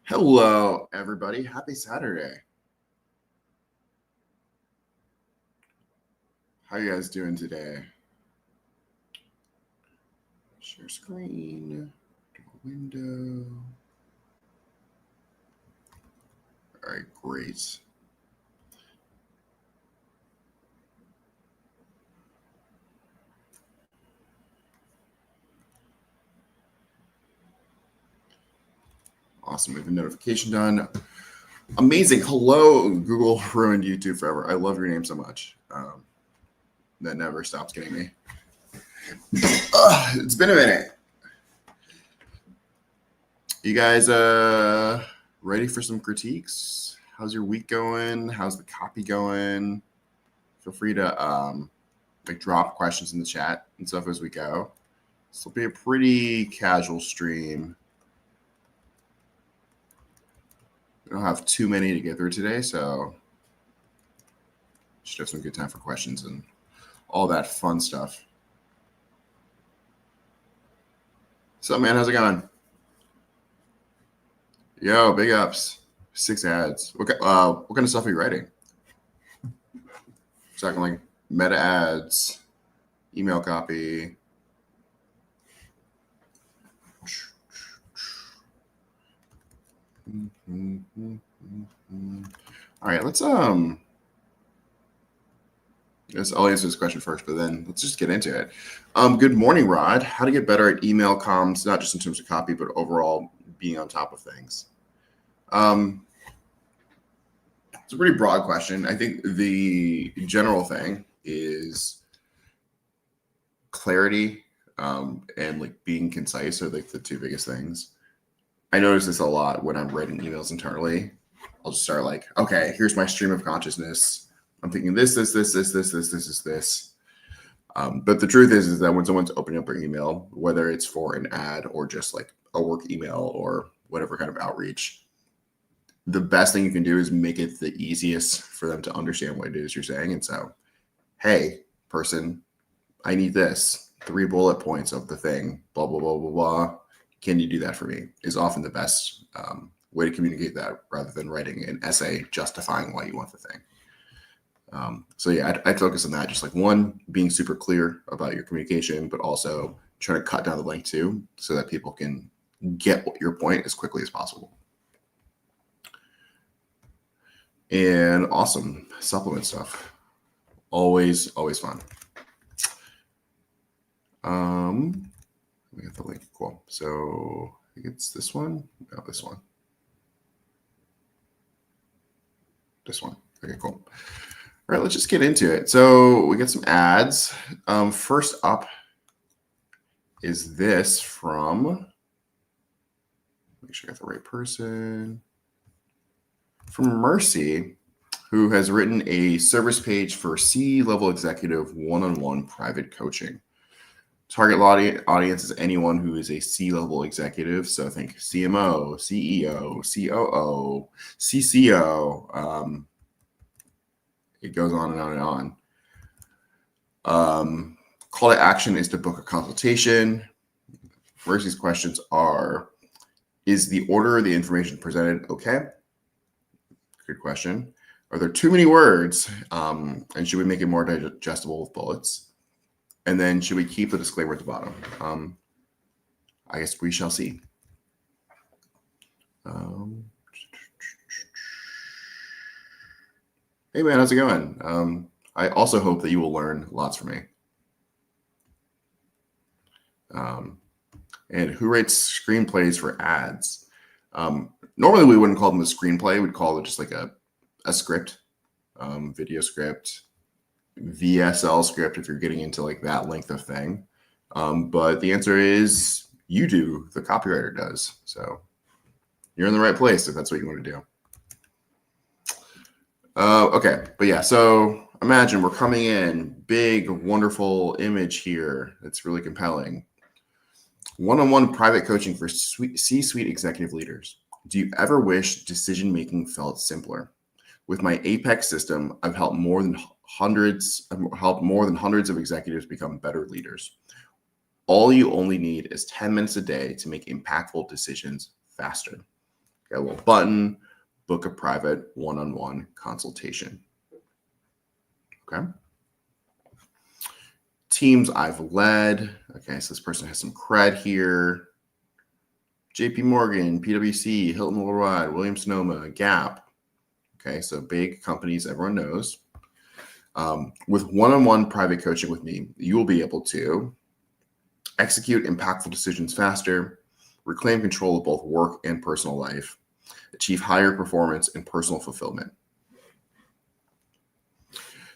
Hello, everybody. Happy Saturday. How you guys doing today? Share screen, window. All right, great. Awesome. We have a notification done. Amazing. Hello, Google ruined YouTube forever. I love your name so much. That never stops getting me. It's been a minute. You guys ready for some critiques? How's your week going? How's the copy going? Feel free to drop questions in the chat and stuff as we go. This will be a pretty casual stream. We don't have too many to get through today, so should have some good time for questions and all that fun stuff. What's up, man? How's it going? Yo, big ups. 6 ads. Okay, what kind of stuff are you writing? Talking like meta ads, email copy. All right, let's I'll answer this question first, but then let's just get into it. Good morning, Rod. How to get better at email comms, not just in terms of copy, but overall being on top of things. It's a pretty broad question. I think the general thing is clarity and like being concise are like the two biggest things. I notice this a lot when I'm writing emails internally. I'll just start like, okay, here's my stream of consciousness. I'm thinking this. But the truth is that when someone's opening up their email, whether it's for an ad or just like a work email or whatever kind of outreach, the best thing you can do is make it the easiest for them to understand what it is you're saying. And so, hey, person, I need this. 3 bullet points of the thing, blah, blah, blah, blah, blah. Can you do that for me? Is often the best way to communicate that rather than writing an essay justifying why you want the thing. So yeah, I'd focus on that. Just like one, being super clear about your communication, but also trying to cut down the length too, so that people can get your point as quickly as possible. And awesome supplement stuff. Always fun. We got the link. Cool. So I think it's this one. No, this one. This one. Okay, cool. All right, let's just get into it. So we got some ads. First up is this from, make sure I got the right person, from Mercy, who has written a service page for C-level executive one-on-one private coaching. Target audience is anyone who is a C-level executive. So think CMO, CEO, COO, CCO. It goes on and on and on. Call to action is to book a consultation. Mercy's questions are, is the order of the information presented okay? Good question. Are there too many words? And should we make it more digestible with bullets? And then should we keep the disclaimer at the bottom? I guess we shall see. Hey man, how's it going? I also hope that you will learn lots from me. And who writes screenplays for ads? Normally we wouldn't call them a screenplay. We'd call it just like a script, video script, VSL script if you're getting into like that length of thing. But the answer is you do, the copywriter does. So you're in the right place if that's what you want to do. Okay, but yeah, so imagine we're coming in, big, wonderful image here that's really compelling. One-on-one private coaching for C-suite executive leaders. Do you ever wish decision-making felt simpler? With my Apex system, I've helped more than hundreds of executives become better leaders. All you only need is 10 minutes a day to make impactful decisions faster. Got a little button, book a private one-on-one consultation. Okay. Teams I've led. Okay, so this person has some cred here. JP Morgan, PwC, Hilton Worldwide, Williams-Sonoma, Gap. Okay, so big companies everyone knows. With one-on-one private coaching with me, you will be able to execute impactful decisions faster, reclaim control of both work and personal life, achieve higher performance and personal fulfillment.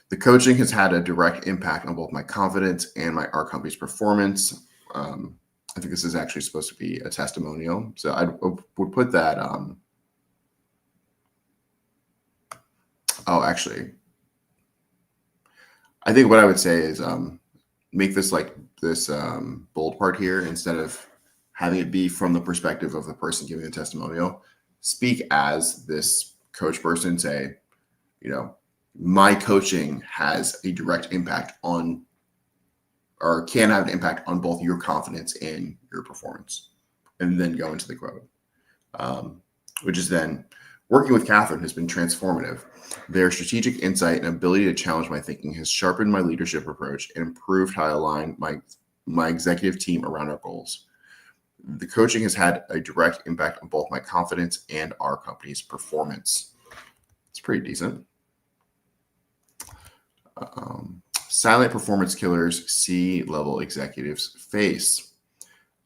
The coaching has had a direct impact on both my confidence and our company's performance. I think this is actually supposed to be a testimonial. So I would put that. Actually, I think what I would say is make this like this bold part here, instead of having it be from the perspective of the person giving the testimonial. Speak as this coach person. Say, my coaching has a direct impact on, or can have an impact on, both your confidence and your performance. And then go into the quote, which is then, working with Catherine has been transformative. Their strategic insight and ability to challenge my thinking has sharpened my leadership approach and improved how I align my executive team around our goals. The coaching has had a direct impact on both my confidence and our company's performance. It's pretty decent. Silent performance killers C-level executives face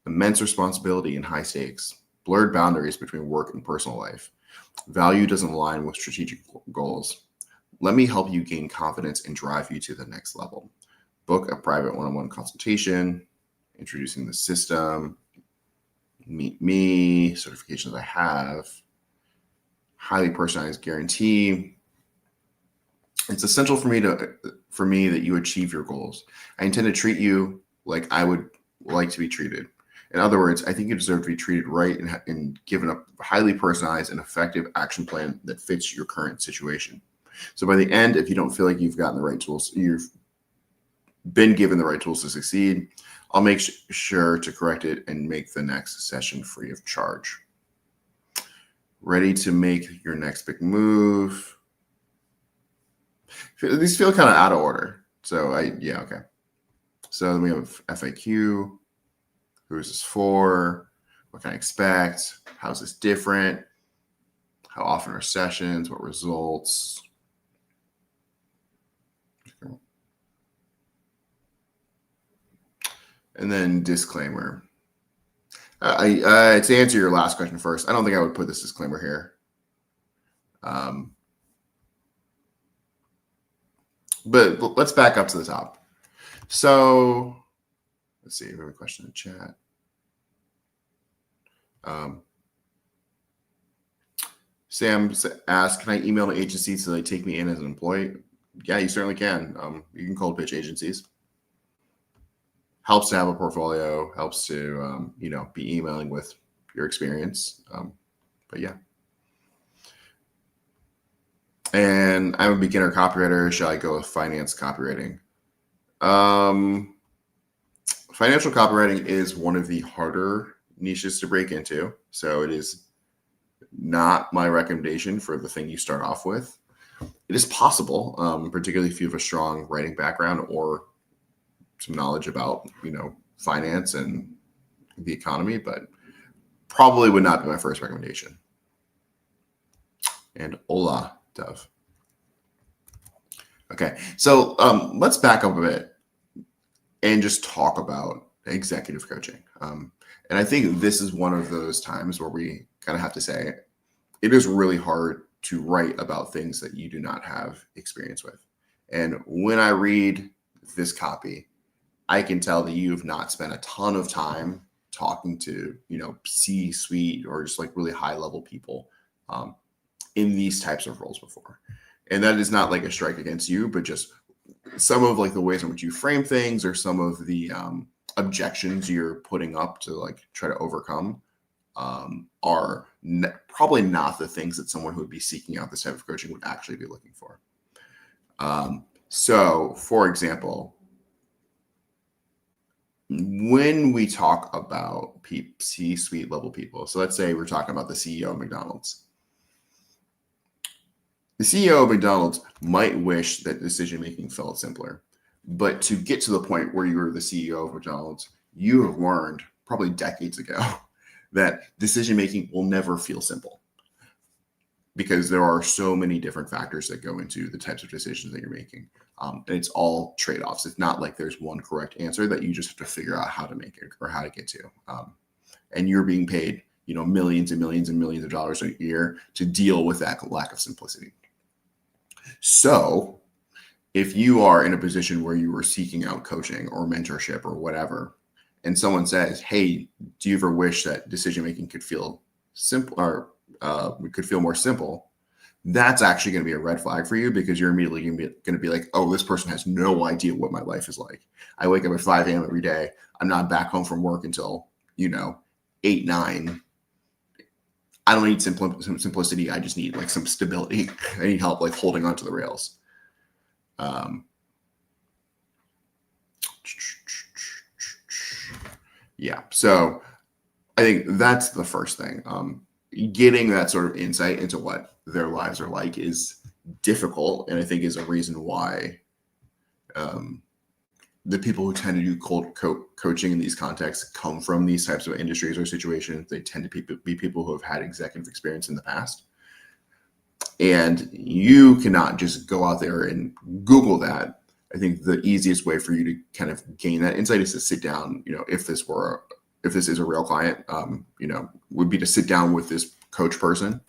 immense responsibility and high stakes, blurred boundaries between work and personal life. Value doesn't align with strategic goals. Let me help you gain confidence and drive you to the next level. Book a private one-on-one consultation, introducing the system, meet me, certifications I have, highly personalized guarantee. It's essential for me that you achieve your goals. I intend to treat you like I would like to be treated. In other words, I think you deserve to be treated right and given a highly personalized and effective action plan that fits your current situation. So by the end, if you don't feel like you've gotten the right tools, you've been given the right tools to succeed, I'll make sure to correct it and make the next session free of charge. Ready to make your next big move. These feel kind of out of order. So okay. So then we have FAQ. Who is this for? What can I expect? How is this different? How often are sessions? What results? And then disclaimer. To answer your last question first, I don't think I would put this disclaimer here. But let's back up to the top. So let's see. We have a question in the chat. Sam asked, can I email an agency so they take me in as an employee? Yeah, you certainly can. You can cold pitch agencies. Helps to have a portfolio, helps to, be emailing with your experience. But yeah. And I'm a beginner copywriter. Shall I go with finance copywriting? Financial copywriting is one of the harder niches to break into. So it is not my recommendation for the thing you start off with. It is possible, particularly if you have a strong writing background or some knowledge about, finance and the economy, but probably would not be my first recommendation. And hola, Dove. Okay, so let's back up a bit and just talk about executive coaching. And I think this is one of those times where we kind of have to say it is really hard to write about things that you do not have experience with. And when I read this copy, I can tell that you have not spent a ton of time talking to, C-suite or just like really high level people in these types of roles before. And that is not like a strike against you, but just some of like the ways in which you frame things or some of the objections you're putting up to like try to overcome are probably not the things that someone who would be seeking out this type of coaching would actually be looking for. So for example, when we talk about C-suite level people, so let's say we're talking about the CEO of McDonald's. The CEO of McDonald's might wish that decision-making felt simpler, but to get to the point where you're the CEO of McDonald's, you have learned probably decades ago that decision-making will never feel simple because there are so many different factors that go into the types of decisions that you're making. And it's all trade-offs. It's not like there's one correct answer that you just have to figure out how to make it or how to get to. And you're being paid, millions and millions and millions of dollars a year to deal with that lack of simplicity. So if you are in a position where you are seeking out coaching or mentorship or whatever, and someone says, hey, do you ever wish that decision-making could feel simple or could feel more simple? That's actually going to be a red flag for you because you're immediately going to be like, oh, this person has no idea what my life is like. I wake up at 5 a.m. every day. I'm not back home from work until, 8, 9. I don't need simplicity. I just need like some stability. I need help like holding onto the rails. Yeah. So I think that's the first thing. Getting that sort of insight into what their lives are like is difficult. And I think is a reason why the people who tend to do cold coaching in these contexts come from these types of industries or situations. They tend to be people who have had executive experience in the past. And you cannot just go out there and Google that. I think the easiest way for you to kind of gain that insight is to sit down, if this is a real client, would be to sit down with this coach person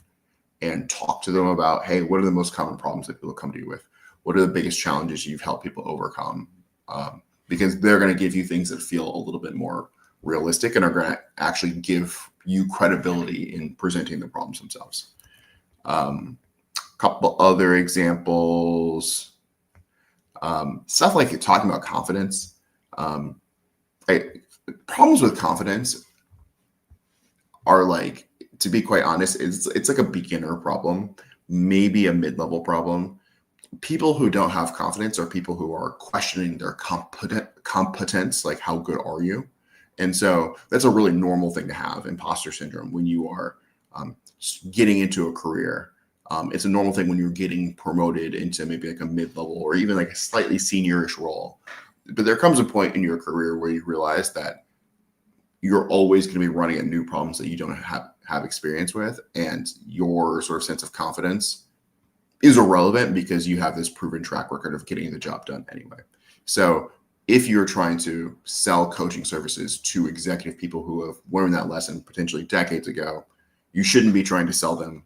and talk to them about, hey, what are the most common problems that people come to you with? What are the biggest challenges you've helped people overcome? Because they're going to give you things that feel a little bit more realistic and are going to actually give you credibility in presenting the problems themselves. Couple other examples, stuff like talking about confidence. Problems with confidence are like, to be quite honest, it's like a beginner problem, maybe a mid-level problem. People who don't have confidence are people who are questioning their competence, like how good are you? And so that's a really normal thing to have, imposter syndrome, when you are getting into a career. It's a normal thing when you're getting promoted into maybe like a mid-level or even like a slightly seniorish role. But there comes a point in your career where you realize that you're always going to be running at new problems that you don't have experience with. And your sort of sense of confidence is irrelevant because you have this proven track record of getting the job done anyway. So if you're trying to sell coaching services to executive people who have learned that lesson potentially decades ago, you shouldn't be trying to sell them,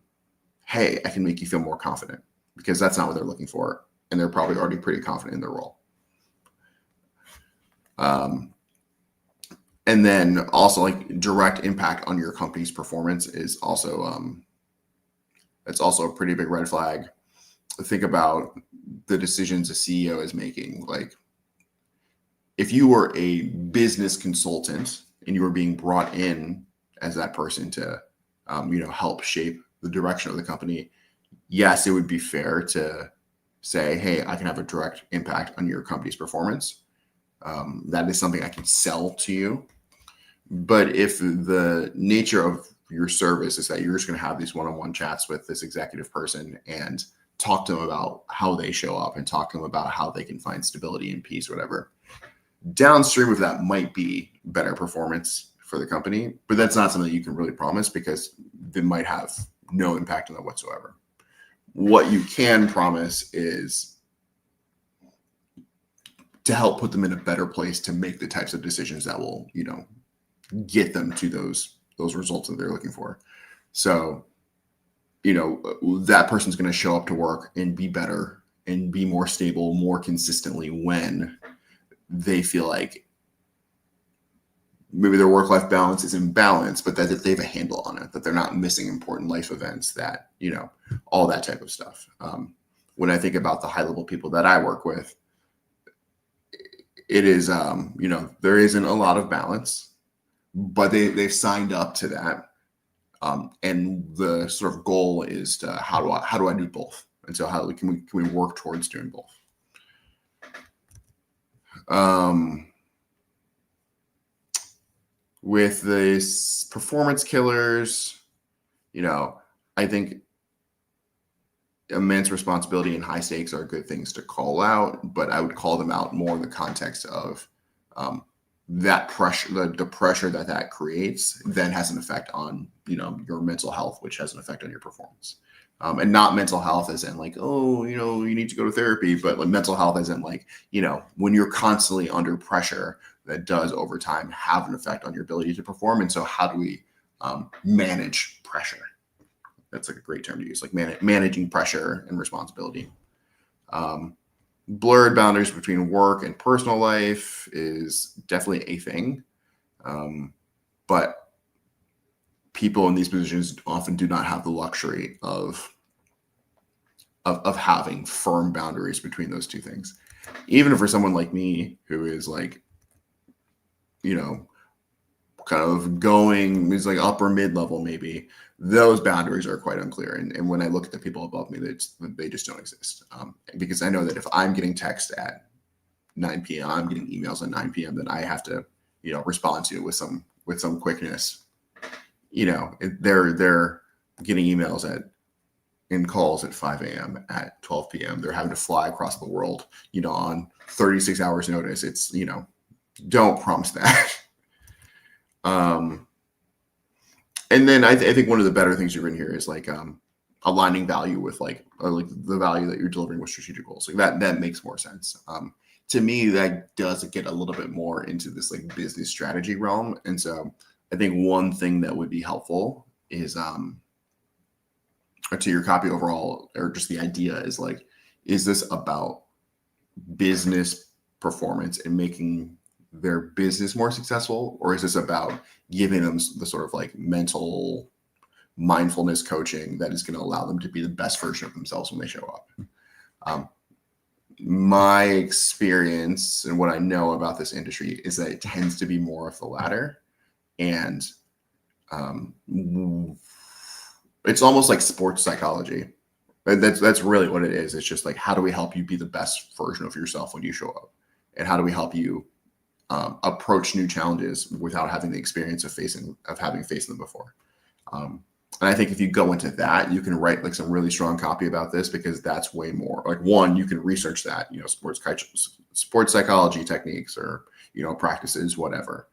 hey, I can make you feel more confident, because that's not what they're looking for. And they're probably already pretty confident in their role. And then also like direct impact on your company's performance is also, it's also a pretty big red flag. Think about the decisions a CEO is making. Like if you were a business consultant and you were being brought in as that person to, help shape the direction of the company, yes, it would be fair to say, hey, I can have a direct impact on your company's performance. That is something I can sell to you. But if the nature of your service is that you're just going to have these one-on-one chats with this executive person and talk to them about how they show up and talk to them about how they can find stability and peace, whatever, downstream of that might be better performance for the company, but that's not something you can really promise because they might have no impact on that whatsoever. What you can promise is to help put them in a better place to make the types of decisions that will, get them to those results that they're looking for. So, that person's going to show up to work and be better and be more stable more consistently when they feel like maybe their work-life balance is in balance, but that they have a handle on it, that they're not missing important life events, that, all that type of stuff. When I think about the high-level people that I work with, it is, there isn't a lot of balance, but they've signed up to that. And the sort of goal is to how do I do both? And so how can we work towards doing both? With this performance killers, I think immense responsibility and high stakes are good things to call out, but I would call them out more in the context of that pressure, the pressure that creates then has an effect on, your mental health, which has an effect on your performance. And not mental health as in like, oh, you need to go to therapy, but like mental health as in like, when you're constantly under pressure, that does over time have an effect on your ability to perform. And so how do we manage pressure? That's like a great term to use, like managing pressure and responsibility. Blurred boundaries between work and personal life is definitely a thing. But people in these positions often do not have the luxury of having firm boundaries between those two things. Even for someone like me, who is like, kind of going is like upper mid-level, maybe those boundaries are quite unclear. And when I look at the people above me, they just don't exist. Because I know that if I'm getting text at 9 p.m., I'm getting emails at 9 p.m. that I have to, respond to with some quickness. They're getting emails in calls at 5 a.m. at 12 p.m. They're having to fly across the world, on 36 hours notice. It's, don't promise that. And then I think one of the better things you've written here is like aligning value with like the value that you're delivering with strategic goals. Like that makes more sense. To me, that does get a little bit more into this like business strategy realm. And so I think one thing that would be helpful is to your copy overall, or just the idea is like, is this about business performance and making their business more successful, or is this about giving them the sort of like mental mindfulness coaching that is going to allow them to be the best version of themselves when they show up? My experience and what I know about this industry is that it tends to be more of the latter, and it's almost like sports psychology. That's really what it is. It's just like, how do we help you be the best version of yourself when you show up, and how do we help you approach new challenges without having the experience of having faced them before. And I think if you go into that, you can write like some really strong copy about this, because that's way more like, one, you can research that, sports psychology techniques or, practices, whatever.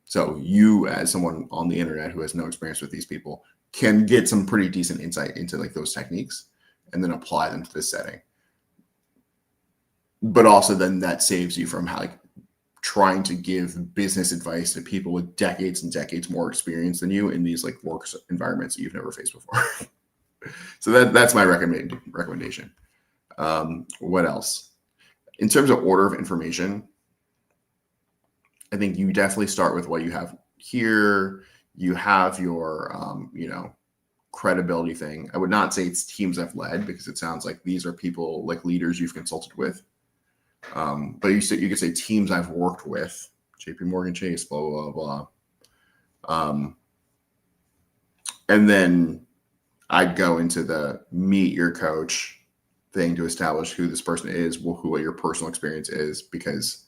So you, as someone on the internet who has no experience with these people, can get some pretty decent insight into like those techniques and then apply them to this setting. But also then that saves you from trying to give business advice to people with decades and decades more experience than you in these like work environments that you've never faced before. So that's my recommendation. What else? In terms of order of information, I think you definitely start with what you have here. You have your, credibility thing. I would not say it's teams I've led, because it sounds like these are people like leaders you've consulted with. But you could say teams I've worked with, JP Morgan Chase, blah, blah, blah. And then I'd go into the meet your coach thing to establish who this person is, what your personal experience is, because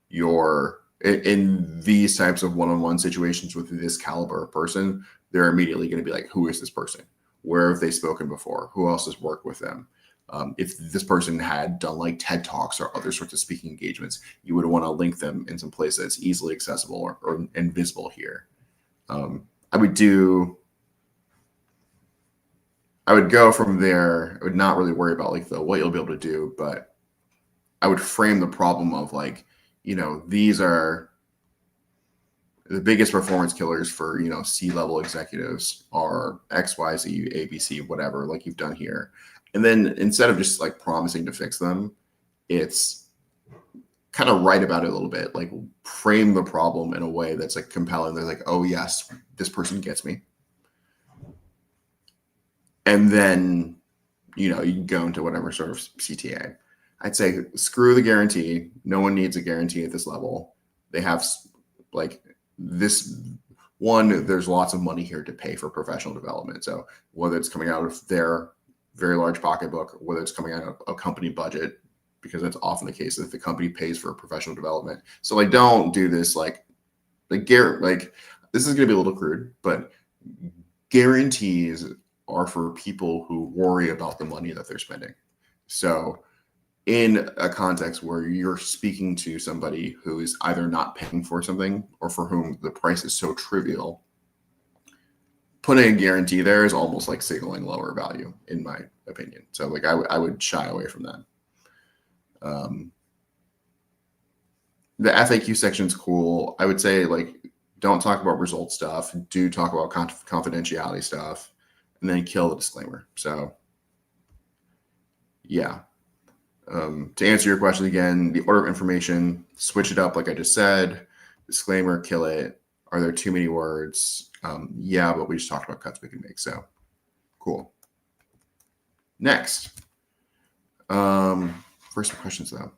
you're in these types of one-on-one situations with this caliber of person, they're immediately going to be like, who is this person? Where have they spoken before? Who else has worked with them? If this person had done like TED Talks or other sorts of speaking engagements, you would want to link them in some place that's easily accessible or visible here. I would go from there. I would not really worry about like what you'll be able to do, but I would frame the problem of like, these are the biggest performance killers for, C-level executives are X, Y, Z, A, B, C, whatever, like you've done here. And then instead of just like promising to fix them, it's kind of write about it a little bit, like frame the problem in a way that's like compelling. They're like, oh yes, this person gets me. And then, you can go into whatever sort of CTA. I'd say screw the guarantee. No one needs a guarantee at this level. They have like this one, there's lots of money here to pay for professional development. So whether it's coming out of their very large pocketbook, whether it's coming out of a company budget, because that's often the case that the company pays for professional development. So like, don't do this like like this is going to be a little crude, but guarantees are for people who worry about the money that they're spending. So in a context where you're speaking to somebody who is either not paying for something or for whom the price is so trivial, putting a guarantee there is almost like signaling lower value, in my opinion. So like I would shy away from that. The FAQ section is cool. I would say like don't talk about result stuff. Do talk about confidentiality stuff, and then kill the disclaimer. So yeah. To answer your question again, the order of information, switch it up like I just said. Disclaimer, kill it. Are there too many words? Yeah, but we just talked about cuts we can make. So cool. Next. First some questions though.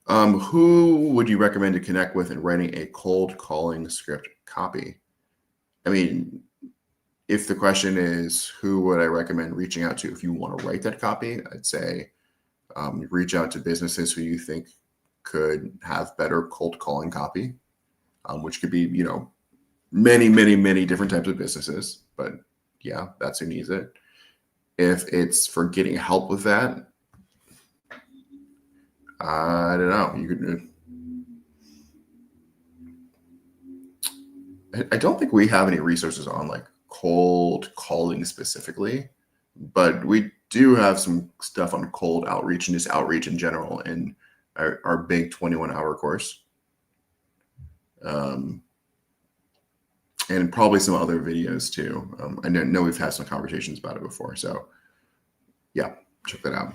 Who would you recommend to connect with in writing a cold calling script copy? I mean, if the question is who would I recommend reaching out to if you want to write that copy, I'd say reach out to businesses who you think could have better cold calling copy, which could be, many, many, many different types of businesses. But yeah, that's who needs it. If it's for getting help with that, I don't know. You could. I don't think we have any resources on like cold calling specifically, but we do have some stuff on cold outreach and just outreach in general in our big 21-hour course. And probably some other videos too. I know we've had some conversations about it before. So yeah, check that out.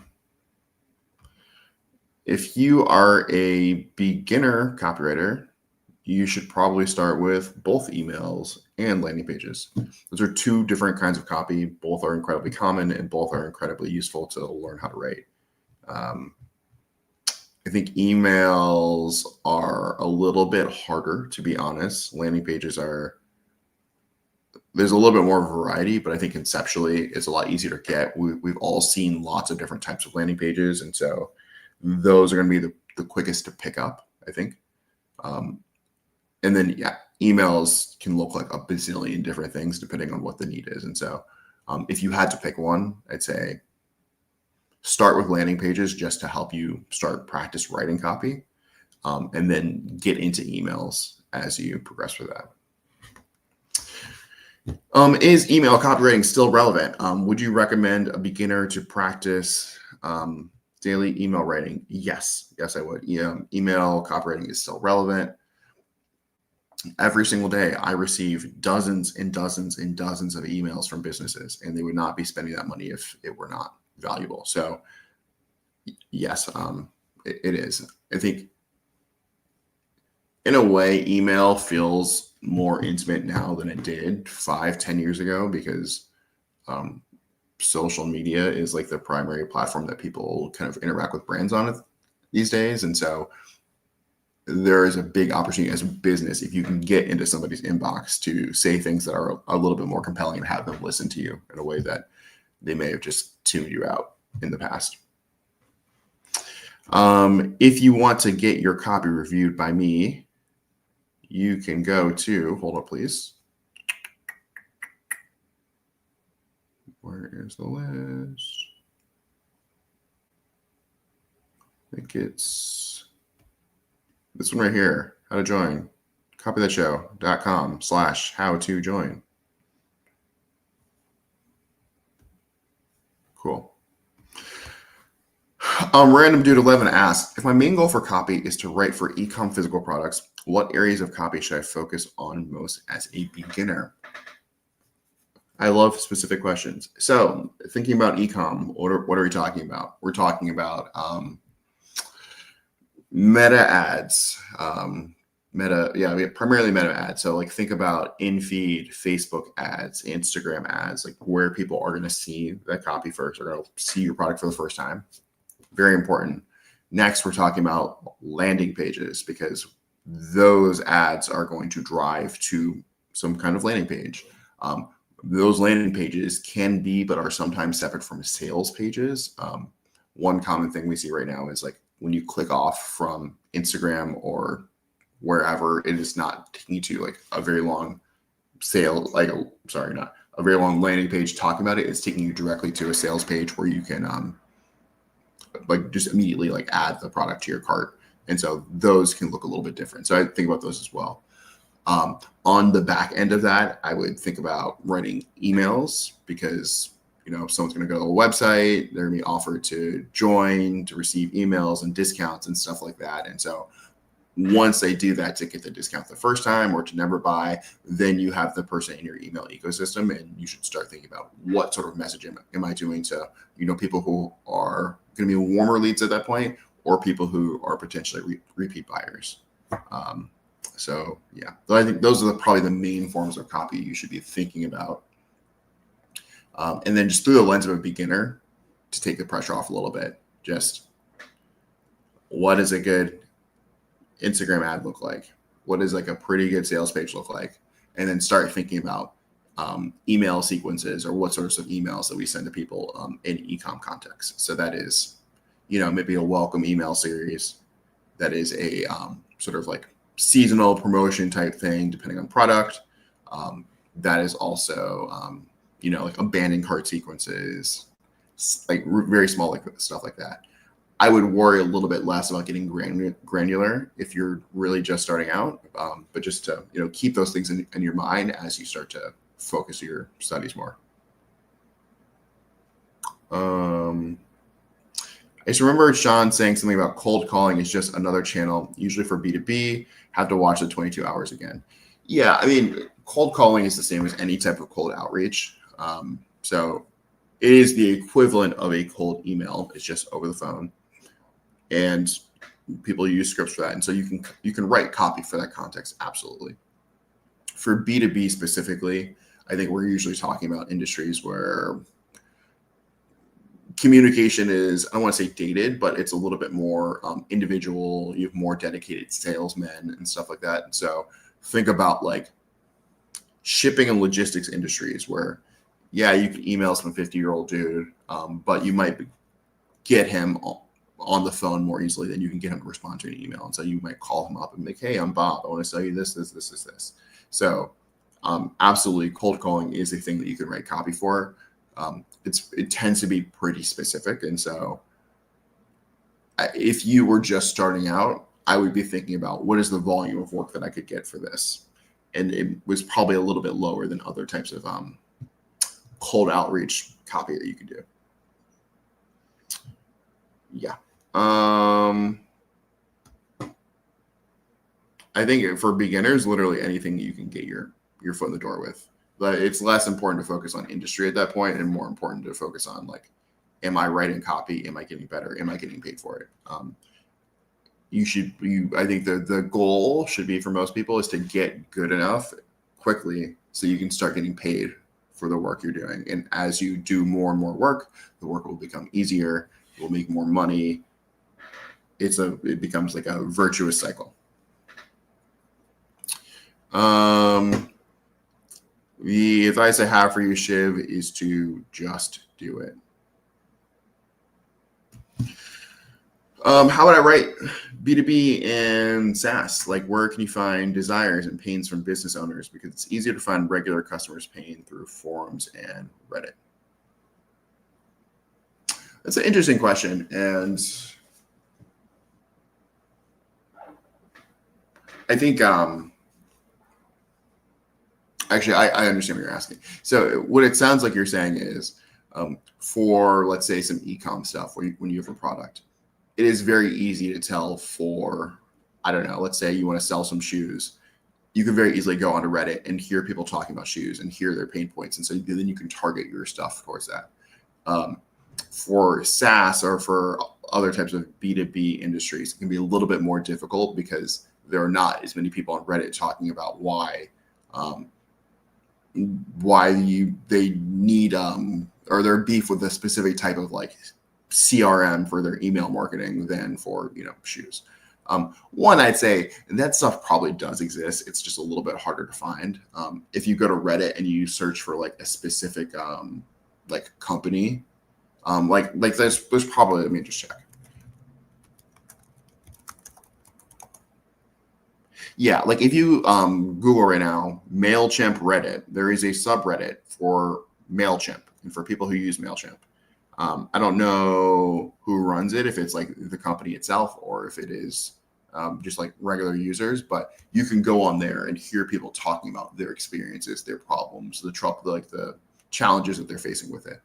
If you are a beginner copywriter, you should probably start with both emails and landing pages. Those are two different kinds of copy. Both are incredibly common and both are incredibly useful to learn how to write. I think emails are a little bit harder, to be honest. Landing pages there's a little bit more variety, but I think conceptually it's a lot easier to get. We've all seen lots of different types of landing pages. And so those are going to be the quickest to pick up, I think. And then, yeah, emails can look like a bazillion different things depending on what the need is. And so if you had to pick one, I'd say start with landing pages just to help you start practice writing copy, and then get into emails as you progress through that. Is email copywriting still relevant? Would you recommend a beginner to practice daily email writing? Yes, I would. Email copywriting is still relevant. Every single day, I receive dozens and dozens and dozens of emails from businesses, and they would not be spending that money if it were not valuable. So yes, it is. I think in a way, email feels more intimate now than it did 5-10 years ago because social media is like the primary platform that people kind of interact with brands on these days. And so there is a big opportunity as a business if you can get into somebody's inbox to say things that are a little bit more compelling and have them listen to you in a way that they may have just tuned you out in the past. If you want to get your copy reviewed by me, you can go to, hold up, please. Where is the list? I think it's this one right here. How to join. copythatshow.com/how-to-join. Cool. Random Dude 11 asks, if my main goal for copy is to write for e-com physical products, what areas of copy should I focus on most as a beginner? I love specific questions. So thinking about e-com, what are we talking about? We're talking about meta ads, primarily meta ads. So like think about in-feed Facebook ads, Instagram ads, like where people are going to see that copy first, are going to see your product for the first time. Very important. Next, we're talking about landing pages because those ads are going to drive to some kind of landing page. Those landing pages can be, but are sometimes separate from sales pages. One common thing we see right now is like when you click off from Instagram or wherever it is not taking you to like a very long sale, like not a very long landing page talking about it. It's taking you directly to a sales page where you can like just immediately like add the product to your cart. And so those can look a little bit different. So I think about those as well. On the back end of that, I would think about writing emails because, you know, if someone's going to go to a website, they're going to be offered to join, to receive emails and discounts and stuff like that. And so once they do that to get the discount the first time or to never buy, then you have the person in your email ecosystem, and you should start thinking about what sort of message am I doing to, you know, people who are going to be warmer leads at that point, or people who are potentially repeat buyers. So yeah, I think those are probably the main forms of copy you should be thinking about. And then just through the lens of a beginner, to take the pressure off a little bit, just what does a good Instagram ad look like? What does like a pretty good sales page look like? And then start thinking about email sequences, or what sorts of emails that we send to people in e-com context. So that is, you know, maybe a welcome email series. That is a sort of like seasonal promotion type thing, depending on product. That is also, you know, like abandoned cart sequences, like very small, like stuff like that. I would worry a little bit less about getting granular if you're really just starting out, but just to, you know, keep those things in your mind as you start to focus your studies more. I just remember Sean saying something about cold calling is just another channel, usually for B2B. Have to watch the 22 hours again. Yeah, I mean, cold calling is the same as any type of cold outreach. So it is the equivalent of a cold email. It's just over the phone, and people use scripts for that. And so you can write copy for that context. Absolutely. For B2B specifically, I think we're usually talking about industries where communication is, I don't want to say dated, but it's a little bit more individual. You have more dedicated salesmen and stuff like that. And so think about like shipping and logistics industries where, yeah, you can email some 50-year-old dude, but you might get him on the phone more easily than you can get him to respond to an email. And so you might call him up and be like, hey, I'm Bob. I want to sell you this. So absolutely, cold calling is a thing that you can write copy for. It tends to be pretty specific. And so if you were just starting out, I would be thinking about what is the volume of work that I could get for this. And it was probably a little bit lower than other types of cold outreach copy that you could do. Yeah. I think for beginners, literally anything you can get your foot in the door with. But it's less important to focus on industry at that point, and more important to focus on like, am I writing copy? Am I getting better? Am I getting paid for it? I think the goal should be for most people is to get good enough quickly so you can start getting paid for the work you're doing. And as you do more and more work, the work will become easier. You'll make more money. It becomes like a virtuous cycle. The advice I have for you, Shiv, is to just do it. How would I write B2B and SaaS? Like, where can you find desires and pains from business owners? Because it's easier to find regular customers' pain through forums and Reddit. That's an interesting question. And I think, actually, I understand what you're asking. So what it sounds like you're saying is for, let's say, some e-com stuff when you have a product, it is very easy to tell for, I don't know, let's say you want to sell some shoes. You can very easily go onto Reddit and hear people talking about shoes and hear their pain points. And so then you can target your stuff towards that. For SaaS or for other types of B2B industries, it can be a little bit more difficult because there are not as many people on Reddit talking about why they need or their beef with a specific type of like CRM for their email marketing than for, shoes. One, I'd say that stuff probably does exist. It's just a little bit harder to find. If you go to Reddit and you search for like a specific like company, like there's probably, let me just check. Yeah, like if you Google right now, MailChimp Reddit, there is a subreddit for MailChimp and for people who use MailChimp. I don't know who runs it, if it's like the company itself or if it is just like regular users, but you can go on there and hear people talking about their experiences, their problems, the trouble, like the challenges that they're facing with it.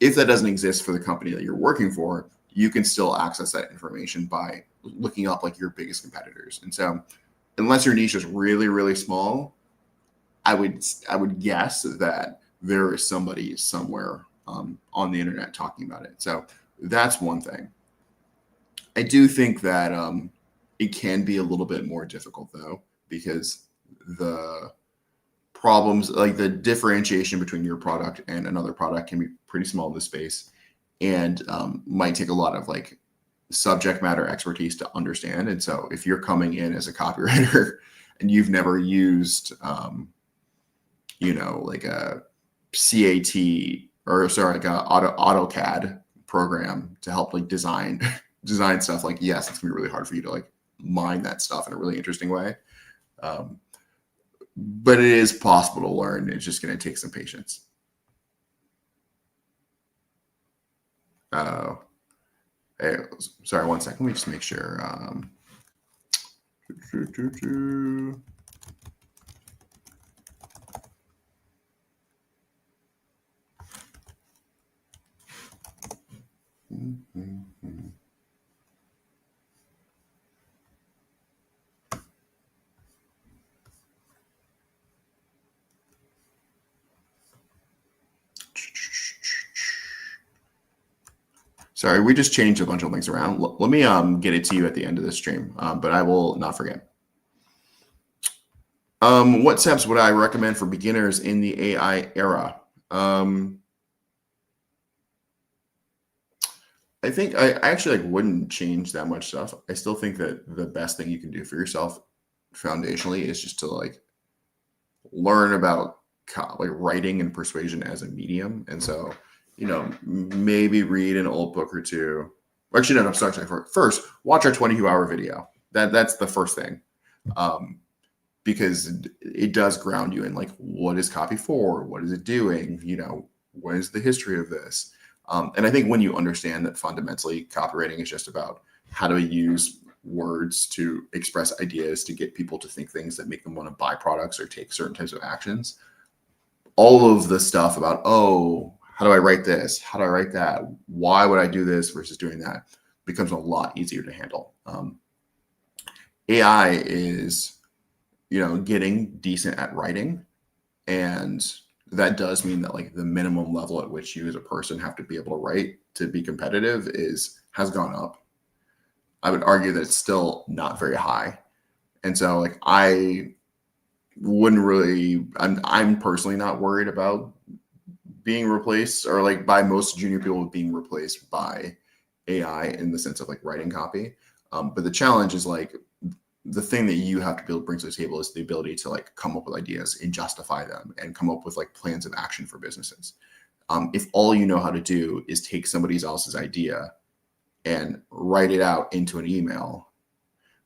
If that doesn't exist for the company that you're working for, you can still access that information by looking up like your biggest competitors. And so unless your niche is really, really small, I would guess that there is somebody somewhere on the internet talking about it. So that's one thing. I do think that it can be a little bit more difficult though, because the problems, like the differentiation between your product and another product, can be pretty small in this space, and might take a lot of like subject matter expertise to understand. And so if you're coming in as a copywriter and you've never used like a CAT or sorry, like a AutoCAD program to help like design stuff, like yes, it's gonna be really hard for you to like mine that stuff in a really interesting way. But it is possible to learn. It's just going to take some patience. Hey, sorry, 1 second. Let me just make sure. Sorry, we just changed a bunch of links around. Let me get it to you at the end of the stream, but I will not forget. What steps would I recommend for beginners in the AI era? I think I actually like wouldn't change that much stuff. I still think that the best thing you can do for yourself foundationally is just to like learn about like writing and persuasion as a medium. And so, maybe read an old book or two. Actually, no, sorry. First, watch our 22-hour video. That's the first thing. Because it does ground you in like, what is copy for? What is it doing? What is the history of this? And I think when you understand that fundamentally copywriting is just about how to use words to express ideas to get people to think things that make them want to buy products or take certain types of actions, all of the stuff about, how do I write this? How do I write that? Why would I do this versus doing that becomes a lot easier to handle. AI is, getting decent at writing, and that does mean that like the minimum level at which you as a person have to be able to write to be competitive has gone up. I would argue that it's still not very high. And so like I wouldn't really, I'm personally not worried about being replaced or like by most junior people being replaced by AI in the sense of like writing copy. But the challenge is like the thing that you have to be able to bring to the table is the ability to like come up with ideas and justify them and come up with like plans of action for businesses. If all you know how to do is take somebody else's idea and write it out into an email,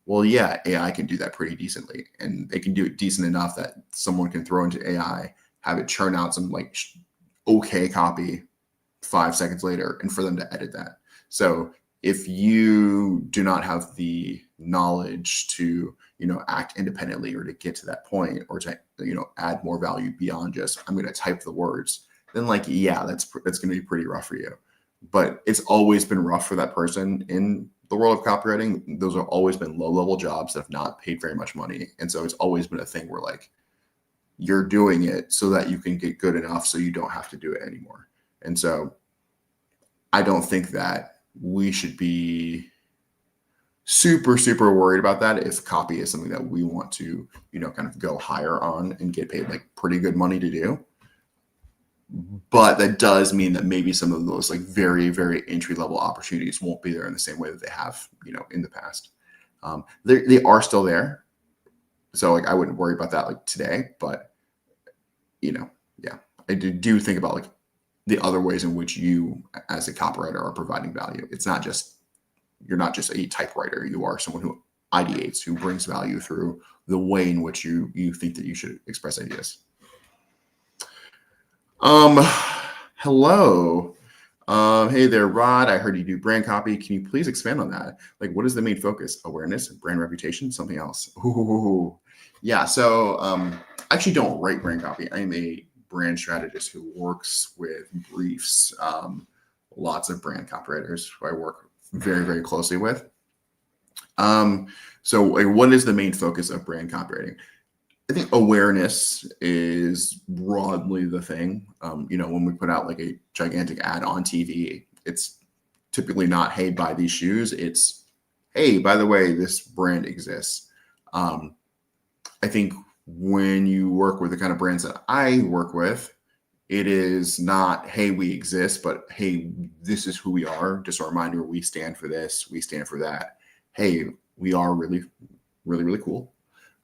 well, yeah, AI can do that pretty decently, and they can do it decent enough that someone can throw into AI, have it churn out some like okay copy 5 seconds later, and for them to edit that. So if you do not have the knowledge to, act independently or to get to that point or to, add more value beyond just, I'm going to type the words, then like, yeah, that's going to be pretty rough for you. But it's always been rough for that person in the world of copywriting. Those have always been low-level jobs that have not paid very much money. And so it's always been a thing where like, you're doing it so that you can get good enough so you don't have to do it anymore. And so I don't think that we should be super, super worried about that if copy is something that we want to, kind of go higher on and get paid like pretty good money to do. But that does mean that maybe some of those like very, very entry level opportunities won't be there in the same way that they have, in the past. They are still there. So like, I wouldn't worry about that like today, but yeah, I do think about like the other ways in which you as a copywriter are providing value. It's not just, you're not just a typewriter. You are someone who ideates, who brings value through the way in which you think that you should express ideas. Hello. Hey there, Rod. I heard you do brand copy. Can you please expand on that? Like, what is the main focus? Awareness, brand reputation, something else? Ooh. Yeah. So I actually don't write brand copy. I am a brand strategist who works with briefs. Lots of brand copywriters who I work very, very closely with. So what is the main focus of brand copywriting? I think awareness is broadly the thing. When we put out like a gigantic ad on TV, it's typically not, hey, buy these shoes. It's, hey, by the way, this brand exists. I think when you work with the kind of brands that I work with, it is not, hey, we exist, but hey, this is who we are. Just a reminder, we stand for this, we stand for that. Hey, we are really, really, really cool.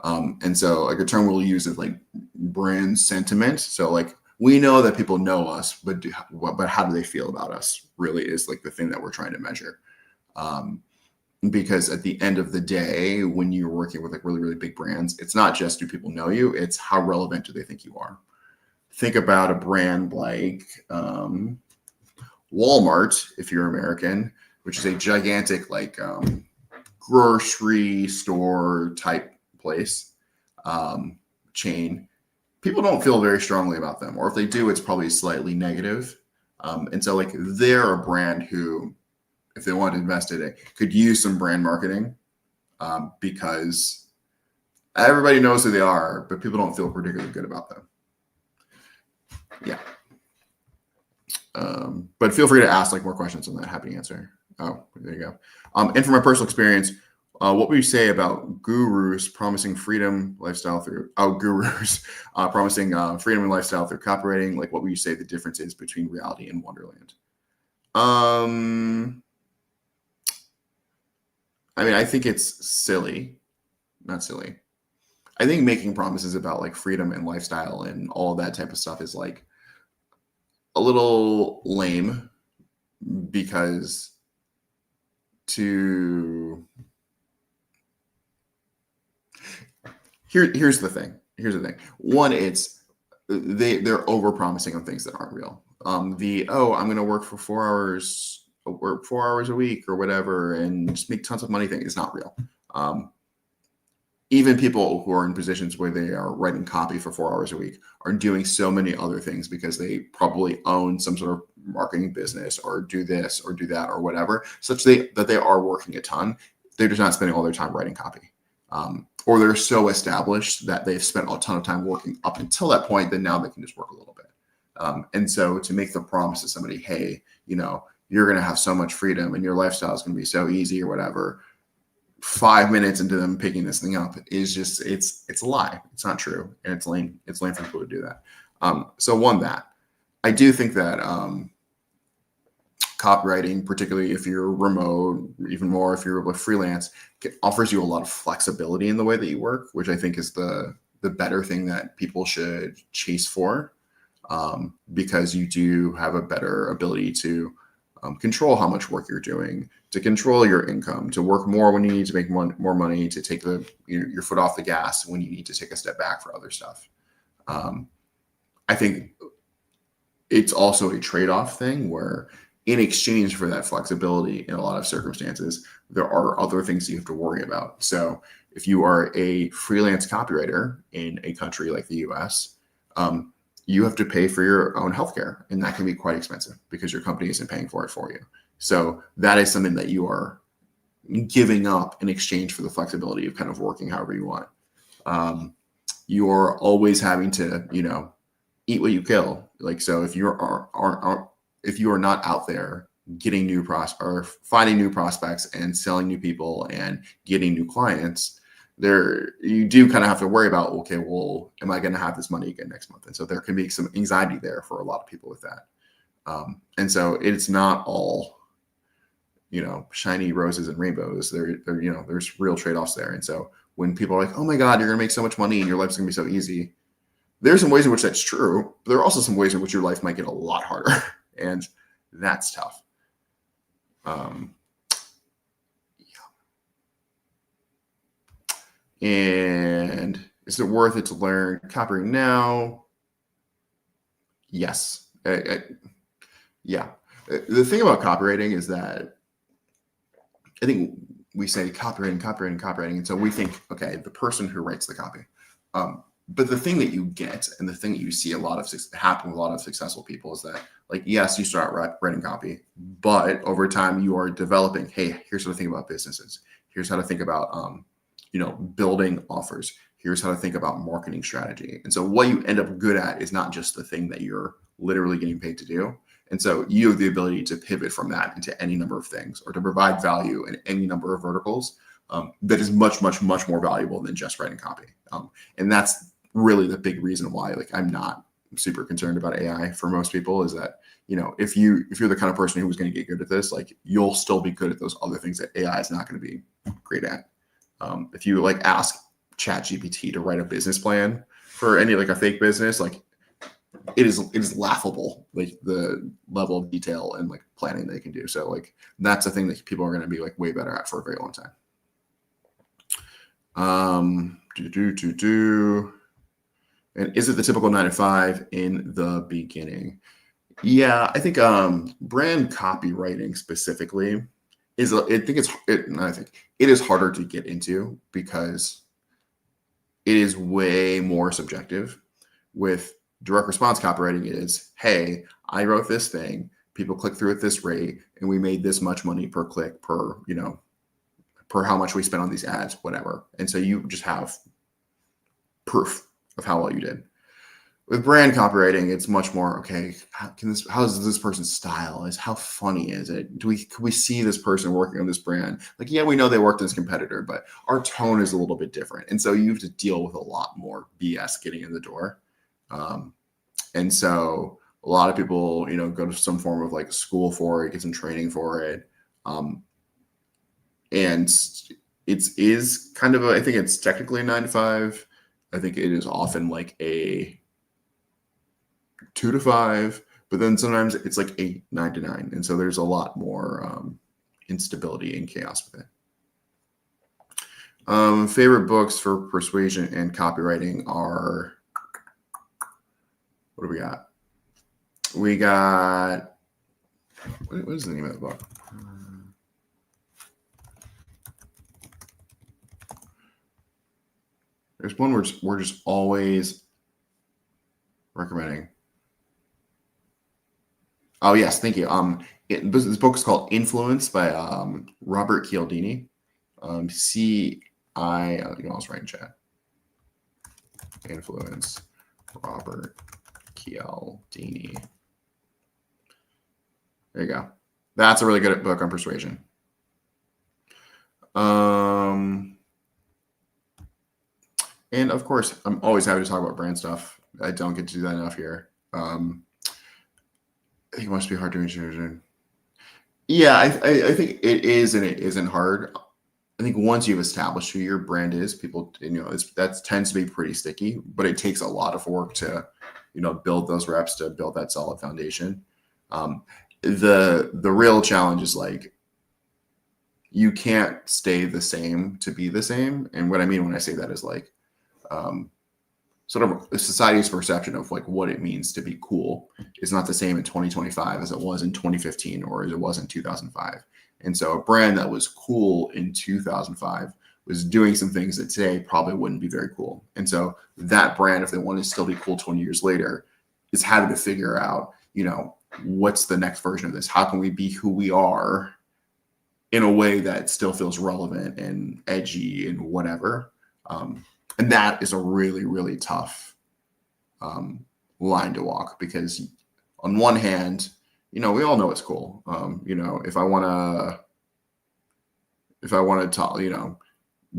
And so like a term we'll use is like brand sentiment. So like we know that people know us, but how do they feel about us really is like the thing that we're trying to measure. Because at the end of the day, when you're working with like really, really big brands, it's not just do people know you, it's how relevant do they think you are. Think about a brand like Walmart, if you're American, which is a gigantic like grocery store type place, chain. People don't feel very strongly about them, or if they do, it's probably slightly negative. And so like they're a brand who, if they want to invest in it, could use some brand marketing because everybody knows who they are, but people don't feel particularly good about them. Yeah. But feel free to ask like more questions on that. Happy to answer. Oh, there you go. And from my personal experience, what would you say about gurus promising freedom lifestyle through promising freedom and lifestyle through copywriting? Like, what would you say the difference is between reality and Wonderland? I mean, I think it's silly, not silly. I think making promises about like freedom and lifestyle and all that type of stuff is like a little lame, because here's the thing. One, it's they're over promising on things that aren't real. I'm going to work for 4 hours, work 4 hours a week or whatever, and just make tons of money thing is not real. Even people who are in positions where they are writing copy for 4 hours a week are doing so many other things because they probably own some sort of marketing business or do this or do that or whatever, such that they are working a ton. They're just not spending all their time writing copy. Or they're so established that they've spent a ton of time working up until that point, then now they can just work a little bit. And so to make the promise to somebody, hey, you're going to have so much freedom and your lifestyle is going to be so easy or whatever, 5 minutes into them picking this thing up is just, it's a lie. It's not true. And it's lame. It's lame for people to do that. So that I do think that copywriting, particularly if you're remote, even more if you're with freelance, offers you a lot of flexibility in the way that you work, which I think is the better thing that people should chase for, because you do have a better ability to control how much work you're doing, to control your income, to work more when you need to make more money, to take your foot off the gas when you need to take a step back for other stuff. I think it's also a trade-off thing where in exchange for that flexibility in a lot of circumstances, there are other things you have to worry about. So if you are a freelance copywriter in a country like the US, you have to pay for your own healthcare, and that can be quite expensive because your company isn't paying for it for you. So that is something that you are giving up in exchange for the flexibility of kind of working however you want. You're always having to, eat what you kill. Like, so if you are not out there getting finding new prospects and selling new people and getting new clients, you do kind of have to worry about, okay, well, am I going to have this money again next month? And so there can be some anxiety there for a lot of people with that. And so it's not all, shiny roses and rainbows. There's real trade-offs there. And so when people are like, oh my God, you're going to make so much money and your life's going to be so easy, there's some ways in which that's true, but there are also some ways in which your life might get a lot harder. And that's tough. And is it worth it to learn copywriting now? Yes. Yeah. The thing about copywriting is that I think we say copywriting. And so we think, okay, the person who writes the copy. But the thing that you get and the thing that you see a lot of happen with a lot of successful people is that, like, yes, you start writing copy, but over time you are developing, hey, here's how to think about businesses. Here's how to think about, building offers. Here's how to think about marketing strategy. And so what you end up good at is not just the thing that you're literally getting paid to do. And so you have the ability to pivot from that into any number of things or to provide value in any number of verticals that is much, much, much more valuable than just writing copy. And that's really the big reason why, like, I'm not super concerned about AI for most people is that, if you're the kind of person who's going to get good at this, like, you'll still be good at those other things that AI is not going to be great at. If you like ask ChatGPT to write a business plan for any like a fake business, like it is laughable, like the level of detail and like planning they can do. So like that's a thing that people are going to be like way better at for a very long time. And is it the typical 9 to 5 in the beginning? Yeah, I think brand copywriting specifically is I think it is harder to get into because it is way more subjective. With direct response copywriting, it is, hey, I wrote this thing, people click through at this rate, and we made this much money per click, per how much we spent on these ads, whatever. And so you just have proof of how well you did. With brand copywriting, it's much more, okay, how is this person's style? How funny is it? Can we see this person working on this brand? Like, yeah, we know they worked on this competitor, but our tone is a little bit different. And so you have to deal with a lot more BS getting in the door. And so a lot of people, go to some form of like school for it, get some training for it. And it is kind of I think it's technically a 9 to 5. I think it is often like a 2 to 5, but then sometimes it's like 8, 9 to 9. And so there's a lot more instability and chaos with it. Favorite books for persuasion and copywriting are, what do we got? We got, what is the name of the book? There's one we're just always recommending. Oh, yes. Thank you. This book is called Influence by Robert Cialdini. I was writing chat. Influence, Robert Cialdini. There you go. That's a really good book on persuasion. And of course, I'm always happy to talk about brand stuff. I don't get to do that enough here. I think it must be hard to imagine. Yeah, I think it is, and it isn't hard. I think once you've established who your brand is, people, that tends to be pretty sticky. But it takes a lot of work to, build those reps, to build that solid foundation. The real challenge is like you can't stay the same to be the same. And what I mean when I say that is like sort of society's perception of like what it means to be cool is not the same in 2025 as it was in 2015 or as it was in 2005. And so a brand that was cool in 2005 was doing some things that today probably wouldn't be very cool. And so that brand, if they want to still be cool 20 years later, is having to figure out, what's the next version of this? How can we be who we are in a way that still feels relevant and edgy and whatever? And that is a really, really tough line to walk because on one hand, we all know it's cool. If I want to talk,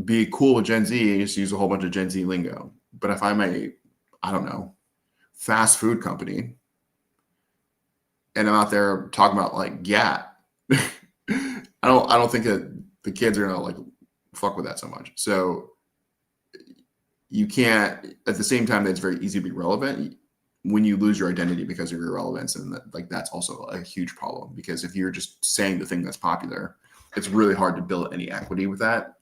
be cool with Gen Z, just use a whole bunch of Gen Z lingo. But if I'm fast food company and I'm out there talking about like Gat, I don't think that the kids are gonna like fuck with that so much. So you can't, at the same time that it's very easy to be relevant, when you lose your identity because of your relevance, and that's also a huge problem, because if you're just saying the thing that's popular, it's really hard to build any equity with that.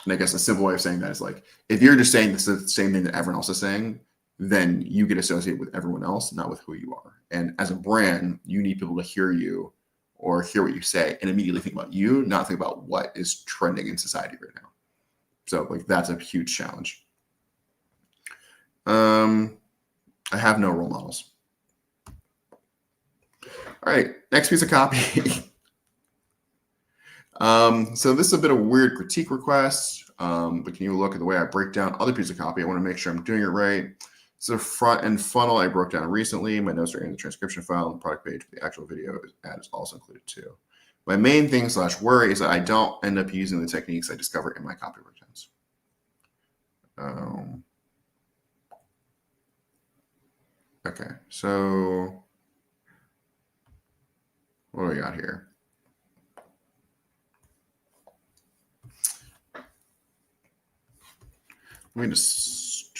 And I guess a simple way of saying that is like, if you're just saying this is the same thing that everyone else is saying, then you get associated with everyone else, not with who you are. And as a brand, you need people to hear you or hear what you say and immediately think about you, not think about what is trending in society right now. So like that's a huge challenge. I have no role models. All right, next piece of copy. So this is a bit of a weird critique request, but can you look at the way I break down other pieces of copy? I want to make sure I'm doing it right. So front end funnel I broke down recently. My notes are in the transcription file and the product page. The actual video ad is also included too. My main thing / worry is that I don't end up using the techniques I discover in my copy breakdowns. Okay, so what do we got here? Let me just,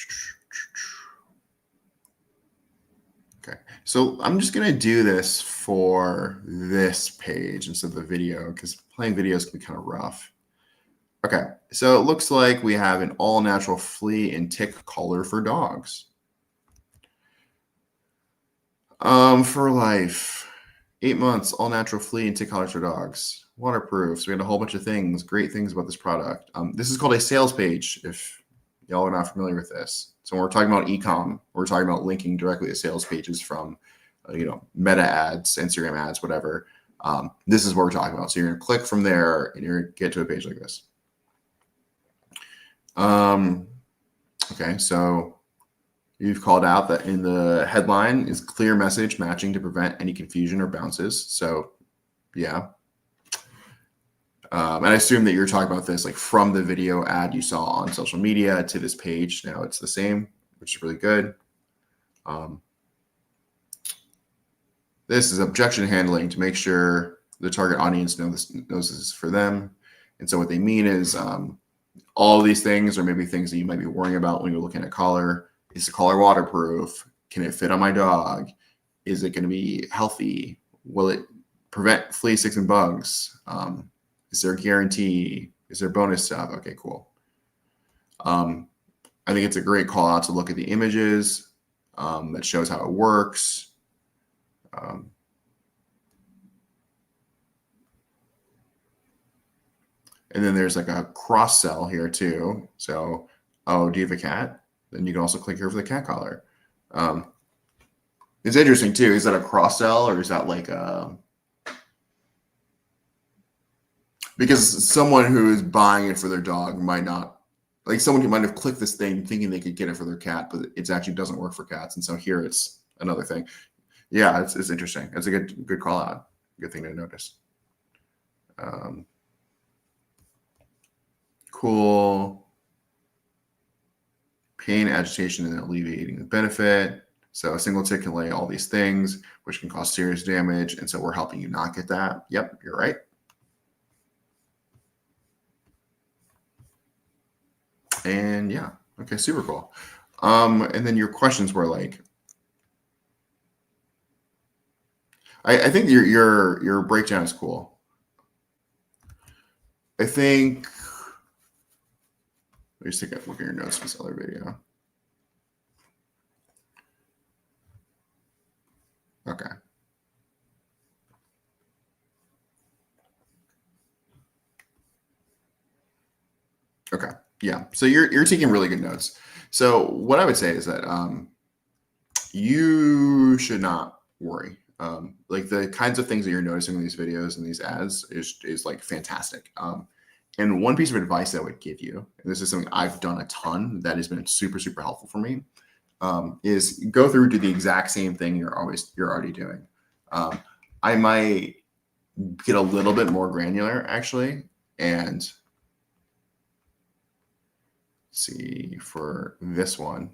okay. So I'm just going to do this for this page instead of the video because playing videos can be kind of rough. Okay, so it looks like we have an all natural flea and tick collar for dogs. For life, 8 months, all natural flea and tick collars for dogs. Waterproof. So we had a whole bunch of things, great things about this product. This is called a sales page if y'all are not familiar with this. So when we're talking about e-com, we're talking about linking directly to sales pages from, Meta ads, Instagram ads, whatever. This is what we're talking about. So you're going to click from there and you're going to get to a page like this. Okay, so you've called out that in the headline is clear message matching to prevent any confusion or bounces. So yeah. And I assume that you're talking about this like from the video ad you saw on social media to this page. Now it's the same, which is really good. This is objection handling to make sure the target audience knows this is for them. And so what they mean is all of these things, or maybe things that you might be worrying about when you're looking at collar. Is the collar waterproof? Can it fit on my dog? Is it going to be healthy? Will it prevent flea, ticks, and bugs? Is there a guarantee? Is there bonus stuff? Okay, cool. I think it's a great call out to look at the images that shows how it works. And then there's like a cross sell here too. So, oh, do you have a cat? Then you can also click here for the cat collar. It's interesting too. Is that a cross sell or is that like because someone who is buying it for their dog might not, like someone who might have clicked this thing thinking they could get it for their cat, but it actually doesn't work for cats. And so here it's another thing. Yeah, it's interesting. It's a good call out. Good thing to notice. Cool. Pain, agitation, and alleviating the benefit. So a single tick can lay all these things, which can cause serious damage. And so we're helping you not get that. Yep, you're right. And yeah, okay, super cool. And then your questions were like, I think your breakdown is cool. I think, let me just take a look at your notes for this other video. Okay. Okay. Yeah. So you're taking really good notes. So what I would say is that you should not worry. Like the kinds of things that you're noticing in these videos and these ads is like fantastic. And one piece of advice that I would give you, and this is something I've done a ton that has been super, super helpful for me, is go through do the exact same thing you're already doing. I might get a little bit more granular actually, and see for this one.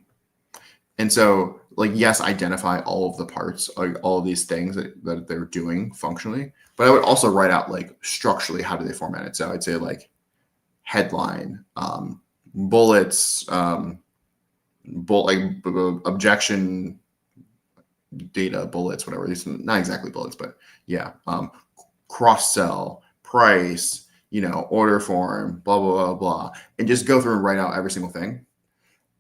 And so like, yes, identify all of the parts, like all of these things that they're doing functionally, but I would also write out like structurally, how do they format it? So I'd say like headline, bullets, objection, data, bullets, whatever. These not exactly bullets, but yeah. Cross sell, price, order form, blah, blah, blah, blah, and just go through and write out every single thing.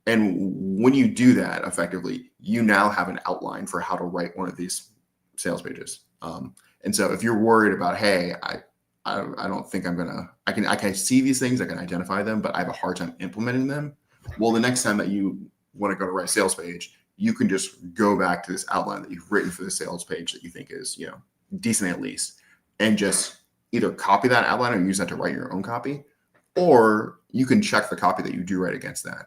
And when you do that effectively, you now have an outline for how to write one of these sales pages. And so if you're worried about, hey, I don't think I can see these things, I can identify them, but I have a hard time implementing them. Well, the next time that you want to go to write a sales page, you can just go back to this outline that you've written for the sales page that you think is, decent at least, and just either copy that outline or use that to write your own copy, or you can check the copy that you do write against that.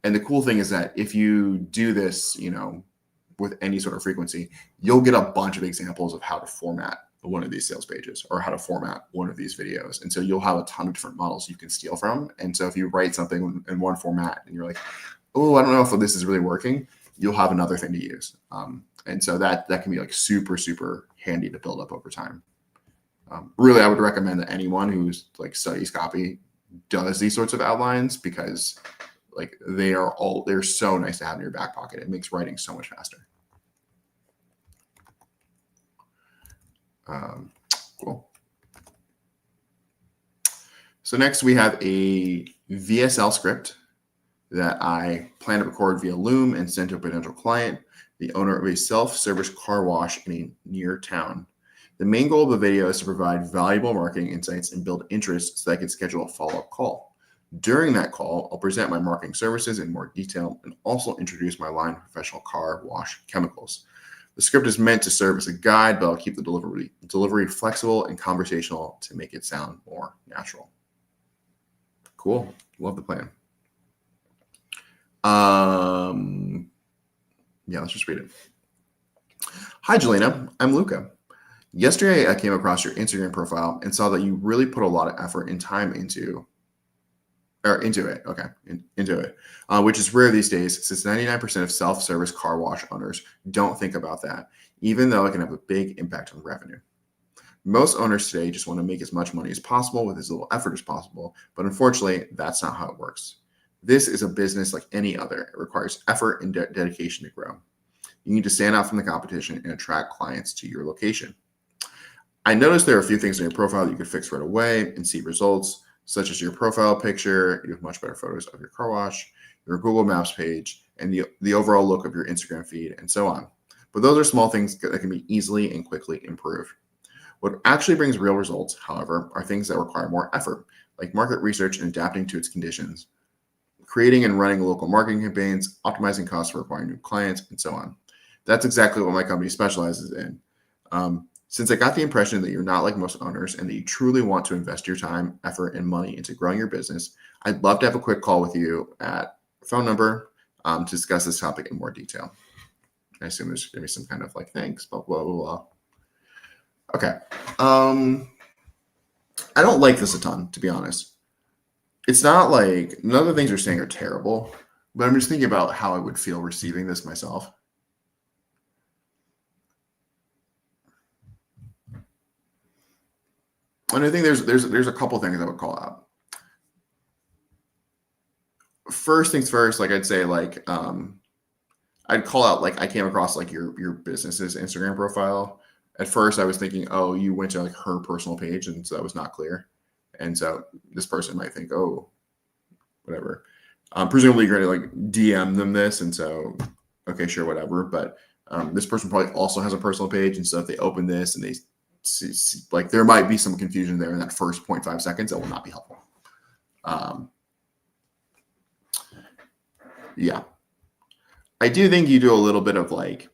And the cool thing is that if you do this, with any sort of frequency, you'll get a bunch of examples of how to format one of these sales pages or how to format one of these videos. And so you'll have a ton of different models you can steal from. And so if you write something in one format and you're like, oh, I don't know if this is really working, you'll have another thing to use. And so that can be like super, super handy to build up over time. Really, I would recommend that anyone who's like studies copy does these sorts of outlines, because like they're so nice to have in your back pocket. It makes writing so much faster. Cool. So next we have a VSL script that I plan to record via Loom and send to a potential client, the owner of a self-service car wash in a near town. The main goal of the video is to provide valuable marketing insights and build interest so that I can schedule a follow-up call. During that call, I'll present my marketing services in more detail and also introduce my line of professional car wash chemicals. The script is meant to serve as a guide, but I'll keep the delivery flexible and conversational to make it sound more natural. Cool. Love the plan. Yeah, let's just read it. Hi, Jelena. I'm Luca. Yesterday, I came across your Instagram profile and saw that you really put a lot of effort and time into it, which is rare these days, since 99% of self-service car wash owners don't think about that, even though it can have a big impact on revenue. Most owners today just want to make as much money as possible with as little effort as possible, but unfortunately, that's not how it works. This is a business like any other. It requires effort and dedication to grow. You need to stand out from the competition and attract clients to your location. I noticed there are a few things in your profile that you could fix right away and see results, such as your profile picture, you have much better photos of your car wash, your Google Maps page, and the overall look of your Instagram feed, and so on. But those are small things that can be easily and quickly improved. What actually brings real results, however, are things that require more effort, like market research and adapting to its conditions, creating and running local marketing campaigns, optimizing costs for acquiring new clients, and so on. That's exactly what my company specializes in. Since I got the impression that you're not like most owners and that you truly want to invest your time, effort, and money into growing your business, I'd love to have a quick call with you at phone number to discuss this topic in more detail. I assume there's going to be some kind of like, thanks, blah, blah, blah, blah. Okay. I don't like this a ton, to be honest. It's not like none of the things you're saying are terrible, but I'm just thinking about how I would feel receiving this myself. And I think there's a couple things I would call out. First things first, like I'd say, like I'd call out, like I came across like your business's Instagram profile. At first, I was thinking, oh, you went to like her personal page, and so that was not clear. And so this person might think, oh, whatever. Presumably, you're going to like DM them this, and so okay, sure, whatever. But this person probably also has a personal page, and so if they open this and they like there might be some confusion there in that first 0.5 seconds that will not be helpful. Yeah, I do think you do a little bit of like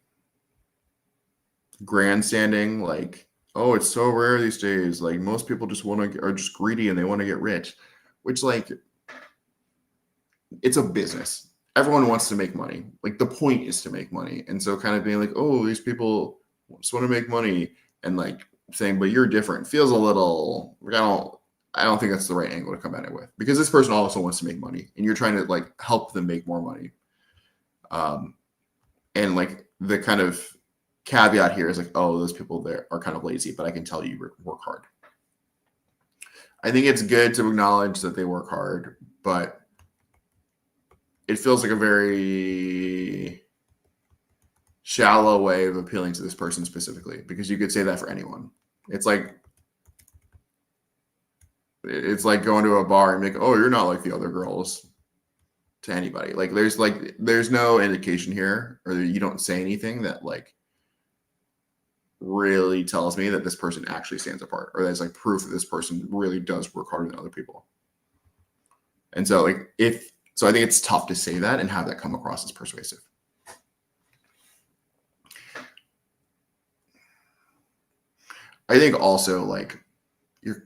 grandstanding, like, oh, it's so rare these days, like most people just are just greedy and they want to get rich, which like it's a business. Everyone wants to make money. Like the point is to make money. And so kind of being like, oh, these people just want to make money and like saying, but you're different feels a little, I don't think that's the right angle to come at it with, because this person also wants to make money and you're trying to like help them make more money. And like the kind of caveat here is like, oh, those people there are kind of lazy, but I can tell you work hard. I think it's good to acknowledge that they work hard, but it feels like a very shallow way of appealing to this person specifically, because you could say that for anyone. It's like, it's like going to a bar and like, oh, you're not like the other girls to anybody. Like there's no indication here, or you don't say anything that like really tells me that this person actually stands apart, or that's like proof that this person really does work harder than other people. And so like I think it's tough to say that and have that come across as persuasive. I think also like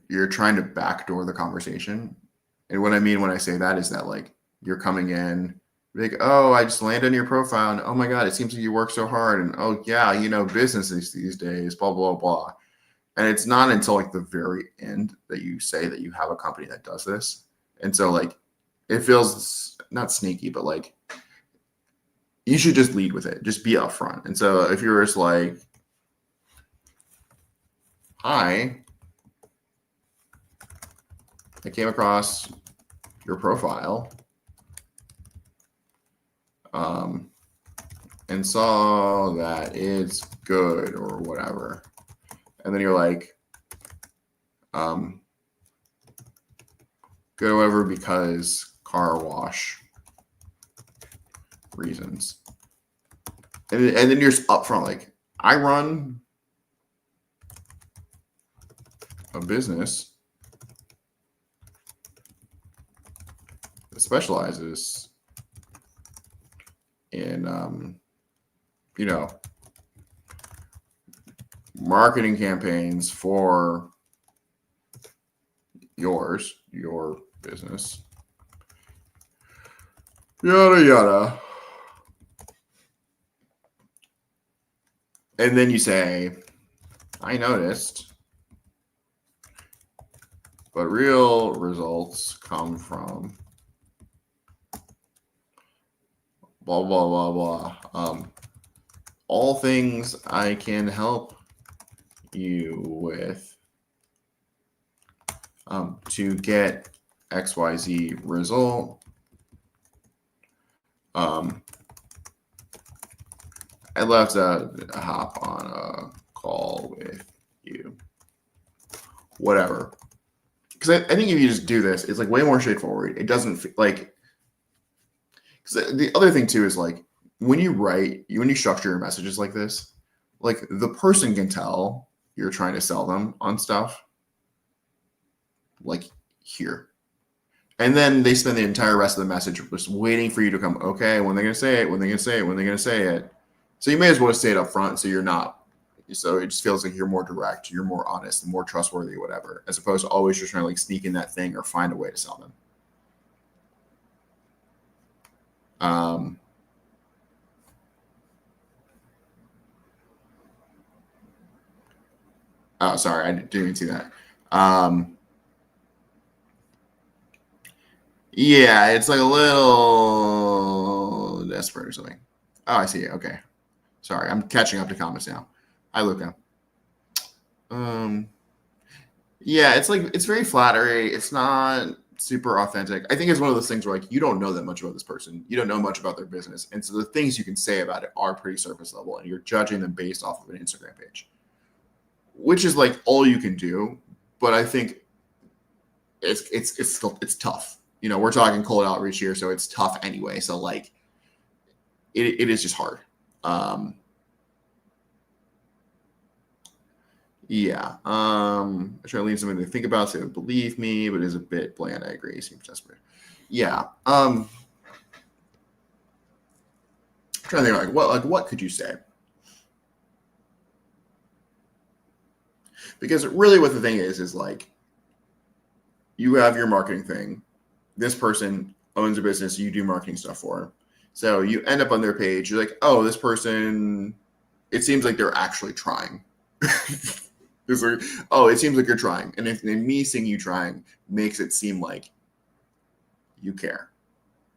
you're trying to backdoor the conversation. And what I mean when I say that is that like you're coming in like, oh, I just landed on your profile and oh my God, it seems like you work so hard. And oh yeah, you know, businesses these days, blah, blah, blah. And it's not until like the very end that you say that you have a company that does this. And so like it feels not sneaky, but like you should just lead with it. Just be upfront. And so if you're just like, hi, I came across your profile and saw that it's good or whatever. And then you're like, good over because car wash reasons. And then you're just upfront like, I run a business that specializes in, you know, marketing campaigns for your business, yada, yada. And then you say, I noticed, but real results come from blah, blah, blah, blah. All things I can help you with to get XYZ result. I'd love to hop on a call with you. Whatever. Because I think if you just do this, it's like way more straightforward. It doesn't like, because the other thing too is like when you structure your messages like this, like the person can tell you're trying to sell them on stuff like here. And then they spend the entire rest of the message just waiting for you to come, okay, when they're going to say it, when they're going to say it, when they're going to say it. So you may as well say it up front so so it just feels like you're more direct, you're more honest, and more trustworthy, whatever, as opposed to always just trying to like sneak in that thing or find a way to sell them. Oh, sorry, I didn't even see that. Yeah, it's like a little desperate or something. Oh, I see it. Okay. Sorry, I'm catching up to comments now. Hi, Luca. Yeah, it's like, it's very flattering. It's not super authentic. I think it's one of those things where like you don't know that much about this person. You don't know much about their business. And so the things you can say about it are pretty surface level, and you're judging them based off of an Instagram page, which is like all you can do. But I think it's tough. You know, we're talking cold outreach here, so it's tough anyway. So like it is just hard. Yeah. I try to leave something to think about so they would believe me, but it is a bit bland. I agree. Seems desperate. Yeah. I'm trying to think what could you say? Because really what the thing is like you have your marketing thing. This person owns a business you do marketing stuff for. So you end up on their page. You're like, oh, this person, it seems like they're actually trying. It's like, oh, it seems like you're trying. And if me seeing you trying makes it seem like you care.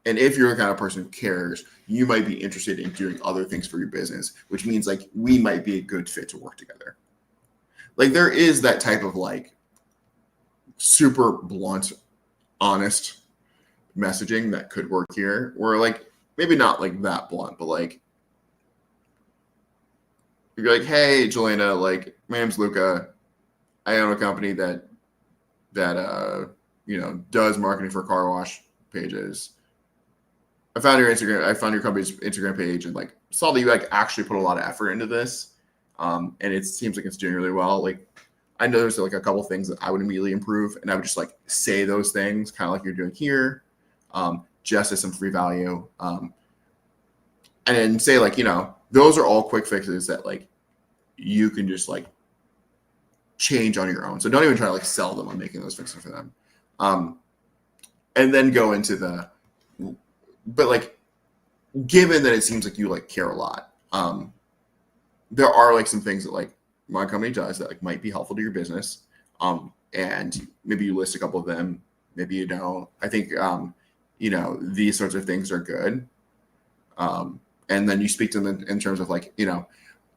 And if you're the kind of person who cares, you might be interested in doing other things for your business, which means like we might be a good fit to work together. Like there is that type of like super blunt, honest messaging that could work here, where like maybe not like that blunt, but like you're like, hey, Jelena, like my name's Luca. I own a company that does marketing for car wash pages. I found your Instagram. I found your company's Instagram page and like saw that you like actually put a lot of effort into this. And it seems like it's doing really well. Like I know there's like a couple things that I would immediately improve, and I would just like say those things, kind of like you're doing here, just as some free value, and then say like those are all quick fixes that like you can just like change on your own. So don't even try to like sell them on making those fixes for them, and then go into but like given that it seems like you like care a lot, there are like some things that like my company does that like might be helpful to your business, and maybe you list a couple of them, maybe you don't. I think these sorts of things are good, and then you speak to them in terms of like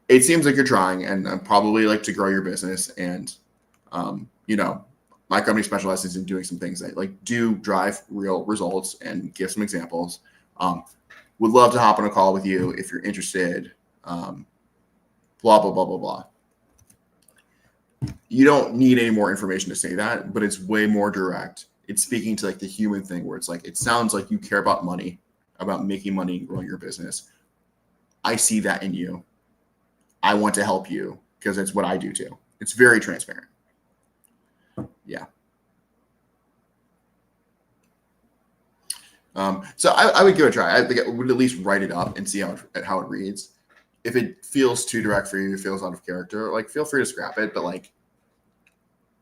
it seems like you're trying and probably like to grow your business, and my company specializes in doing some things that like do drive real results and give some examples. Would love to hop on a call with you if you're interested. Blah blah blah blah blah. You don't need any more information to say that, but it's way more direct. It's speaking to like the human thing where it's like it sounds like you care about money, about making money and growing your business. I see that in you. I want to help you because it's what I do too. It's very transparent. Yeah. So I would give it a try. I think I would at least write it up and see how it reads. If it feels too direct for you, it feels out of character, like feel free to scrap it. But like,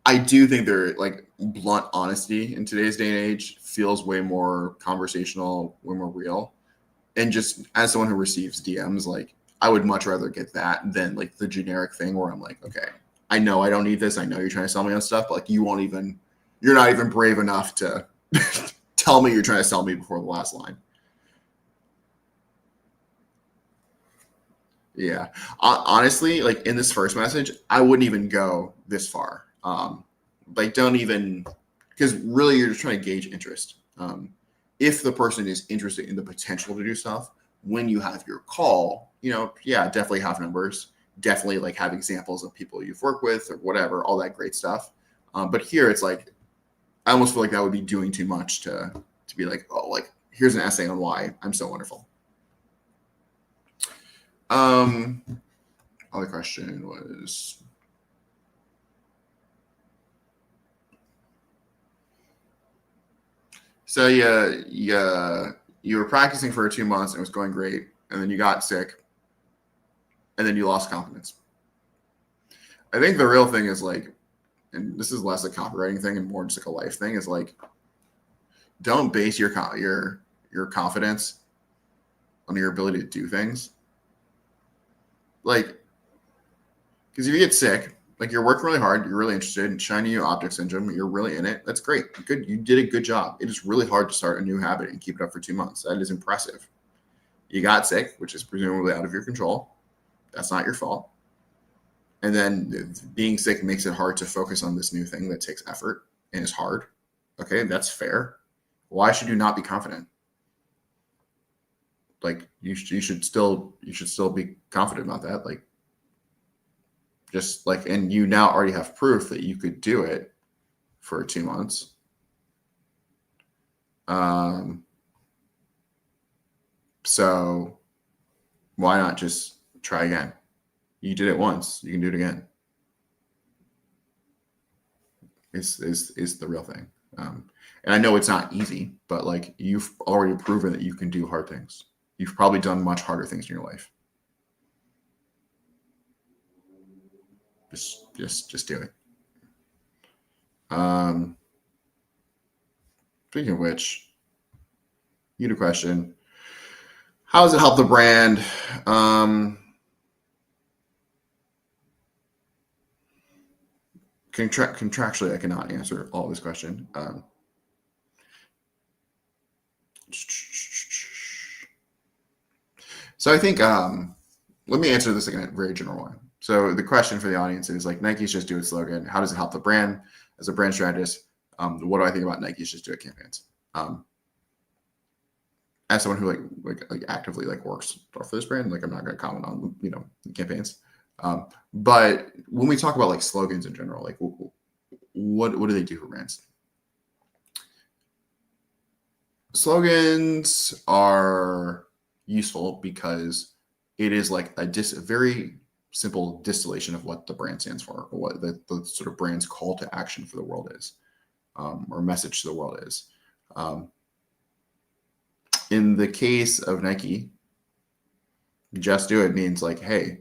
I do think there like blunt honesty in today's day and age feels way more conversational, way more real. And just as someone who receives DMs, like I would much rather get that than like the generic thing where I'm like, okay, I know I don't need this. I know you're trying to sell me on stuff, but like you're not even brave enough to tell me you're trying to sell me before the last line. Yeah. Honestly, like in this first message, I wouldn't even go this far. Like don't even, because really you're just trying to gauge interest. If the person is interested in the potential to do stuff, when you have your call, definitely have numbers, definitely like have examples of people you've worked with or whatever, all that great stuff. But here it's like, I almost feel like that would be doing too much to be like, oh, like here's an essay on why I'm so wonderful. Other question was, so you were practicing for 2 months and it was going great, and then you got sick, and then you lost confidence. I think the real thing is like, and this is less a copywriting thing and more just like a life thing, is like, don't base your confidence on your ability to do things. Like, because if you get sick, like you're working really hard, you're really interested in shiny new object syndrome, you're really in it. That's great. Good. You did a good job. It is really hard to start a new habit and keep it up for 2 months. That is impressive. You got sick, which is presumably out of your control. That's not your fault. And then being sick makes it hard to focus on this new thing that takes effort and is hard. Okay, that's fair. Why should you not be confident? Like you should still be confident about that. Like just like, and you now already have proof that you could do it for 2 months. So why not just try again? You did it once, you can do it again. Is the real thing. And I know it's not easy, but like you've already proven that you can do hard things. You've probably done much harder things in your life. Just do it. Speaking of which, you had a question. How does it help the brand? Contractually, I cannot answer all this question. So I think, let me answer this in a very general one. So the question for the audience is like, Nike's Just Do It slogan. How does it help the brand? As a brand strategist, what do I think about Nike's Just Do It campaigns? As someone who like actively like works for this brand, like I'm not going to comment on campaigns. But when we talk about like slogans in general, like what do they do for brands? Slogans are useful because it is like a very simple distillation of what the brand stands for, or what the sort of brand's call to action for the world is, or message to the world is. In the case of Nike, just do it means like, hey,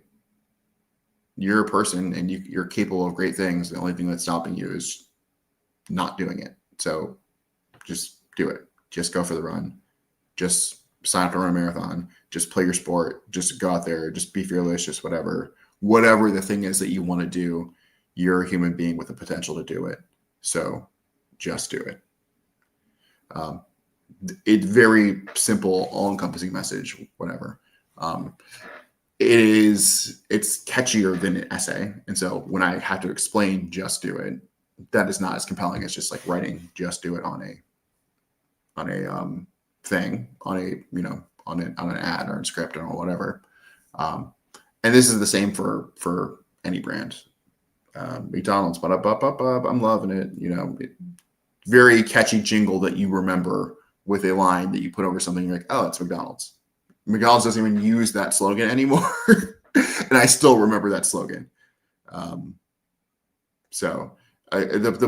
you're a person and you're capable of great things. The only thing that's stopping you is not doing it. So just do it. Just go for the run. Just sign up to run a marathon. Just play your sport. Just go out there. Just be fearless. Just whatever the thing is that you want to do, you're a human being with the potential to do it. So just do it. It's very simple, all-encompassing message, whatever. It's catchier than an essay. And so when I have to explain just do it, that is not as compelling as just like writing just do it on an ad or a script or whatever. And this is the same for any brand. McDonald's, I'm loving it. Very catchy jingle that you remember with a line that you put over something. You're like, oh, it's McDonald's. McDonald's doesn't even use that slogan anymore. And I still remember that slogan. The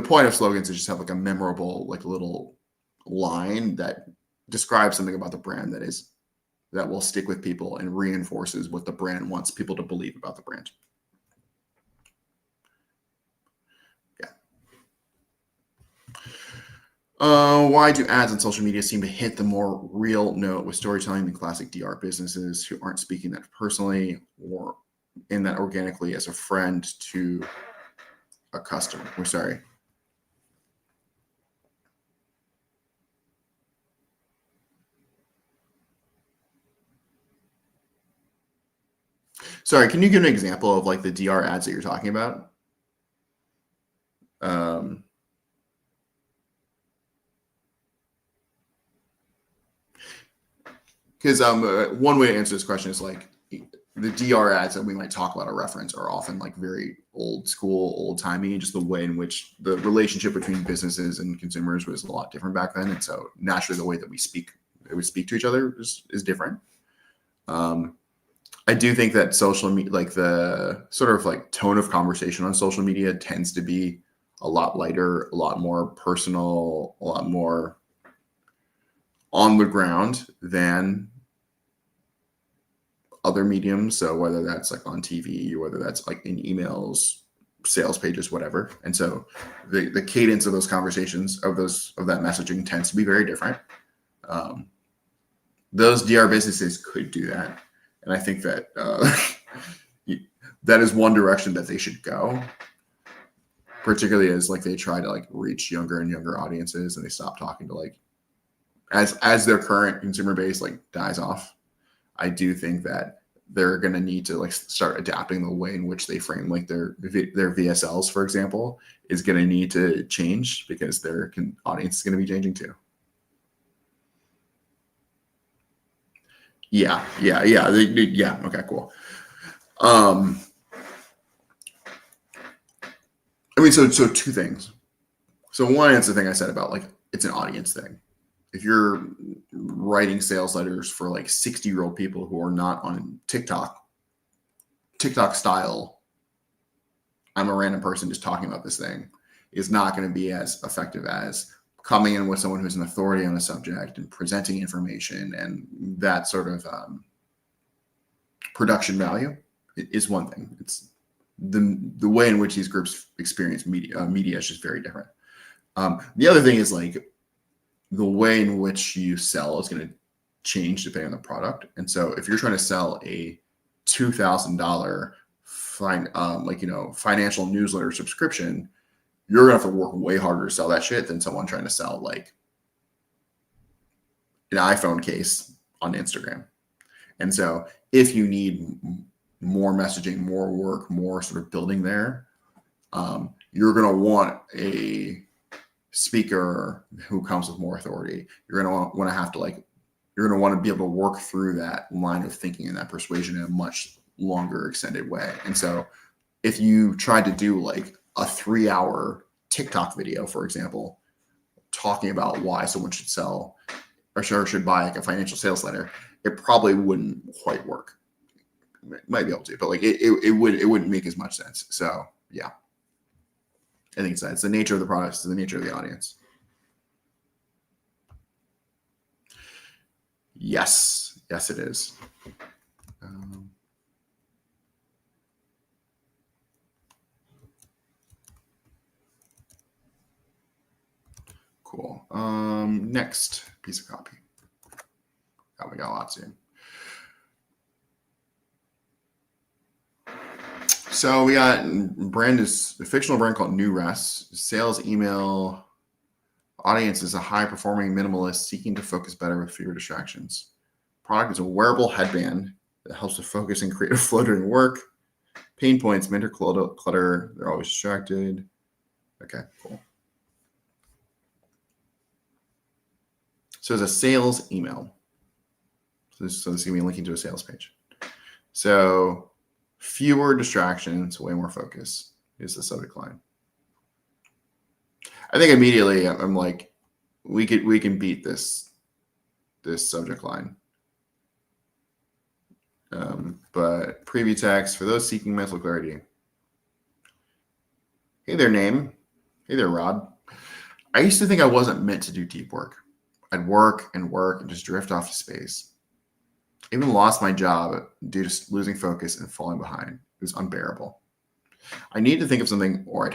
point of slogans is just have like a memorable, like little line that describes something about the brand that will stick with people and reinforces what the brand wants people to believe about the brand. Why do ads on social media seem to hit the more real note with storytelling than classic DR businesses who aren't speaking that personally or in that organically as a friend to a customer? We're sorry. Sorry, can you give an example of like the DR ads that you're talking about? Because one way to answer this question is like the DR ads that we might talk about or reference are often like very old school, old timey, just the way in which the relationship between businesses and consumers was a lot different back then. And so naturally the way that we speak to each other is different. I do think that social media, like the sort of like tone of conversation on social media tends to be a lot lighter, a lot more personal, a lot more on the ground than other mediums. So whether that's like on TV or whether that's like in emails, sales pages, whatever. And so the cadence of those conversations of that messaging tends to be very different. Those DR businesses could do that. And I think that that is one direction that they should go, particularly as like they try to like reach younger and younger audiences and they stop talking to like as their current consumer base like dies off. I do think that they're going to need to like start adapting the way in which they frame like their VSLs, for example, is going to need to change because their audience is going to be changing too. Yeah. Okay, cool. I mean, so two things. So one is the thing I said about like it's an audience thing. If you're writing sales letters for like 60-year-old people who are not on TikTok style, I'm a random person just talking about this thing, is not going to be as effective as coming in with someone who's an authority on a subject and presenting information and that sort of production value is one thing. It's the way in which these groups experience media is just very different. The other thing is like the way in which you sell is going to change depending on the product. And so if you're trying to sell a $2,000 financial newsletter subscription, you're going to have to work way harder to sell that shit than someone trying to sell like an iPhone case on Instagram. And so if you need more messaging, more work, more sort of building there, you're going to want a speaker who comes with more authority. You're going to want to have to you're going to want to be able to work through that line of thinking and that persuasion in a much longer extended way. And so if you tried to do like a 3-hour TikTok video, for example, talking about why someone should sell or should buy like a financial sales letter, it probably wouldn't quite work. It might be able to, but like it wouldn't make as much sense. So yeah, I think it's the nature of the product, it's the nature of the audience. Yes, it is. Cool. Next piece of copy. Oh, we got lots here. So we got a fictional brand called New Rest. Sales email audience is a high-performing minimalist seeking to focus better with fewer distractions. Product is a wearable headband that helps with focus and creative flow during work. Pain points, mental clutter. They're always distracted. Okay, cool. So it's a sales email. So this is going to be linking to a sales page. So fewer distractions, way more focus is the subject line. I think immediately I'm like, we can beat this subject line. But preview text for those seeking mental clarity. Hey there, name. Hey there, Rod. I used to think I wasn't meant to do deep work. I'd work and just drift off to space. I even lost my job due to losing focus and falling behind. It was unbearable. I need to think of something, or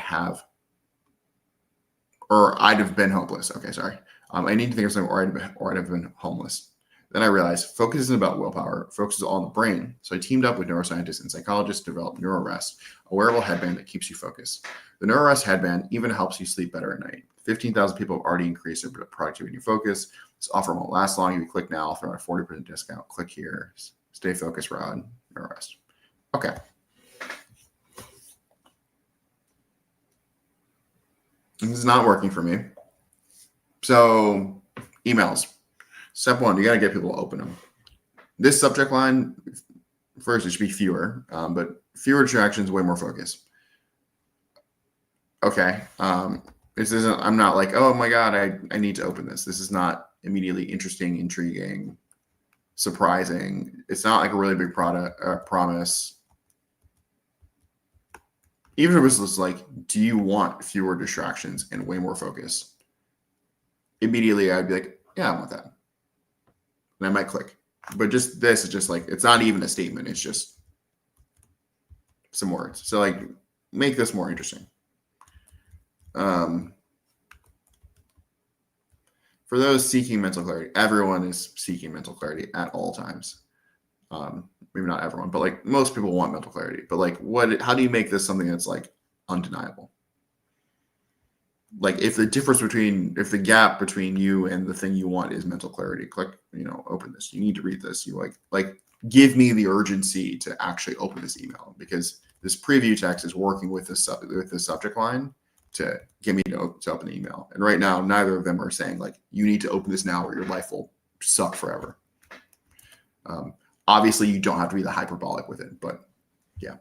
I'd have been hopeless. Okay, sorry. I need to think of something, or I'd have been homeless. Then I realized focus isn't about willpower. Focus is all in the brain. So I teamed up with neuroscientists and psychologists to develop NeuroRest, a wearable headband that keeps you focused. The NeuroRest headband even helps you sleep better at night. 15,000 people have already increased their productivity and focus. This offer won't last long. If you click now, I'll throw out a 40% discount. Click here. Stay focused, Rod. NeuroRest. Okay. This is not working for me. So emails. Step one, you got to get people to open them. This subject line, first, it should be fewer, but fewer distractions, way more focus. Okay. This isn't, I'm not like, oh my God, I need to open this. This is not immediately interesting, intriguing, surprising. It's not like a really big promise. Even if it was just like, do you want fewer distractions and way more focus? Immediately, I'd be like, yeah, I want that. And I might click. But just this is just like, it's not even a statement. It's just some words. So like, make this more interesting. For those seeking mental clarity, everyone is seeking mental clarity at all times. Maybe not everyone, but like most people want mental clarity. But like, how do you make this something that's like undeniable? Like if the gap between you and the thing you want is mental clarity, click, open this. You need to read this. You like give me the urgency to actually open this email, because this preview text is working with the subject line to get me to open the email. And right now, neither of them are saying like, you need to open this now or your life will suck forever. Obviously you don't have to be the hyperbolic with it, but yeah.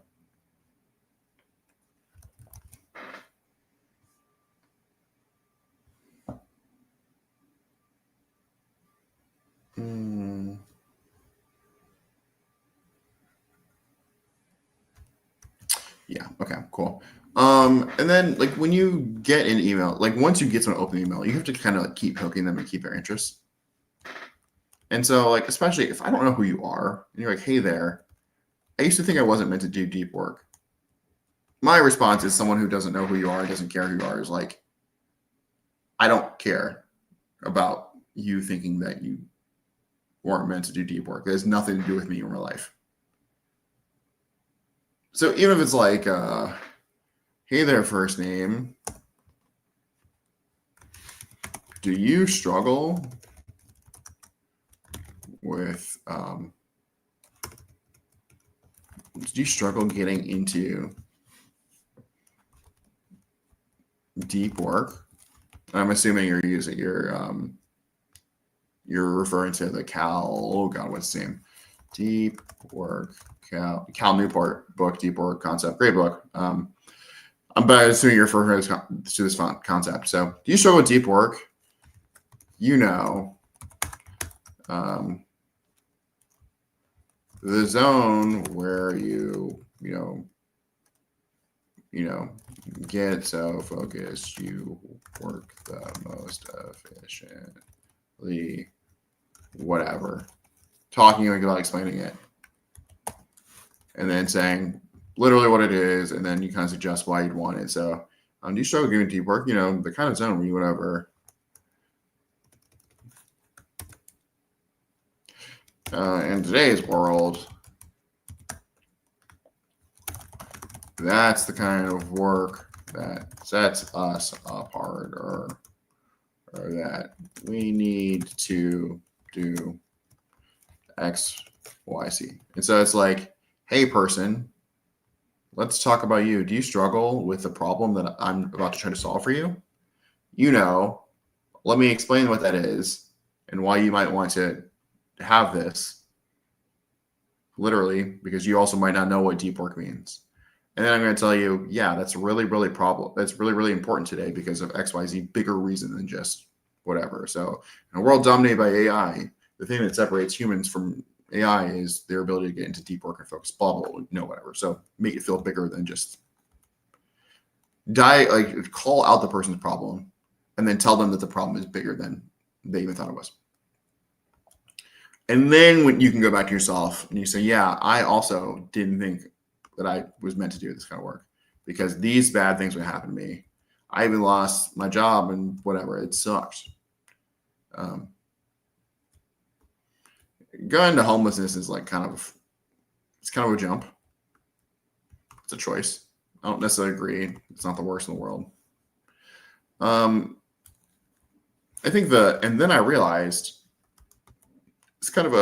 Yeah. Okay, cool. And then like when you get an email, like once you get someone to open the email, you have to kind of like keep hooking them and keep their interest. And so like, especially if I don't know who you are and you're like, hey there, I used to think I wasn't meant to do deep work. My response is someone who doesn't know who you are, doesn't care who you are, is like, I don't care about you thinking that you weren't meant to do deep work. There's nothing to do with me in real life. So even if it's like, hey there, first name, do you struggle with, getting into deep work? I'm assuming you're referring to the what's the name? Deep Work, Cal Newport book, Deep Work Concept. Great book. But I'm assuming you're referring to this concept. So do you struggle with deep work? the zone where you get so focused you work the most efficiently, whatever. Talking about explaining it. And then saying literally what it is, and then you kind of suggest why you'd want it. So do you struggle giving deep work? The kind of zone where you whatever. In today's world, that's the kind of work that sets us apart, or that we need to do X, Y, Z. And so it's like, hey, person, let's talk about you. Do you struggle with the problem that I'm about to try to solve for you? Let me explain what that is and why you might want to have this, literally, because you also might not know what deep work means. And then I'm going to tell you, yeah, that's really, really really important today because of XYZ bigger reason than just whatever. So in a world dominated by AI, the thing that separates humans from AI is their ability to get into deep work and focus, blah, blah, blah, whatever. So make it feel bigger than just call out the person's problem and then tell them that the problem is bigger than they even thought it was. And then when you can go back to yourself and you say, yeah, I also didn't think that I was meant to do this kind of work because these bad things would happen to me. I even lost my job and whatever. It sucks. Going into homelessness is it's kind of a jump. It's a choice. I don't necessarily agree. It's not the worst in the world. I think and then I realized it's kind of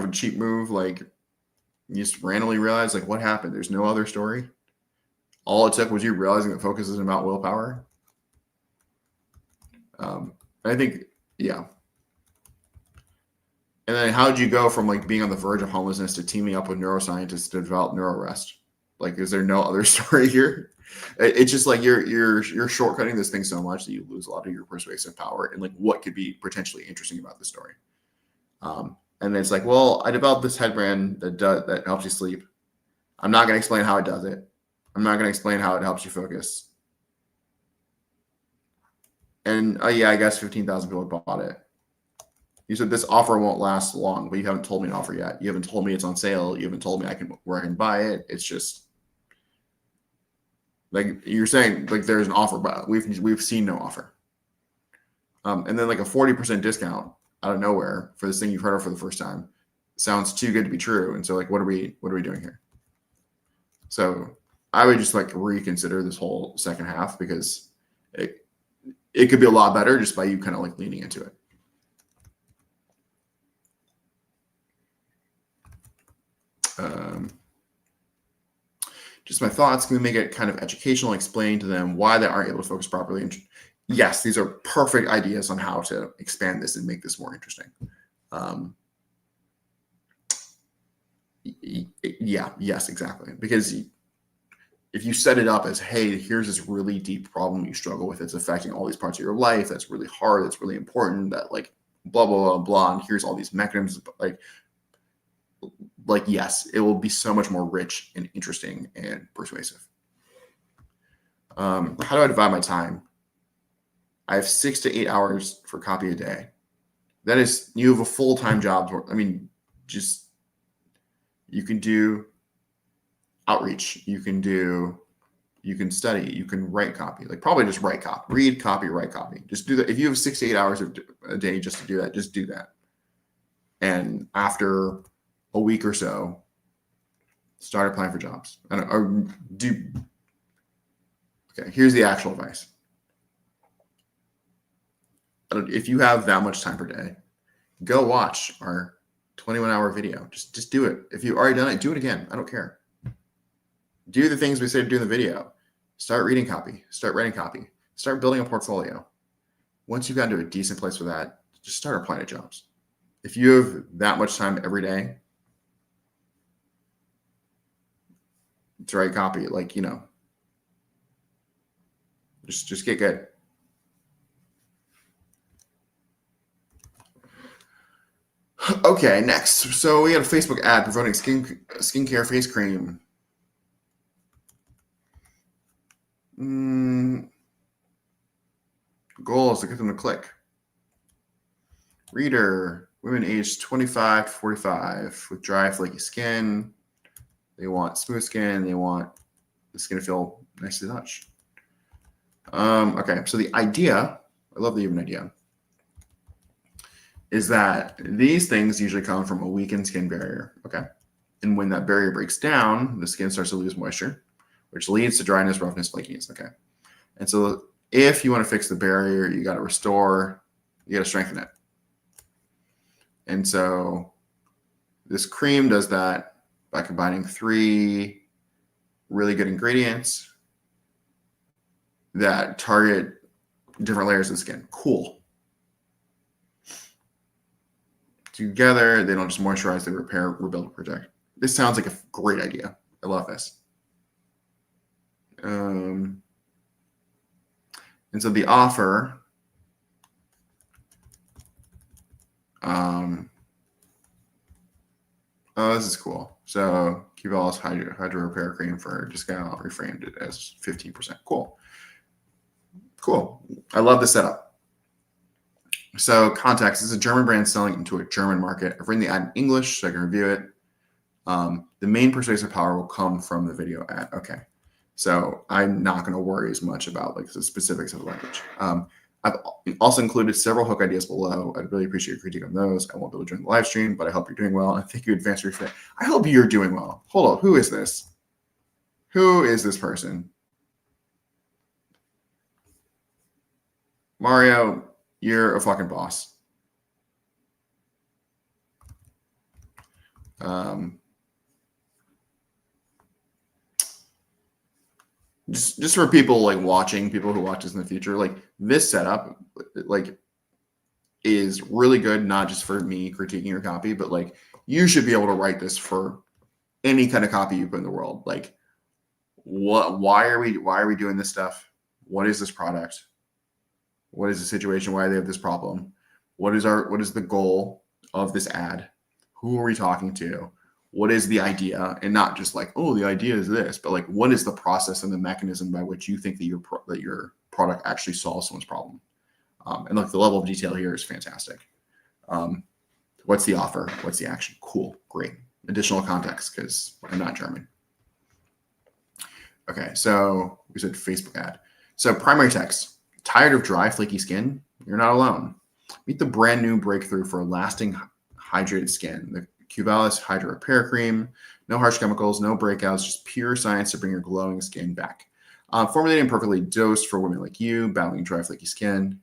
a cheap move. Like you just randomly realize what happened. There's no other story. All it took was you realizing that focus isn't about willpower. I think, yeah. And then how did you go from being on the verge of homelessness to teaming up with neuroscientists to develop NeuroRest? Is there no other story here? It's just you're shortcutting this thing so much that you lose a lot of your persuasive power and what could be potentially interesting about the story. And it's well, I developed this headband that helps you sleep. I'm not going to explain how it does it. I'm not going to explain how it helps you focus. And yeah, I guess 15,000 people bought it. You said this offer won't last long, but you haven't told me an offer yet. You haven't told me it's on sale. You haven't told me where I can buy it. It's just you're saying there's an offer, but we've seen no offer. And then a 40% discount out of nowhere for this thing you've heard of for the first time sounds too good to be true. And so what are we doing here? So I would just reconsider this whole second half because it could be a lot better just by you kind of leaning into it. Just my thoughts. Can we make it kind of educational, explain to them why they aren't able to focus properly? And yes, these are perfect ideas on how to expand this and make this more interesting. Yes, exactly. Because if you set it up as, hey, here's this really deep problem you struggle with, it's affecting all these parts of your life, that's really hard, that's really important, that blah, blah, blah, blah, and here's all these mechanisms, yes, it will be so much more rich and interesting and persuasive. How do I divide my time? I have 6 to 8 hours for copy a day. That is, you have a full-time job. You can do outreach. You can study. You can write copy. Probably just write copy. Read copy, write copy. Just do that. If you have 6 to 8 hours a day just to do that, just do that. And after a week or so, start applying for jobs. Okay, here's the actual advice. If you have that much time per day, go watch our 21-hour video. Just do it. If you've already done it, do it again. I don't care. Do the things we said to do in the video. Start reading copy. Start writing copy. Start building a portfolio. Once you've gotten to a decent place for that, just start applying to jobs. If you have that much time every day to write copy, just get good. Okay, next. So we had a Facebook ad promoting skincare face cream. Goal is to get them to click. Reader, women aged 25 to 45 with dry, flaky skin. They want smooth skin. They want the skin to feel nice to touch. Okay, so the idea, I love that you have an idea, is that these things usually come from a weakened skin barrier. Okay. And when that barrier breaks down, the skin starts to lose moisture, which leads to dryness, roughness, flakiness. Okay. And so if you want to fix the barrier, you got to restore, you got to strengthen it. And so this cream does that by combining 3 really good ingredients that target different layers of the skin. Cool. Together, they don't just moisturize, they repair, rebuild, protect. This sounds like a great idea. I love this. And so the offer, oh, this is cool. So Q-Bal's Hydro Repair Cream for discount, reframed it as 15%. Cool. Cool. I love the setup. So context, this is a German brand selling into a German market. I've written the ad in English so I can review it. The main persuasive power will come from the video ad. Okay. So I'm not going to worry as much about like the specifics of the language. I've also included several hook ideas below. I'd really appreciate your critique on those. I won't be able to join the live stream, but I hope you're doing well. And thank you, Advanced Refit. I hope you're doing well. Hold on. Who is this? Who is this person? Mario, you're a fucking boss. Just for people like watching, people who watch this in the future, like this setup, like is really good, not just for me critiquing your copy, but like you should be able to write this for any kind of copy you put in the world. Like why are we doing this stuff? What is this product? What is the situation? Why do they have this problem? What is the goal of this ad? Who are we talking to? What is the idea? And not just like, oh, the idea is this, but like, what is the process and the mechanism by which you think that your product actually solves someone's problem? And like the level of detail here is fantastic. What's the offer? What's the action? Cool, great. Additional context because I'm not German. Okay, so we said Facebook ad. So primary text, tired of dry, flaky skin? You're not alone. Meet the brand new breakthrough for lasting hydrated skin. The Q-Balance Hydro Repair Cream. No harsh chemicals, no breakouts, just pure science to bring your glowing skin back. Formulated and perfectly dosed for women like you, battling dry, flaky skin.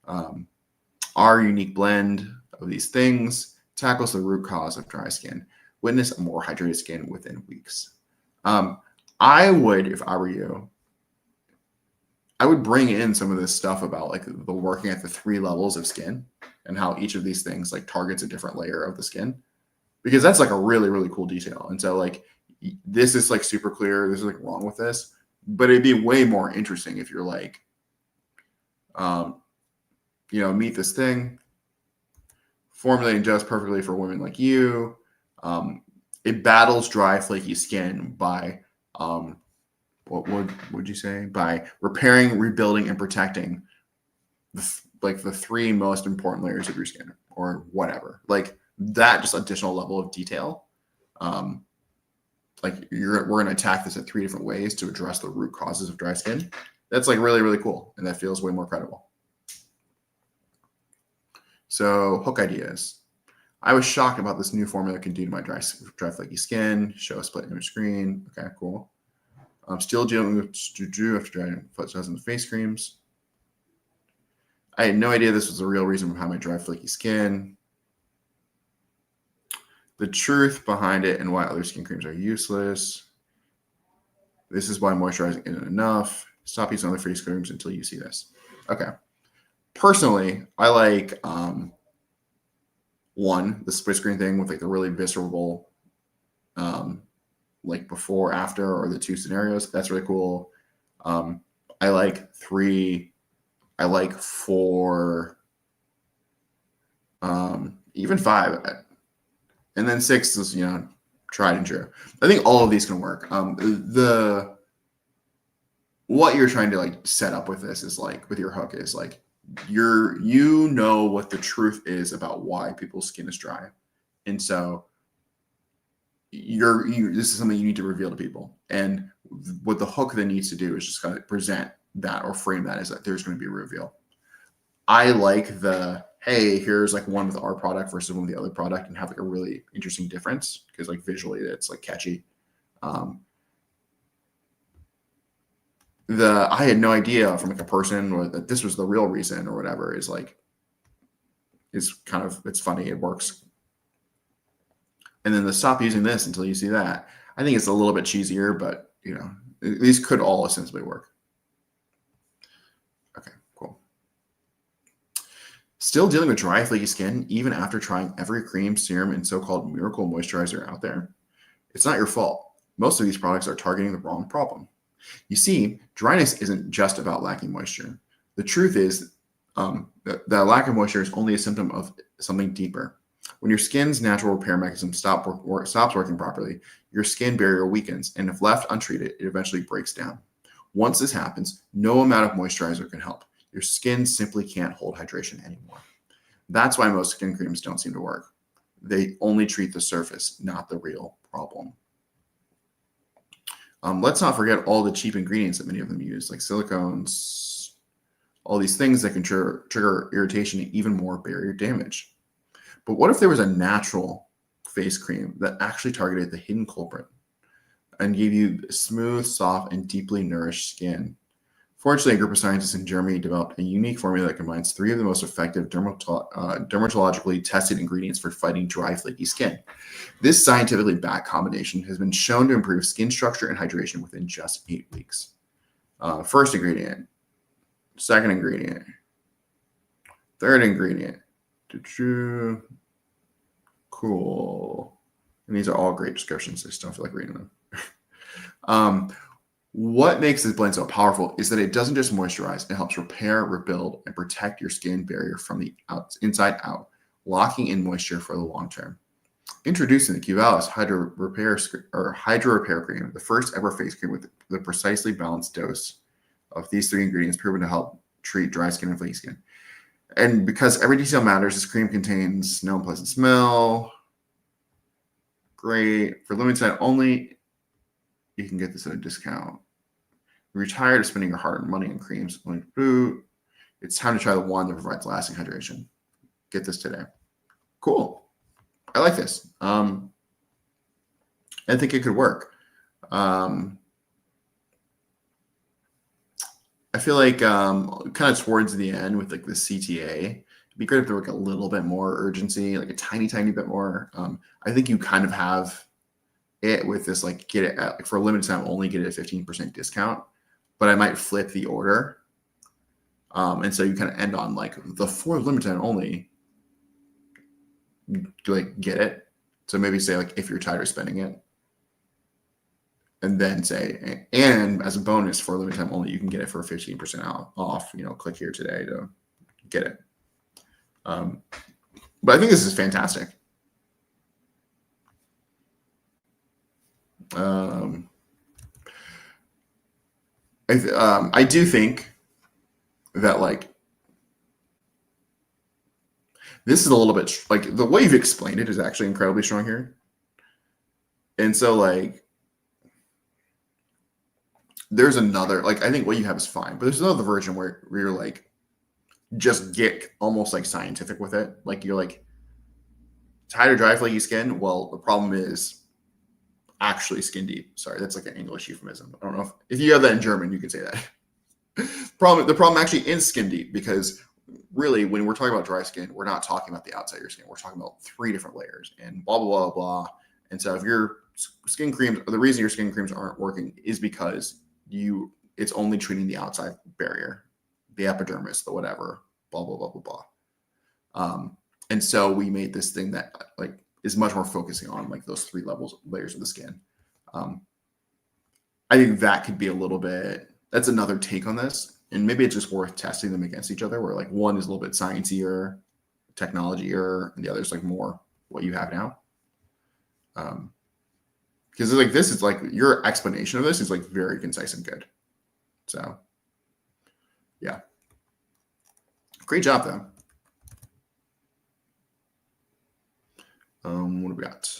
Our unique blend of these things tackles the root cause of dry skin. Witness a more hydrated skin within weeks. I would, if I were you, I would bring in some of this stuff about like the working at the 3 levels of skin and how each of these things like targets a different layer of the skin, because that's like a really, really cool detail. And so like, this is like super clear. There's like wrong with this, but it'd be way more interesting if you're like, meet this thing, formulating just perfectly for women like you. It battles dry, flaky skin by, what would you say? By repairing, rebuilding, and protecting the 3 most important layers of your skin, or whatever. Like that, just additional level of detail. We're going to attack this at 3 different ways to address the root causes of dry skin. That's like really, really cool, and that feels way more credible. So hook ideas. I was shocked about this new formula can do to my dry flaky skin. Show a split image screen. Okay, cool. I'm still dealing with juju after trying dozens of face creams. I had no idea this was the real reason behind my dry, flaky skin. The truth behind it and why other skin creams are useless. This is why moisturizing isn't enough. Stop using other face creams until you see this. Okay. Personally, I like the split screen thing with like the really visceral like before, after, or the 2 scenarios. That's really cool. I like 3. I like 4. even 5. And then 6 is, tried and true. I think all of these can work. What you're trying to like set up with this is like with your hook is like what the truth is about why people's skin is dry. And so this is something you need to reveal to people. And what the hook then needs to do is just kind of present that or frame that as that there's going to be a reveal. I like hey, here's like one with our product versus one with the other product and have like a really interesting difference because like visually it's like catchy. I had no idea from like a person or that this was the real reason or whatever is it's funny. It works. And then the stop using this until you see that. I think it's a little bit cheesier, but these could all ostensibly work. Okay, cool. Still dealing with dry, flaky skin, even after trying every cream, serum, and so-called miracle moisturizer out there? It's not your fault. Most of these products are targeting the wrong problem. You see, dryness isn't just about lacking moisture. The truth is that lack of moisture is only a symptom of something deeper. When your skin's natural repair mechanism stops working properly, your skin barrier weakens, and if left untreated, it eventually breaks down. Once this happens, no amount of moisturizer can help. Your skin simply can't hold hydration anymore. That's why most skin creams don't seem to work. They only treat the surface, not the real problem. Let's not forget all the cheap ingredients that many of them use, like silicones, all these things that can trigger irritation and even more barrier damage. But what if there was a natural face cream that actually targeted the hidden culprit and gave you smooth, soft, and deeply nourished skin? Fortunately, a group of scientists in Germany developed a unique formula that combines 3 of the most effective dermatologically tested ingredients for fighting dry, flaky skin. This scientifically backed combination has been shown to improve skin structure and hydration within just 8 weeks. First ingredient, second ingredient, third ingredient. Cool. And these are all great descriptions. I just don't feel like reading them. What makes this blend so powerful is that it doesn't just moisturize, it helps repair, rebuild, and protect your skin barrier from the inside out, locking in moisture for the long term. Introducing the Q-Valis Hydro Repair Cream, the first ever face cream with the precisely balanced dose of these 3 ingredients proven to help treat dry skin and flaky skin. And because every detail matters, this cream contains no unpleasant smell. Great. For limited time only, you can get this at a discount. You're tired of spending your hard-earned money on creams. It's time to try the one that provides lasting hydration. Get this today. Cool. I like this. I think it could work. I feel like kind of towards the end with like the CTA, it'd be great if there were like a little bit more urgency, like a tiny, tiny bit more. I think you kind of have it with this, like get it at, like for a limited time only, get it at 15% discount, but I might flip the order. And so you kind of end on like the for limited time only, like get it. So maybe say like if you're tired of spending it. And then say, and as a bonus for a limited time only, you can get it for 15% off. Click here today to get it. But I think this is fantastic. I do think that like this is a little bit like the way you've explained it is actually incredibly strong here. And so like there's another, like I think what you have is fine, but there's another version where you're like just get almost like scientific with it. Like you're like tired of dry flaky skin. Well, the problem is actually skin deep. Sorry, that's like an English euphemism. I don't know if you have that in German, you can say that. The problem actually is skin deep, because really when we're talking about dry skin, we're not talking about the outside of your skin. We're talking about 3 different layers and blah, blah, blah, blah. And so if your skin creams, the reason your skin creams aren't working is because it's only treating the outside barrier, the epidermis, the whatever, blah, blah, blah, blah, blah. And so we made this thing that like is much more focusing on like those 3 layers of the skin. I think that could be a little bit, that's another take on this. And maybe it's just worth testing them against each other, where like one is a little bit sciencier, technology era, and the other is like more what you have now. Because like this is like your explanation of this is like very concise and good. So yeah, great job though. What do we got?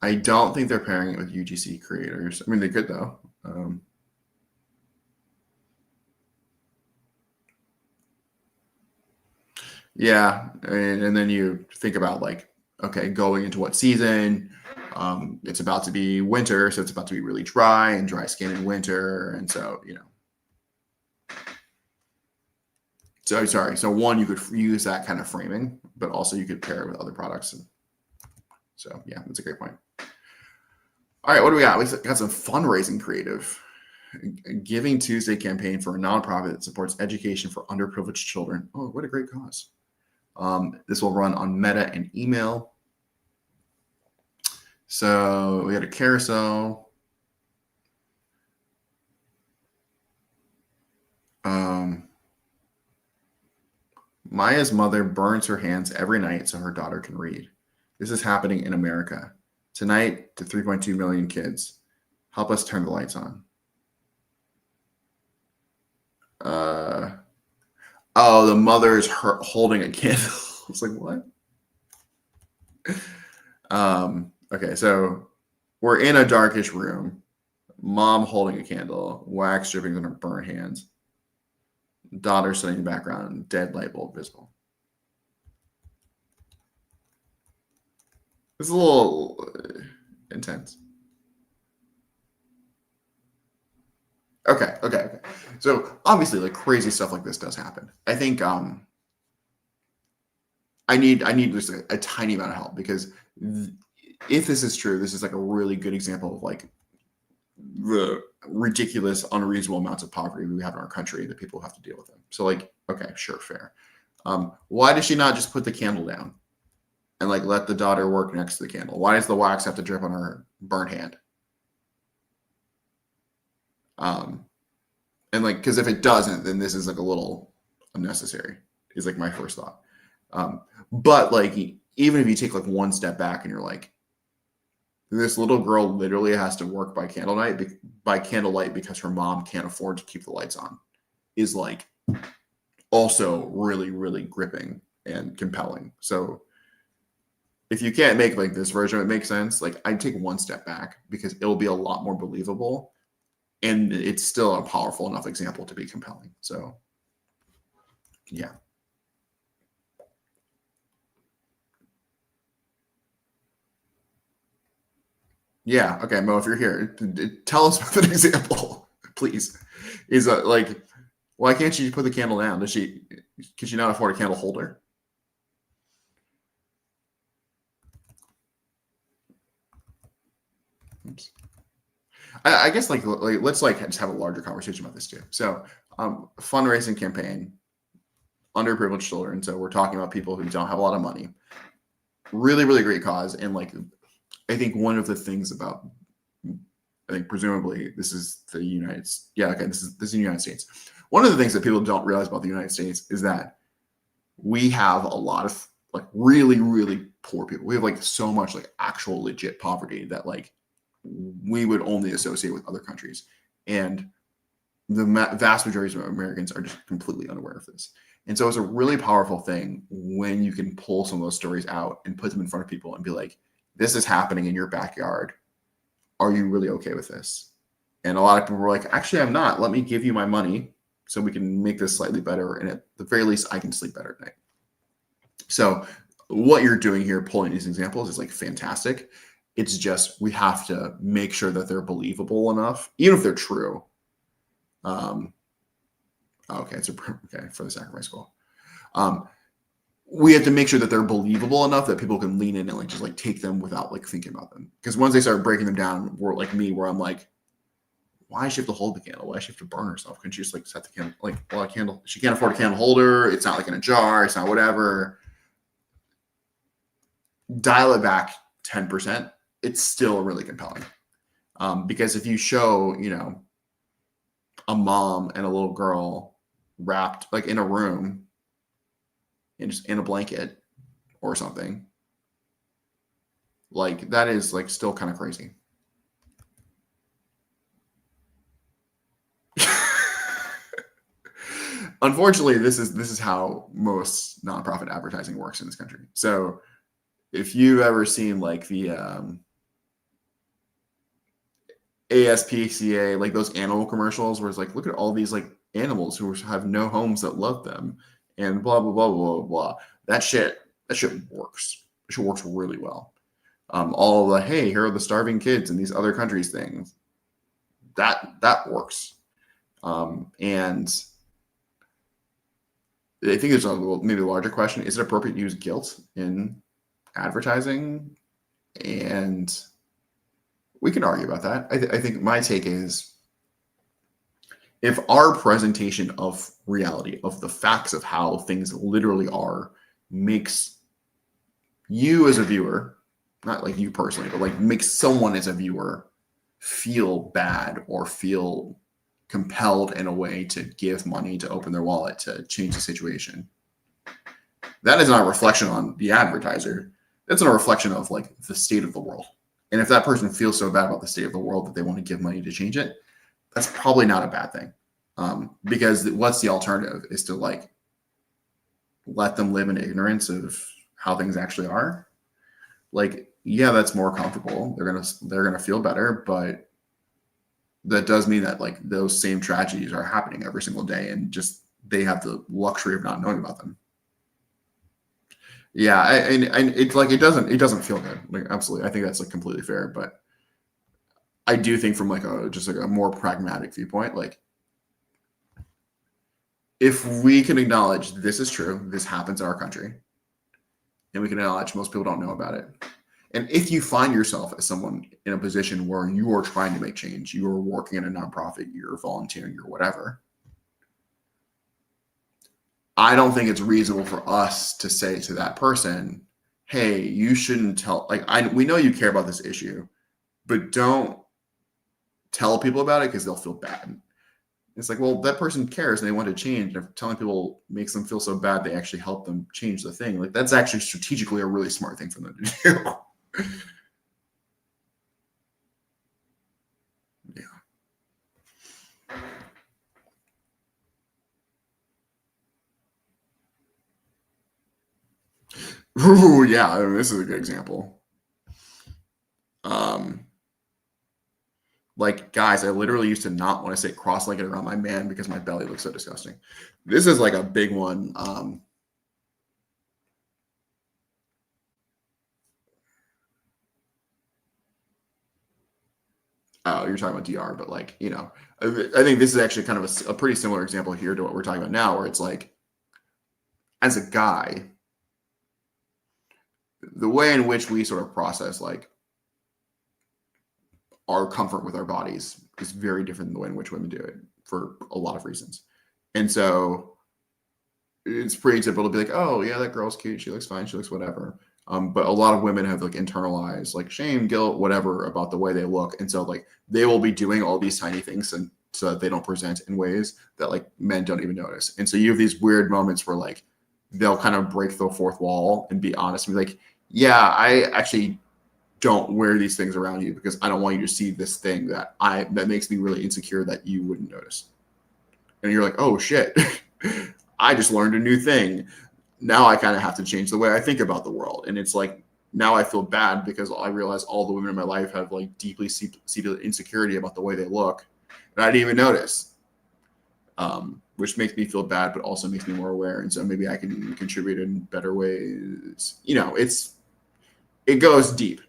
I don't think they're pairing it with UGC creators. I mean, they could though. Yeah, and then you think about like, okay, going into what season? It's about to be winter, so it's about to be really dry and dry skin in winter, and so So sorry. So one, you could use that kind of framing, but also you could pair it with other products. And so yeah, that's a great point. All right, what do we got? We got some fundraising creative. Giving Tuesday campaign for a nonprofit that supports education for underprivileged children. Oh, what a great cause. This will run on Meta and email. So we had a carousel. Maya's mother burns her hands every night so her daughter can read. This is happening in America. Tonight to 3.2 million kids. Help us turn the lights on. Oh, the mother is holding a candle. I was like, what? Okay, so we're in a darkish room. Mom holding a candle, wax dripping on her burnt hands. Daughter sitting in the background, dead light bulb visible. It's a little intense. Okay. So obviously, like crazy stuff like this does happen. I think I need just a tiny amount of help, because if this is true, this is like a really good example of like the ridiculous, unreasonable amounts of poverty we have in our country that people have to deal with them. So like, okay, sure, fair. Why does she not just put the candle down and like let the daughter work next to the candle? Why does the wax have to drip on her burnt hand? And like, because if it doesn't, then this is like a little unnecessary, is like my first thought. But like, even if you take like one step back and you're like, this little girl literally has to work by candlelight because her mom can't afford to keep the lights on, is like also really, really gripping and compelling. So if you can't make like this version, it makes sense. Like I'd take one step back because it'll be a lot more believable. And it's still a powerful enough example to be compelling. So, yeah. Yeah. Okay, Mo, if you're here, tell us about an example, please. Is like, why can't she put the candle down? Can she not afford a candle holder? Oops. I guess like let's like just have a larger conversation about this too. So fundraising campaign, underprivileged children. So we're talking about people who don't have a lot of money. Really, really great cause. And like, I think one of the things about, I think presumably this is the United States. Yeah, okay, this is the United States. One of the things that people don't realize about the United States is that we have a lot of like really, really poor people. We have like so much like actual legit poverty that like we would only associate with other countries. And the vast majority of Americans are just completely unaware of this. And so it's a really powerful thing when you can pull some of those stories out and put them in front of people and be like, this is happening in your backyard. Are you really okay with this? And a lot of people were like, actually, I'm not. Let me give you my money so we can make this slightly better. And at the very least, I can sleep better at night. So what you're doing here, pulling these examples, is like fantastic. It's just we have to make sure that they're believable enough, even if they're true. Okay, it's okay for the sacrifice goal. We have to make sure that they're believable enough that people can lean in and like just like take them without like thinking about them. Because once they start breaking them down, we're like me, where I'm like, why does she have to hold the candle? Why does she have to burn herself? Couldn't she just like set the candle? Like, well, a candle, she can't afford a candle holder. It's not like in a jar. It's not whatever. Dial it back 10%. It's still really compelling. Because if you show, a mom and a little girl wrapped like in a room and just in a blanket or something. Like that is like still kind of crazy. Unfortunately, this is how most nonprofit advertising works in this country. So if you've ever seen like the ASPCA, like those animal commercials where it's like, look at all these like animals who have no homes that love them and blah, blah, blah, blah, blah. That shit works. It works really well. All the, hey, here are the starving kids in these other countries things. That works. And I think there's maybe a larger question. Is it appropriate to use guilt in advertising? And we can argue about that. I think my take is if our presentation of reality, of the facts of how things literally are, makes you as a viewer, not like you personally, but like makes someone as a viewer feel bad or feel compelled in a way to give money, to open their wallet, to change the situation, that is not a reflection on the advertiser. That's not a reflection of like the state of the world. And if that person feels so bad about the state of the world that they want to give money to change it, that's probably not a bad thing. Because what's the alternative is to like let them live in ignorance of how things actually are. Like, yeah, that's more comfortable. They're gonna feel better, but that does mean that like those same tragedies are happening every single day, and just they have the luxury of not knowing about them. Yeah, and it's like it doesn't feel good. Like absolutely, I think that's like completely fair. But I do think from like a more pragmatic viewpoint, like if we can acknowledge this is true, this happens in our country, and we can acknowledge most people don't know about it. And if you find yourself as someone in a position where you are trying to make change, you are working in a nonprofit, you're volunteering, you're whatever, I don't think it's reasonable for us to say to that person, hey, you shouldn't tell, like, we know you care about this issue, but don't tell people about it because they'll feel bad. It's like, well, that person cares and they want to change. And if telling people makes them feel so bad, they actually help them change the thing. Like, that's actually strategically a really smart thing for them to do. Yeah. Ooh, yeah. I mean, this is a good example. Like, guys, I literally used to not want to sit cross-legged around my man because my belly looks so disgusting. This is like a big one. Oh, you're talking about DR, but like, you know, I think this is actually kind of a pretty similar example here to what we're talking about now, where it's like, as a guy, the way in which we sort of process like our comfort with our bodies is very different than the way in which women do it for a lot of reasons. And so it's pretty typical to be like, oh yeah, that girl's cute. She looks fine. She looks whatever. But a lot of women have like internalized like shame, guilt, whatever about the way they look. And so like they will be doing all these tiny things and so that they don't present in ways that like men don't even notice. And so you have these weird moments where like they'll kind of break the fourth wall and be honest and be like, yeah, I actually don't wear these things around you because I don't want you to see this thing that makes me really insecure that you wouldn't notice. And you're like, oh shit, I just learned a new thing. Now I kind of have to change the way I think about the world. And it's like, now I feel bad because I realize all the women in my life have like deeply seated insecurity about the way they look. And I didn't even notice, which makes me feel bad, but also makes me more aware. And so maybe I can contribute in better ways. You know, it goes deep.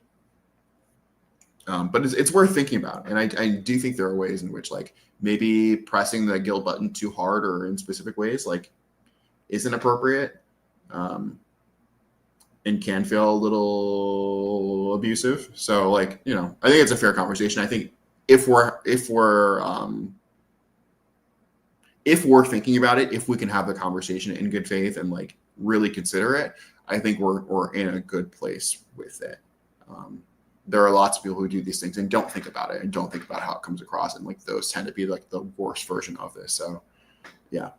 But it's worth thinking about. And I do think there are ways in which like maybe pressing the guilt button too hard or in specific ways like isn't appropriate and can feel a little abusive. So like, you know, I think it's a fair conversation. I think if we're thinking about it, if we can have the conversation in good faith and like really consider it, I think we're in a good place with it. There are lots of people who do these things and don't think about it and don't think about how it comes across. And like those tend to be like the worst version of this. So yeah.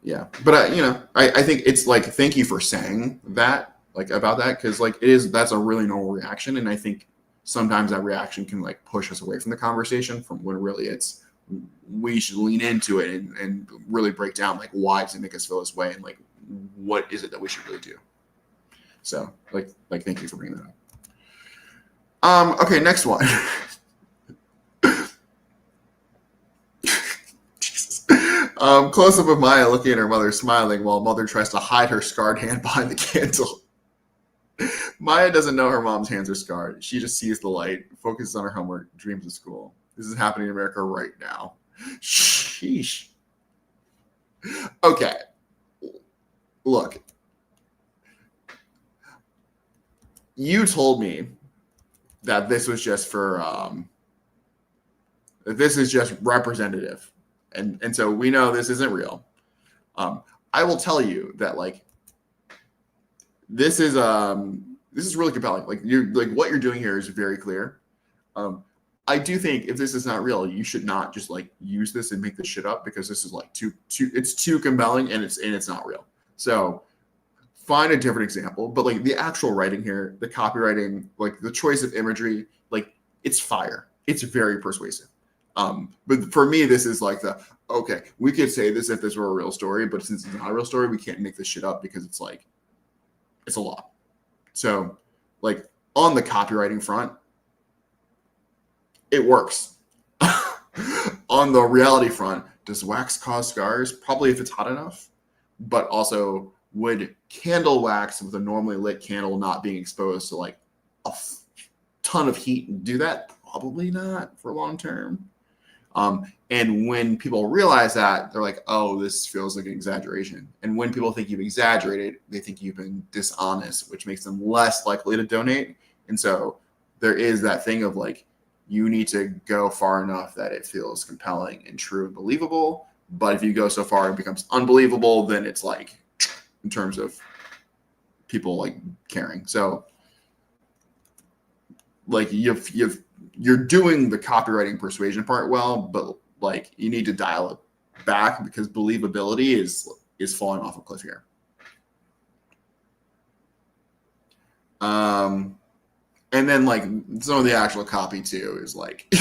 Yeah, but I think it's like, thank you for saying that, like, about that, because like that's a really normal reaction, and I think sometimes that reaction can like push us away from the conversation from when really it's we should lean into it and really break down like why does it make us feel this way and like what is it that we should really do. So like thank you for bringing that up. Okay, next one. Close up of Maya looking at her mother smiling while mother tries to hide her scarred hand behind the candle. Maya doesn't know her mom's hands are scarred. She just sees the light, focuses on her homework, dreams of school. This is happening in America right now. Sheesh. Okay. Look. You told me that this was just for this is just representative. And so we know this isn't real. I will tell you that like this is really compelling. Like what you're doing here is very clear. I do think if this is not real, you should not just like use this and make this shit up, because this is like it's too compelling and it's not real. So find a different example. But like the actual writing here, the copywriting, like the choice of imagery, like it's fire. It's very persuasive. But for me, this is like okay, we could say this if this were a real story, but since it's not a real story, we can't make this shit up because it's like, it's a lot. So like on the copywriting front, it works. On the reality front, does wax cause scars? Probably if it's hot enough, but also would candle wax with a normally lit candle not being exposed to like a ton of heat do that? Probably not for long term. And when people realize that, they're like, oh, this feels like an exaggeration. And when people think you've exaggerated, they think you've been dishonest, which makes them less likely to donate. And so there is that thing of like, you need to go far enough that it feels compelling and true and believable. But if you go so far it becomes unbelievable, then it's like, in terms of people like caring. So like you're doing the copywriting persuasion part well, but like you need to dial it back because believability is falling off a cliff here. And then like some of the actual copy too is like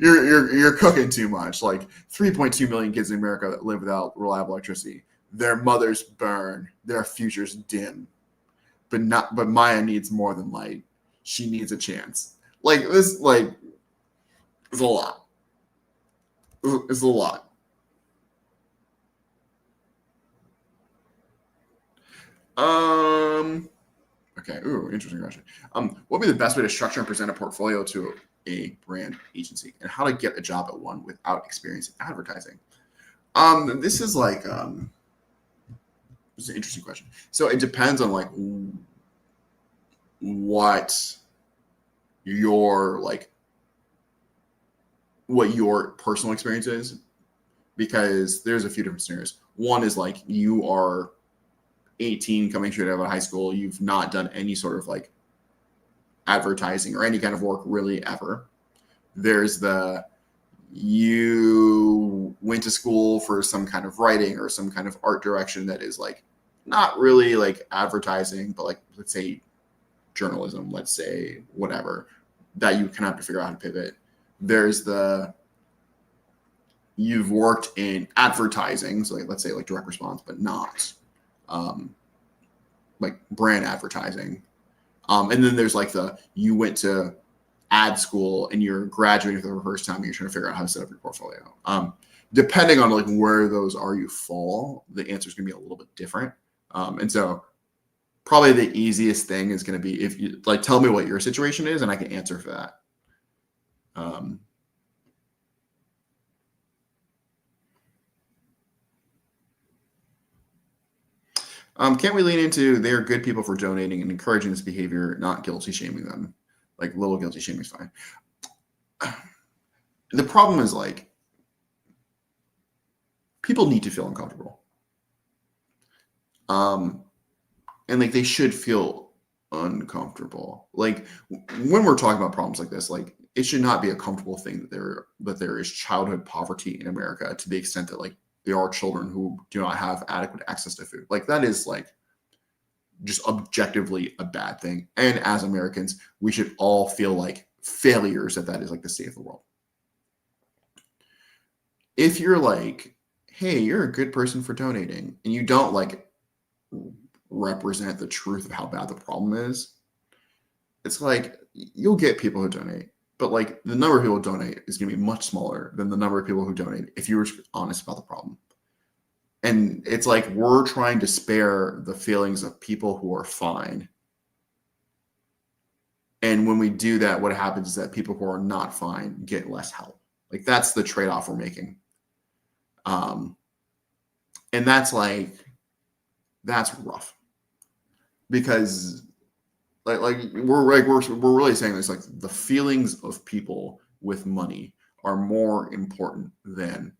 you're cooking too much. Like 3.2 million kids in America that live without reliable electricity. Their mothers burn, their futures dim. But Maya needs more than light. She needs a chance. Like this, like it's a lot. It's a lot. Okay. Ooh, interesting question. What would be the best way to structure and present a portfolio to a brand agency, and how to get a job at one without experience in advertising? This is like this is an interesting question. So it depends on like what your personal experience is, because there's a few different scenarios. One is like you are 18 coming straight out of high school. You've not done any sort of like advertising or any kind of work really ever. There's you went to school for some kind of writing or some kind of art direction that is like not really like advertising, but like, let's say journalism, let's say whatever, that you kind of have to figure out how to pivot. There's you've worked in advertising, so like, let's say like direct response, but not like brand advertising. And then there's like you went to ad school and you're graduating for the first time and you're trying to figure out how to set up your portfolio. Depending on like where those are you fall, the answer is going to be a little bit different. And so probably the easiest thing is going to be if you like tell me what your situation is and I can answer for that. Can't we lean into they're good people for donating and encouraging this behavior, not guilty shaming them? Like little guilty shaming is fine. The problem is like people need to feel uncomfortable. And like they should feel uncomfortable. Like when we're talking about problems like this, like it should not be a comfortable thing that there is childhood poverty in America to the extent that like there are children who do not have adequate access to food. Like that is like just objectively a bad thing. And as Americans, we should all feel like failures that is like the state of the world. If you're like, hey, you're a good person for donating, and you don't like represent the truth of how bad the problem is, it's like you'll get people who donate, but like the number of people who donate is going to be much smaller than the number of people who donate if you were honest about the problem. And it's like we're trying to spare the feelings of people who are fine. And when we do that, what happens is that people who are not fine get less help. Like that's the trade-off we're making. And that's rough because we're really saying this, like the feelings of people with money are more important than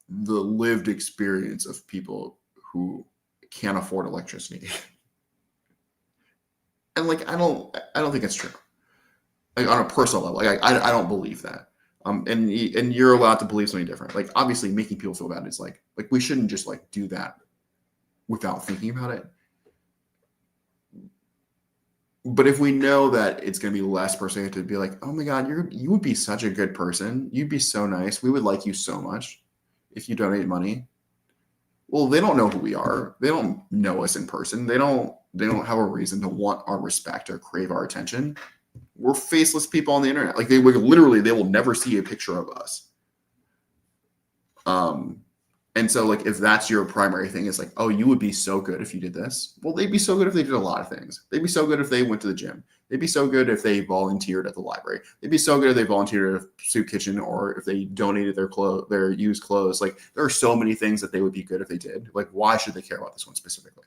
the lived experience of people who can't afford electricity. And like I don't think it's true. Like on a personal level, like I don't believe that. And you're allowed to believe something different. Like obviously making people feel bad is like we shouldn't just like do that without thinking about it. But if we know that it's going to be less persuasive to be like, oh my God, you would be such a good person. You'd be so nice. We would like you so much if you donate money. Well, they don't know who we are. They don't know us in person. They don't have a reason to want our respect or crave our attention. We're faceless people on the internet. Like they will never see a picture of us. And so like if that's your primary thing, it's like, oh, you would be so good if you did this. Well, they'd be so good if they did a lot of things. They'd be so good if they went to the gym. They'd be so good if they volunteered at the library. They'd be so good if they volunteered at a soup kitchen or if they donated their used clothes. Like there are so many things that they would be good if they did. Like why should they care about this one specifically?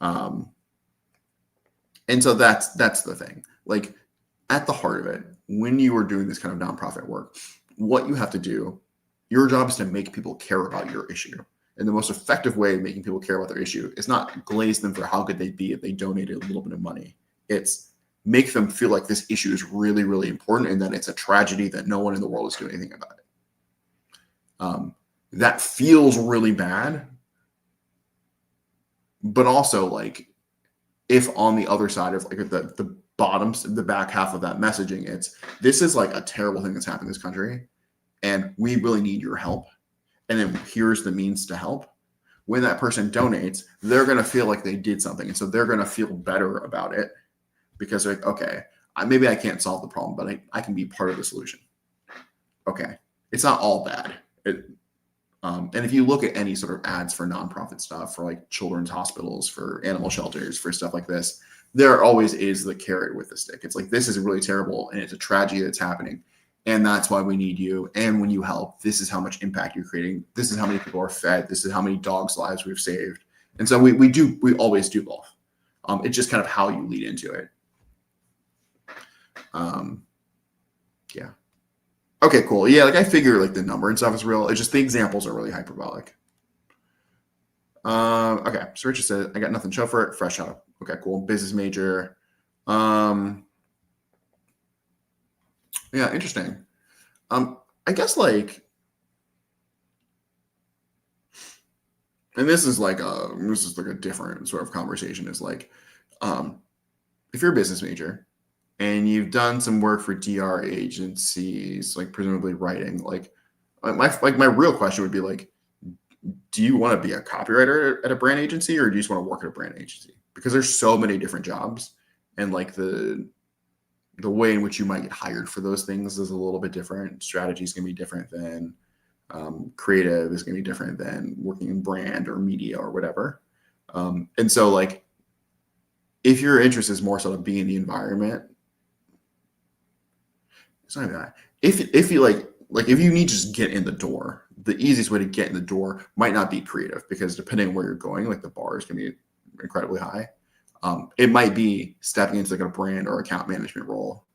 And so that's the thing. Like at the heart of it, when you are doing this kind of nonprofit work, what you have to do, your job is to make people care about your issue. And the most effective way of making people care about their issue is not glaze them for how good they'd be if they donated a little bit of money. It's make them feel like this issue is really, really important and that it's a tragedy that no one in the world is doing anything about it. That feels really bad. But also like if on the other side of like the back half of that messaging, this is like a terrible thing that's happened in this country. And we really need your help. And then here's the means to help. When that person donates, they're going to feel like they did something. And so they're going to feel better about it because they're like, okay, maybe I can't solve the problem, but I can be part of the solution. Okay. It's not all bad. And if you look at any sort of ads for nonprofit stuff, for like children's hospitals, for animal shelters, for stuff like this, there always is the carrot with the stick. It's like, this is really terrible and it's a tragedy that's happening. And that's why we need you. And when you help, this is how much impact you're creating. This is how many people are fed. This is how many dogs' lives we've saved. And so we always do both. It's just kind of how you lead into it. Yeah. Okay, cool. Yeah, like I figure like the number and stuff is real. It's just the examples are really hyperbolic. Okay, so Richard said, I got nothing to show for it. Fresh out. Okay, cool. Business major. Yeah, interesting. I guess like, and this is like a different sort of conversation. Is like, if you're a business major and you've done some work for DR agencies, like presumably writing, like my real question would be like, do you want to be a copywriter at a brand agency or do you just want to work at a brand agency? Because there's so many different jobs and like the way in which you might get hired for those things is a little bit different. Strategy is going to be different than creative is going to be different than working in brand or media or whatever. And so like, if your interest is more sort of being in the environment, it's not even that. If you like if you need to just get in the door, the easiest way to get in the door might not be creative because depending on where you're going, like the bar is going to be incredibly high. It might be stepping into like a brand or account management role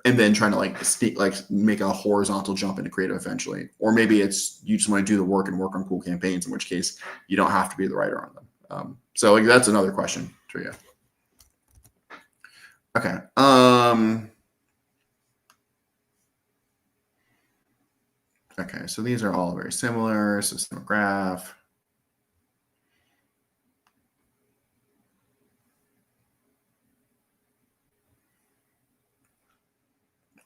and then trying to make a horizontal jump into creative eventually. Or maybe it's you just want to do the work and work on cool campaigns, in which case you don't have to be the writer on them. So like that's another question for you. Okay. Okay, so these are all very similar. System graph.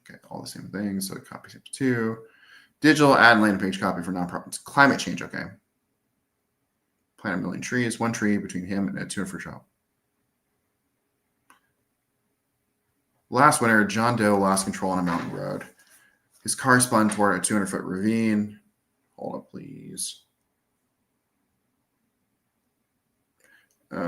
Okay, all the same things. So copy sample 2. Digital ad landing page copy for nonprofits. Climate change, okay. Plant 1 million trees, 1 tree between him and a tuna for shop. Last winter, John Doe lost control on a mountain road. His car spun toward a 200-foot ravine. Hold up, please. Okay,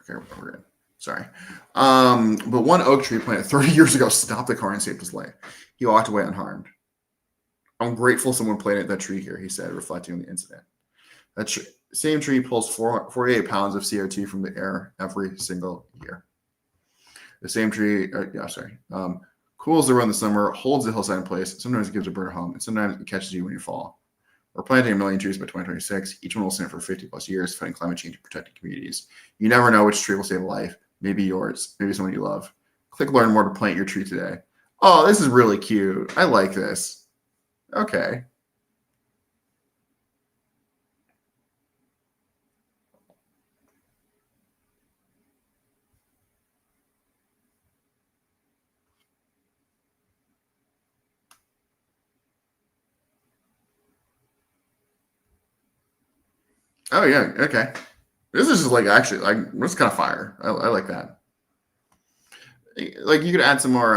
we're good. Sorry. But one oak tree planted 30 years ago stopped the car and saved his life. He walked away unharmed. I'm grateful someone planted that tree here, he said, reflecting on the incident. That same tree pulls 48 pounds of CO2 from the air every single year. The same tree, cools the road in the summer, holds the hillside in place. Sometimes it gives a bird a home, and sometimes it catches you when you fall. We're planting 1 million trees by 2026. Each one will stand for 50 plus years, fighting climate change and protecting communities. You never know which tree will save a life. Maybe yours, maybe someone you love. Click learn more to plant your tree today. Oh, this is really cute. I like this. Okay. Oh yeah, okay. This is just like actually like it's kind of fire. I like that. Like you could add some more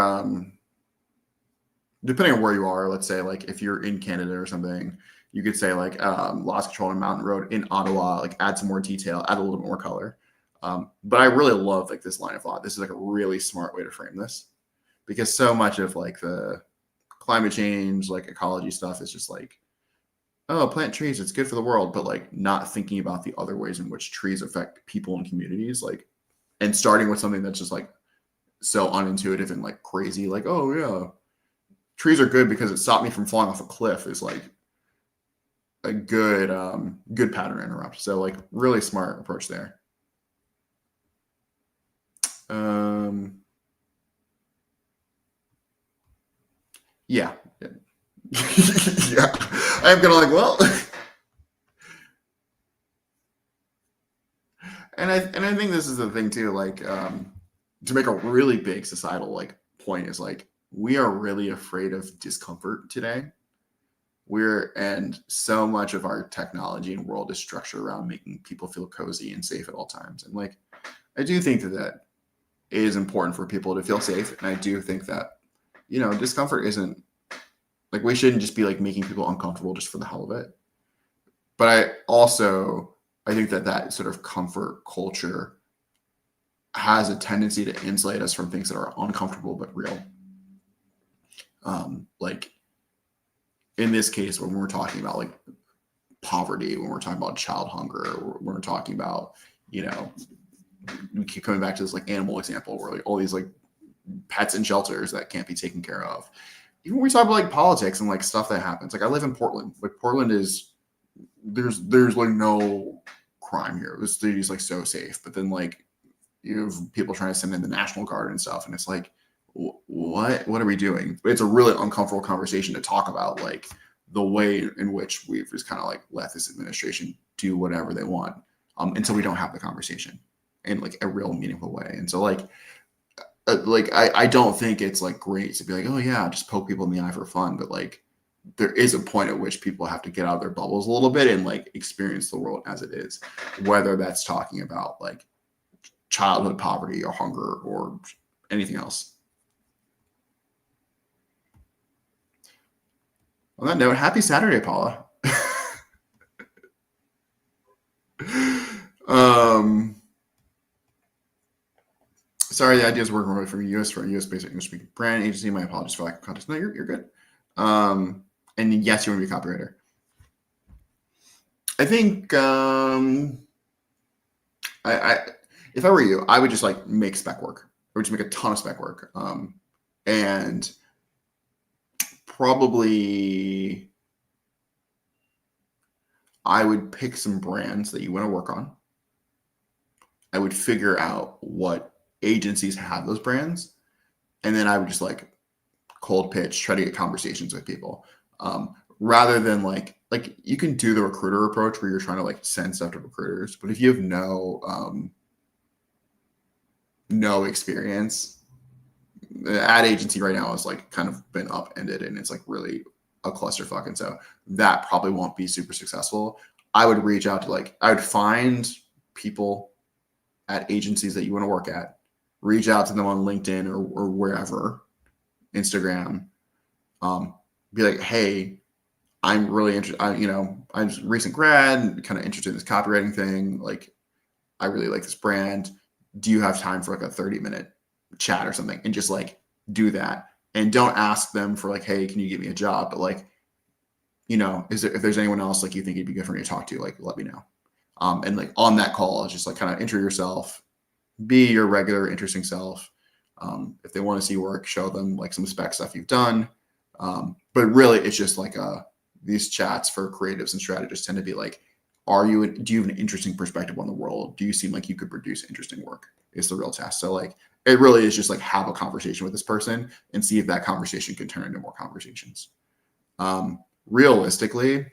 depending on where you are. Let's say like if you're in Canada or something, you could say like lost control on a mountain road in Ottawa, like add some more detail, add a little bit more color. But I really love like this line of thought. This is like a really smart way to frame this, because so much of like the climate change, like ecology stuff is just like, oh, plant trees, it's good for the world, but like not thinking about the other ways in which trees affect people and communities, like, and starting with something that's just like so unintuitive and like crazy, like, oh yeah, trees are good because it stopped me from falling off a cliff, is like a good pattern to interrupt. So like really smart approach there. Yeah. Yeah. I'm gonna like, well, and I think this is the thing too, like to make a really big societal like point is like we are really afraid of discomfort today. And so much of our technology and world is structured around making people feel cozy and safe at all times. And like I do think that it is important for people to feel safe. And I do think that, you know, discomfort isn't like, we shouldn't just be like making people uncomfortable just for the hell of it. But I think that sort of comfort culture has a tendency to insulate us from things that are uncomfortable but real. Like in this case, when we're talking about like poverty, when we're talking about child hunger, when we're talking about, you know, we keep coming back to this like animal example where like all these like pets in shelters that can't be taken care of. Even when we talk about like politics and like stuff that happens, like I live in Portland. Like Portland is there's like no crime here. This city is like so safe. But then like you have people trying to send in the National Guard and stuff, and it's like, what are we doing? It's a really uncomfortable conversation to talk about, like the way in which we've just kind of like let this administration do whatever they want until we don't have the conversation in like a real meaningful way. And so like I don't think it's like great to be like, oh yeah, just poke people in the eye for fun, but like there is a point at which people have to get out of their bubbles a little bit and like experience the world as it is, whether that's talking about like childhood poverty or hunger or anything else. On that note, happy Saturday, Paula. Sorry, the idea is working remotely from US for a US based English speaking brand agency. My apologies for lack of context. No, you're good. And yes, you want to be a copywriter. I think I if I were you, I would just like make spec work. I would just make a ton of spec work. And probably I would pick some brands that you want to work on. I would figure out what agencies have those brands. And then I would just like cold pitch, try to get conversations with people. Rather than like you can do the recruiter approach where you're trying to like send stuff to recruiters, but if you have no experience, the ad agency right now is like kind of been upended and it's like really a clusterfuck. And so that probably won't be super successful. I would reach out to I would find people at agencies that you want to work at, reach out to them on LinkedIn or wherever, Instagram, be like, hey, I'm really interested. I'm a recent grad, kind of interested in this copywriting thing. Like, I really like this brand. Do you have time for like a 30-minute chat or something? And just like do that. And don't ask them for like, hey, can you give me a job? But like, if there's anyone else like you think it'd be good for me to talk to, like, let me know. And like on that call, just like kind of intro yourself, be your regular interesting self. If they want to see work, show them like some spec stuff you've done. But really, it's just like these chats for creatives and strategists tend to be like, do you have an interesting perspective on the world? Do you seem like you could produce interesting work? Is the real test. So like, it really is just like have a conversation with this person and see if that conversation can turn into more conversations. Realistically,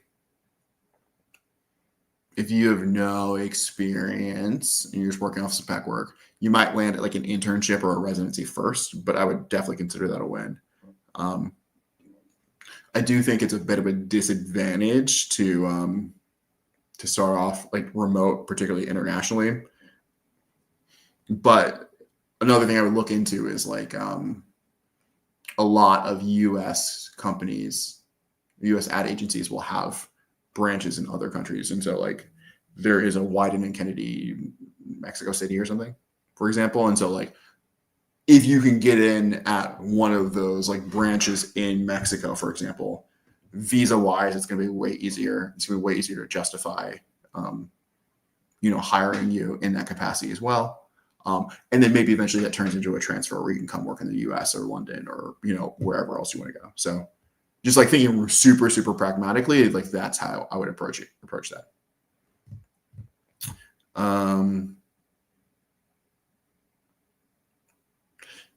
if you have no experience and you're just working off spec work, you might land at like an internship or a residency first, but I would definitely consider that a win. I do think it's a bit of a disadvantage to start off like remote, particularly internationally. But another thing I would look into is like a lot of US companies, US ad agencies will have branches in other countries. And so like there is a Wyden and Kennedy, Mexico City or something, for example. And so like if you can get in at one of those like branches in Mexico, for example, visa wise, it's going to be way easier. It's going to be way easier to justify, hiring you in that capacity as well. And then maybe eventually that turns into a transfer where you can come work in the US or London or, wherever else you want to go. So just like thinking super, super pragmatically, like that's how I would approach that.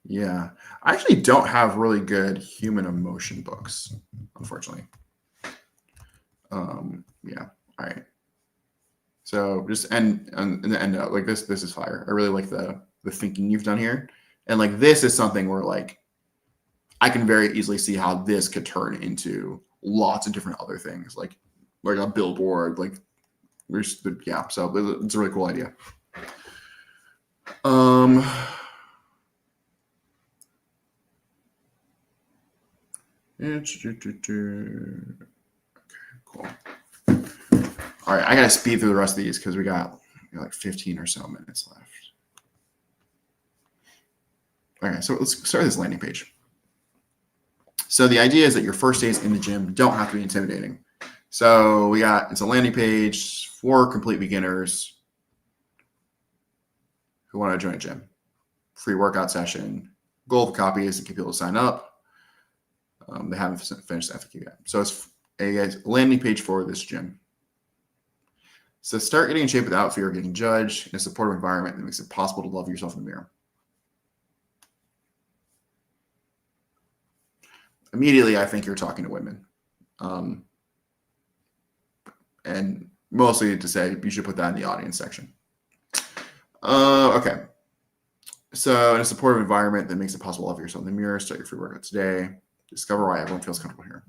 Yeah, I actually don't have really good human emotion books, unfortunately. Yeah. All right. So just end up like this is fire. I really like the thinking you've done here. And like this is something where like I can very easily see how this could turn into lots of different other things, like a billboard, like yeah. So it's a really cool idea. Okay, cool. All right, I gotta speed through the rest of these because we got like 15 or so minutes left. Okay, so let's start with this landing page. So the idea is that your first days in the gym don't have to be intimidating. So it's a landing page for complete beginners who want to join a gym. Free workout session. Goal of the copy is to get people to sign up. They haven't finished the FAQ yet. So it's a landing page for this gym. So start getting in shape without fear of getting judged in a supportive environment that makes it possible to love yourself in the mirror. Immediately, I think you're talking to women. And mostly to say you should put that in the audience section. Okay. So in a supportive environment that makes it possible to love yourself in the mirror, start your free workout today. Discover why everyone feels comfortable here.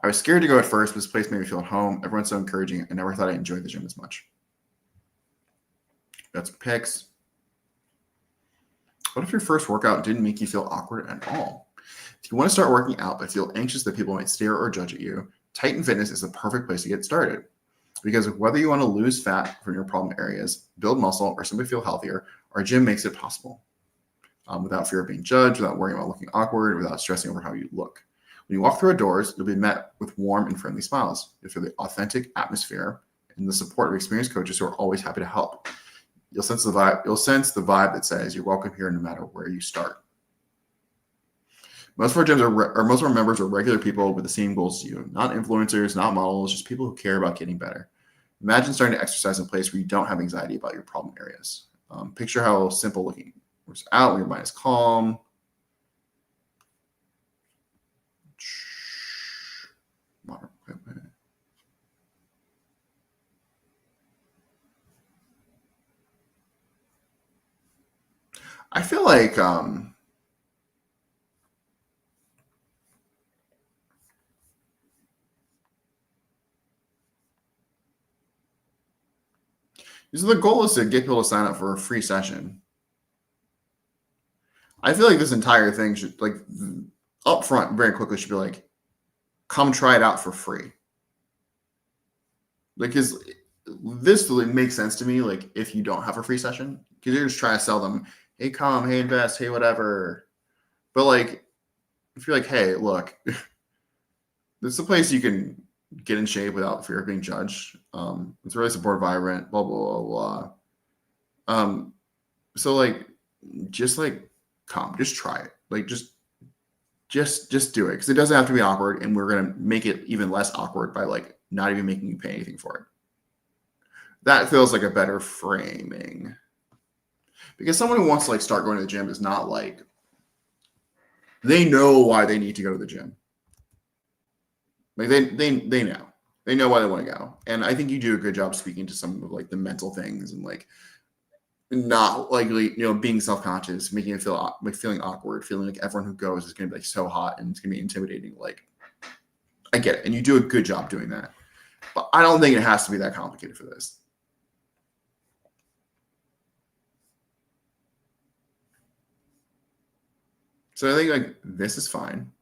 I was scared to go at first, but this place made me feel at home. Everyone's so encouraging. I never thought I enjoyed the gym as much. Got some pics. What if your first workout didn't make you feel awkward at all? If you want to start working out but feel anxious that people might stare or judge at you, Titan Fitness is the perfect place to get started. Because whether you want to lose fat from your problem areas, build muscle, or simply feel healthier, our gym makes it possible. Without fear of being judged, without worrying about looking awkward, without stressing over how you look. When you walk through our doors, you'll be met with warm and friendly smiles. You'll feel the authentic atmosphere and the support of experienced coaches who are always happy to help. You'll sense the vibe. You'll sense the vibe that says you're welcome here no matter where you start. Most of our gyms most of our members are regular people with the same goals as you, not influencers, not models, just people who care about getting better. Imagine starting to exercise in a place where you don't have anxiety about your problem areas. Picture how simple looking It's out when your mind is calm. Modern equipment. I feel like so the goal is to get people to sign up for a free session. I feel like this entire thing should, like, up front very quickly should be like, come try it out for free. Because this really makes sense to me, like, if you don't have a free session, because you're just trying to sell them, hey, come, hey, invest, hey, whatever. But, like, if you're like, hey, look, this is a place you can get in shape without fear of being judged. It's really support vibrant, blah, blah, blah, blah. So, like, just, like, come, just try it. Like, just do it, because it doesn't have to be awkward, and we're going to make it even less awkward by, like, not even making you pay anything for it. That feels like a better framing, because someone who wants to, like, start going to the gym is not like, they know why they need to go to the gym. Like, they know why they want to go. And I think you do a good job speaking to some of, like, the mental things, and, like, not likely, being self-conscious, making it feel like feeling awkward, feeling like everyone who goes is going to be, like, so hot and it's going to be intimidating. Like, I get it. And you do a good job doing that, but I don't think it has to be that complicated for this. So I think, like, this is fine.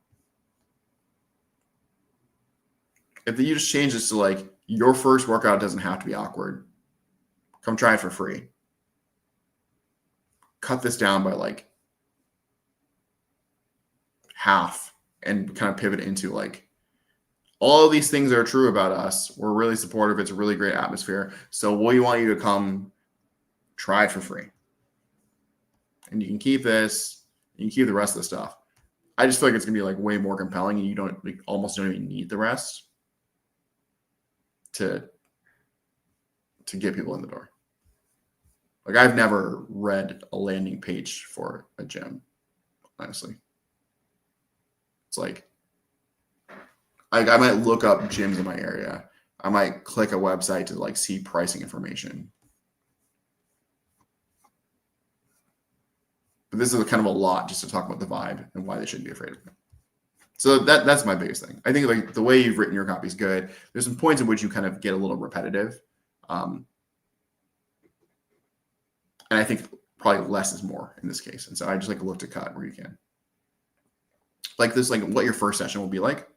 If you just change this to, like, your first workout doesn't have to be awkward. Come try it for free. Cut this down by, like, half and kind of pivot into, like, all of these things are true about us. We're really supportive. It's a really great atmosphere. So we want you to come try it for free. And you can keep this. You can keep the rest of the stuff. I just feel like it's going to be, like, way more compelling, and you don't, like, almost don't even need the rest to get people in the door. Like, I've never read a landing page for a gym, honestly. It's like I might look up gyms in my area. I might click a website to, like, see pricing information. But this is kind of a lot just to talk about the vibe and why they shouldn't be afraid of it. So that's my biggest thing. I think, like, the way you've written your copy is good. There's some points in which you kind of get a little repetitive. And I think probably less is more in this case. And so I just, like, look to cut where you can. Like this, like, what your first session will be like.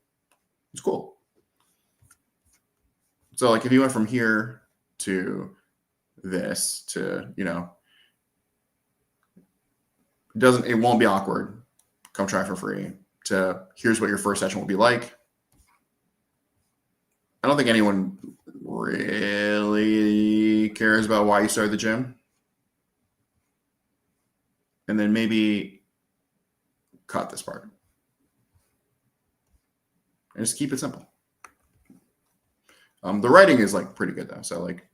It's cool. So, like, if you went from here to this to, it won't be awkward. Come try for free. To here's what your first session will be like. I don't think anyone really cares about why you started the gym. And then maybe cut this part. And just keep it simple. The writing is, like, pretty good, though. So, like,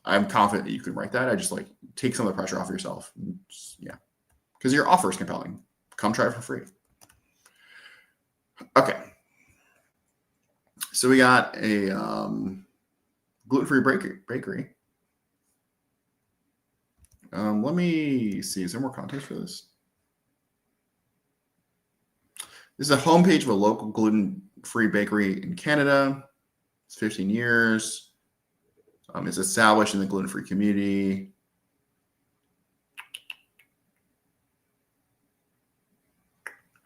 I'm confident that you can write that. I just, like, take some of the pressure off yourself. Yeah. Because your offer is compelling. Come try it for free. Okay. So we got a gluten-free bakery. Let me see. Is there more context for this? This is a homepage of a local gluten-free bakery in Canada. It's 15 years. It's established in the gluten-free community.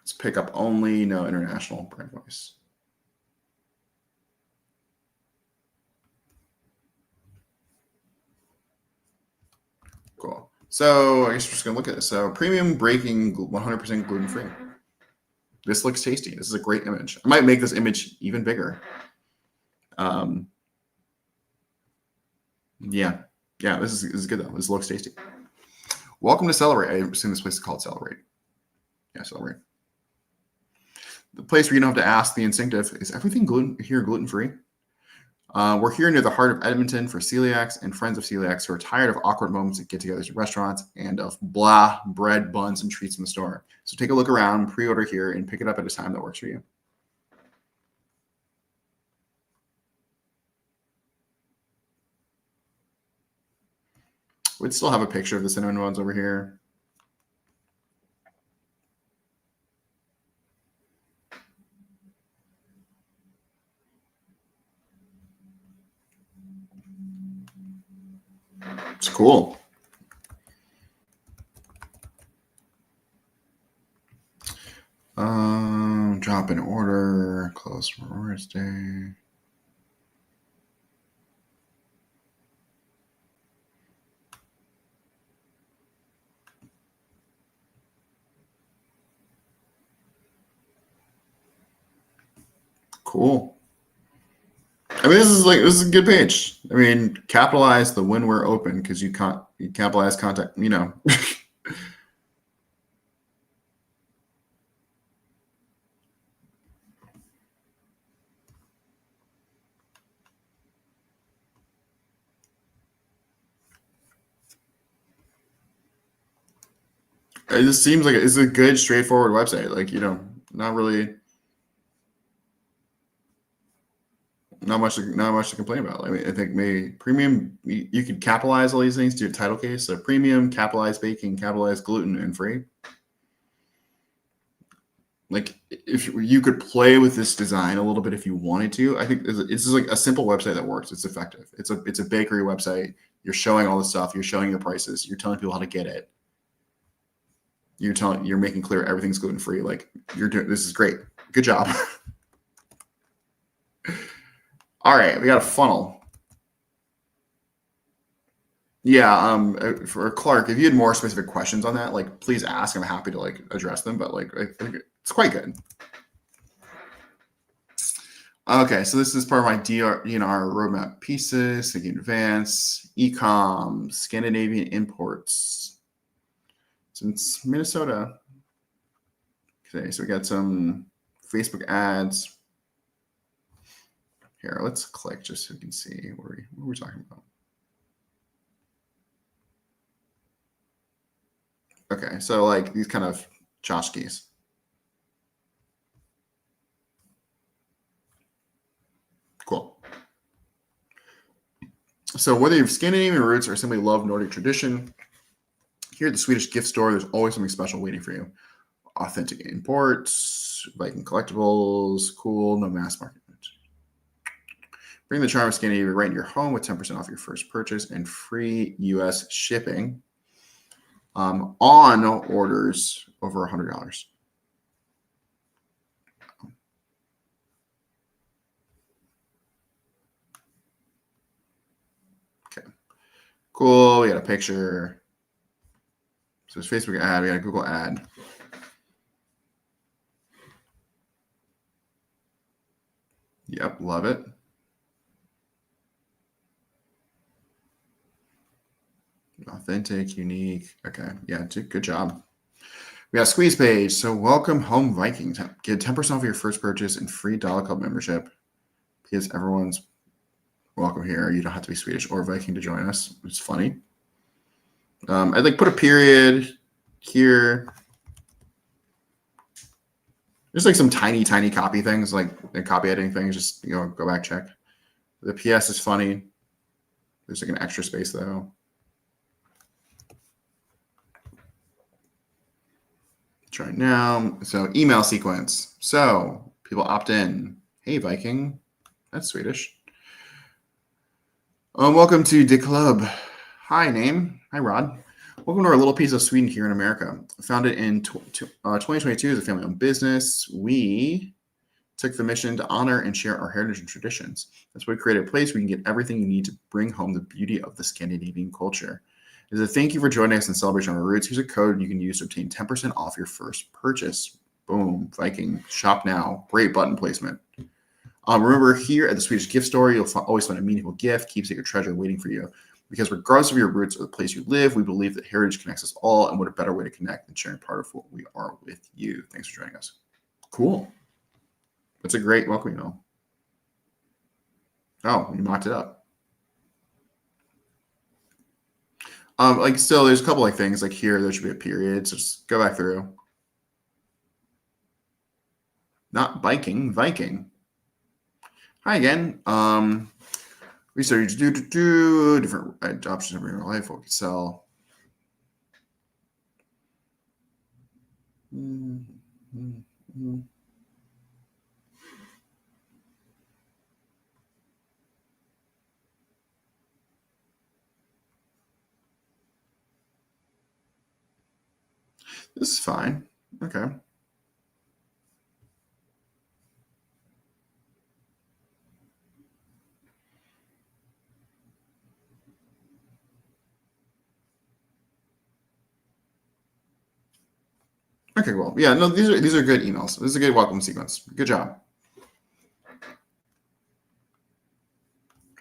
It's pickup only, no international brand voice. Cool. So I guess we're just going to look at this. So premium baking, 100% gluten-free. This looks tasty. This is a great image. I might make this image even bigger. Yeah, this is good, though. This looks tasty. Welcome to Celebrate. I assume this place is called Celebrate. Yeah, Celebrate. The place where you don't have to ask the instinctive, is everything gluten-free? We're here near the heart of Edmonton for celiacs and friends of celiacs who are tired of awkward moments at get-togethers at restaurants and of blah, bread, buns, and treats in the store. So take a look around, pre-order here, and pick it up at a time that works for you. We'd still have a picture of the cinnamon buns over here. It's cool. Drop an order, close for orders day. Cool. I mean, this is a good page. I mean, capitalize the when we're open because you capitalize contact, you know. It just seems like it's a good, straightforward website. Like, you know, not much to complain about. I mean, I think maybe premium, you could capitalize all these things, do a title case. So premium, capitalize baking, capitalize gluten and free. Like if you could play with this design a little bit if you wanted to. I think it's just like a simple website that works. It's effective. It's a bakery website. You're showing all the stuff. You're showing your prices. You're telling people how to get it. You're making clear everything's gluten free. Like this is great. Good job. All right, we got a funnel. Yeah, for Clark, if you had more specific questions on that, like please ask. I'm happy to like address them, but like I think it's quite good. Okay, so this is part of my DNR roadmap pieces, thinking in advance, e-com, Scandinavian imports. Since Minnesota. Okay, so we got some Facebook ads. Here, let's click just so we can see what we're talking about. Okay, so like these kind of tchotchkes. Cool. So whether you have Scandinavian roots or simply love Nordic tradition, here at the Swedish gift store, there's always something special waiting for you. Authentic imports, Viking collectibles, cool, no mass market. Bring the charm of Scandinavia right in your home with 10% off your first purchase and free U.S. shipping on orders over $100. Okay, cool. We got a picture. So it's Facebook ad. We got a Google ad. Yep, love it. Authentic, unique. Okay, yeah, good job. We got a squeeze page. So welcome home, Vikings. Get 10% off your first purchase and free Dollar Club membership because everyone's welcome here. You don't have to be Swedish or Viking to join us. It's funny. I'd like put a period here. There's like some tiny copy things, like the copy editing things. Just go back, check. The PS is funny. There's like an extra space though. Try now. So email sequence. So people opt in. Hey Viking, that's Swedish. Welcome to the club. Hi name. Hi Rod. Welcome to our little piece of Sweden here in America. Founded in 2022 as a family-owned business, we took the mission to honor and share our heritage and traditions. That's why we created a place where you can get everything you need to bring home the beauty of the Scandinavian culture. As a thank you for joining us in celebration of our roots, here's a code you can use to obtain 10% off your first purchase. Boom, Viking, shop now. Great button placement. Remember, here at the Swedish gift store, you'll always find a meaningful gift, keepsake, or treasure waiting for you. Because regardless of your roots or the place you live, we believe that heritage connects us all, and what a better way to connect than sharing part of what we are with you. Thanks for joining us. Cool. That's a great welcome email. Oh, you mocked it up. Like still, there's a couple like things like here. There should be a period. So just go back through. Not biking, Viking. Hi again. Research different options in your life. What we could sell. This is fine. Okay. Okay, well, yeah, no, these are good emails. This is a good welcome sequence. Good job.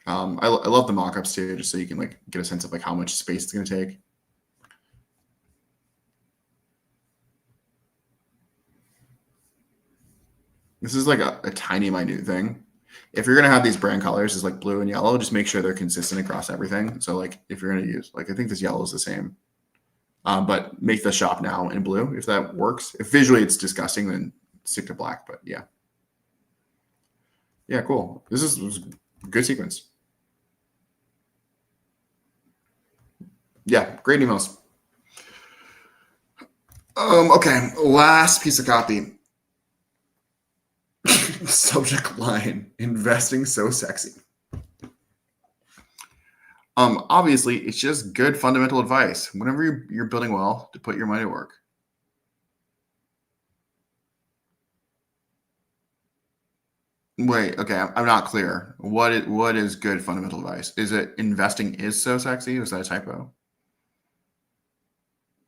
I love the mock-ups too, just so you can like get a sense of like how much space it's going to take. This is like a tiny, minute thing. If you're going to have these brand colors, is like blue and yellow, just make sure they're consistent across everything. So like if you're going to use, like I think this yellow is the same, but make the shop now in blue if that works. If visually it's disgusting, then stick to black. But yeah, cool. This is a good sequence. Yeah, great emails. Okay, last piece of copy. Subject line: investing so sexy. Obviously, it's just good fundamental advice. Whenever you're building wealth, to put your money to work. Wait, okay, I'm not clear. What is good fundamental advice? Is it investing is so sexy? Was that a typo?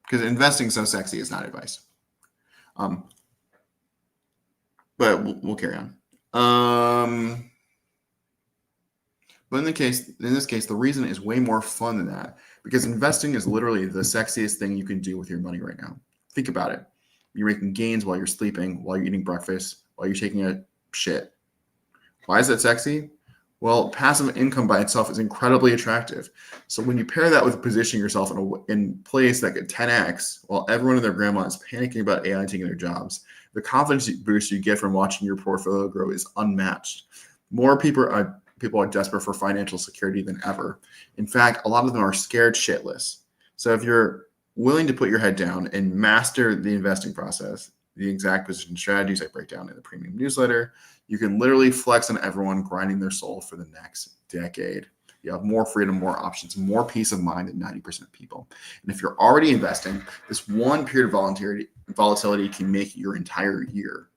Because investing so sexy is not advice. But we'll carry on. But in this case, the reason is way more fun than that, because investing is literally the sexiest thing you can do with your money right now. Think about it. You're making gains while you're sleeping, while you're eating breakfast, while you're taking a shit. Why is that sexy? Well, passive income by itself is incredibly attractive. So when you pair that with positioning yourself in place that could 10x, while everyone and their grandma is panicking about AI taking their jobs, the confidence boost you get from watching your portfolio grow is unmatched. More people are desperate for financial security than ever. In fact, a lot of them are scared shitless. So if you're willing to put your head down and master the investing process, the exact position strategies I break down in the premium newsletter, you can literally flex on everyone grinding their soul for the next decade. You have more freedom, more options, more peace of mind than 90% of people. And if you're already investing, this one period of volatility can make your entire year.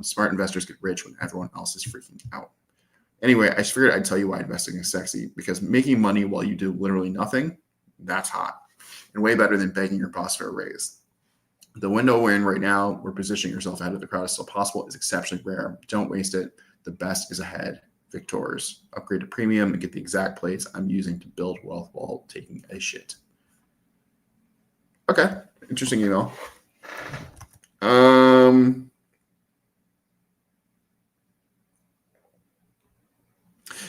Smart investors get rich when everyone else is freaking out. Anyway, I just figured I'd tell you why investing is sexy, because making money while you do literally nothing, that's hot and way better than begging your boss for a raise. The window we're in right now, where positioning yourself ahead of the crowd is still possible, is exceptionally rare. Don't waste it. The best is ahead. Victors. Upgrade to premium and get the exact plays I'm using to build wealth while taking a shit. Okay, interesting email.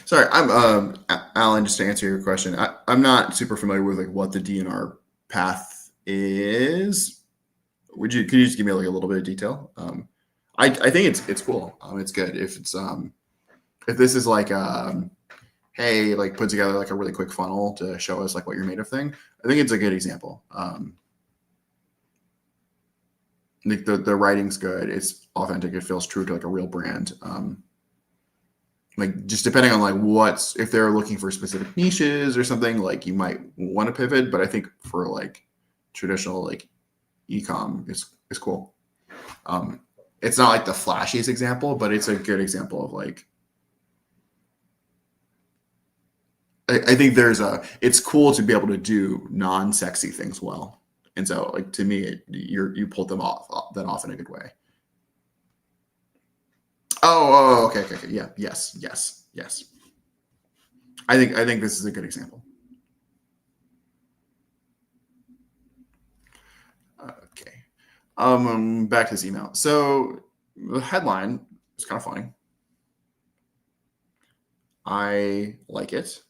Sorry, I'm Alan. Just to answer your question, I'm not super familiar with like what the DNR path is. Could you just give me like a little bit of detail? I think it's cool. It's good if this is like hey, like put together like a really quick funnel to show us like what you're made of thing. I think it's a good example. Like the writing's good. It's authentic. It feels true to like a real brand. Like just depending on like if they're looking for specific niches or something, like you might want to pivot. But I think for like traditional like e-com is cool. It's not like the flashiest example, but it's a good example of like, I think it's cool to be able to do non-sexy things well. And so like, to me, you pulled that off in a good way. Okay. Yeah. Yes. I think this is a good example. Okay. Back to this email. So the headline is kind of funny. I like it.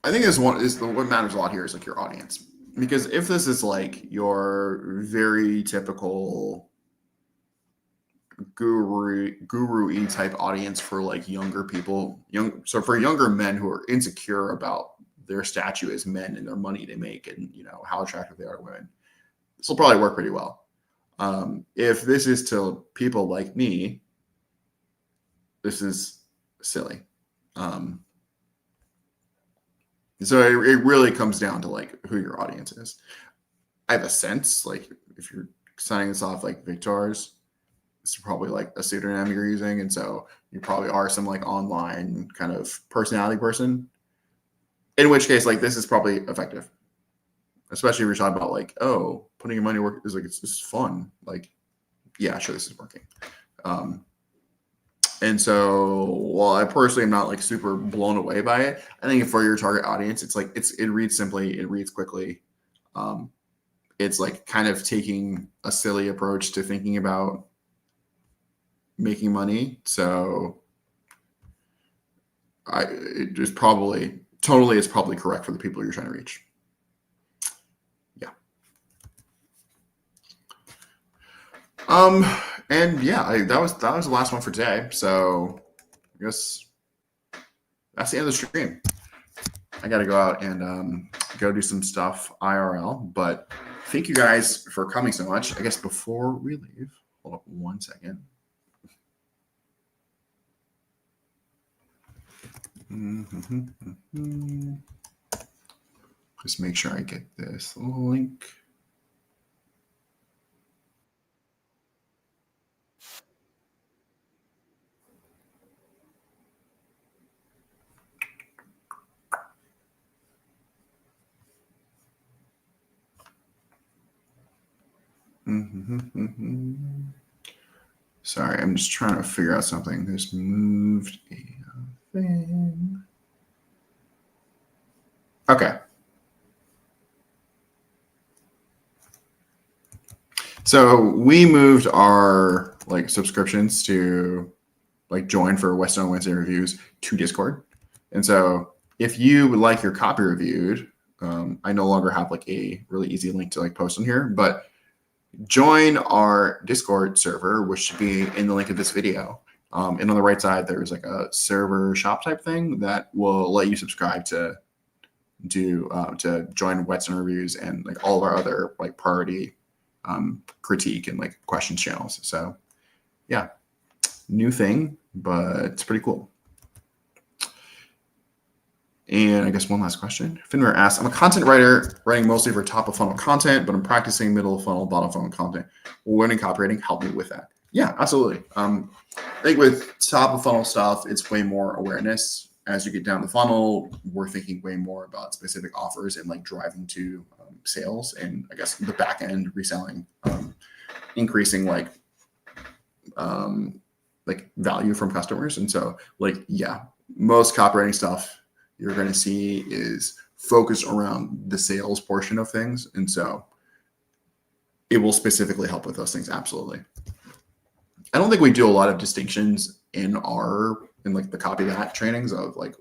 I think what matters a lot here is like your audience. Because if this is like your very typical guru-y type audience for like younger people, so for younger men who are insecure about their statue as men and their money they make and how attractive they are to women, this will probably work pretty well. If this is to people like me, this is silly. So it really comes down to like who your audience is. I have a sense, like if you're signing this off like Victor's, it's probably like a pseudonym you're using. And so you probably are some like online kind of personality person. In which case, like this is probably effective. Especially if you're talking about like, oh, putting your money to work is like, it's just fun. Like, yeah, sure, this is working. And so while I personally am not like super blown away by it, I think for your target audience, it's like, it reads simply, it reads quickly. It's like kind of taking a silly approach to thinking about making money. So it's probably correct for the people you're trying to reach. Yeah. And yeah, that was the last one for today. So I guess that's the end of the stream. I got to go out and go do some stuff IRL. But thank you guys for coming so much. I guess before we leave, hold up 1 second. Just make sure I get this link. Sorry, I'm just trying to figure out something. Just moved a thing. Okay. So we moved our like subscriptions to like join for Whetstone Reviews to Discord. And so if you would like your copy reviewed, I no longer have like a really easy link to like post on here, but join our Discord server, which should be in the link of this video. And on the right side, there's like a server shop type thing that will let you subscribe to join Whetstone Reviews and like all of our other like priority critique and like questions channels. So yeah, new thing, but it's pretty cool. And I guess one last question. Finware asks, I'm a content writer writing mostly for top of funnel content, but I'm practicing middle of funnel, bottom of funnel content. Learning copywriting, help me with that. Yeah, absolutely. I think with top of funnel stuff, it's way more awareness. As you get down the funnel, we're thinking way more about specific offers and like driving to sales and I guess the back end reselling, increasing like value from customers. And so like, yeah, most copywriting stuff you're going to see is focused around the sales portion of things. And so it will specifically help with those things. Absolutely. I don't think we do a lot of distinctions in like the copy that trainings of like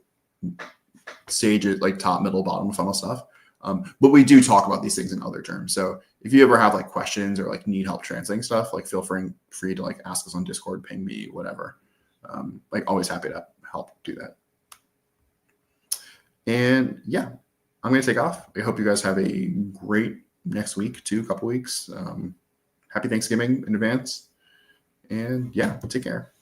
stages, like top, middle, bottom funnel stuff. But we do talk about these things in other terms. So if you ever have like questions or like need help translating stuff, like feel free to like ask us on Discord, ping me, whatever. Like always happy to help do that. And yeah, I'm going to take off. I hope you guys have a great next week, couple weeks. Happy Thanksgiving in advance. And yeah, take care.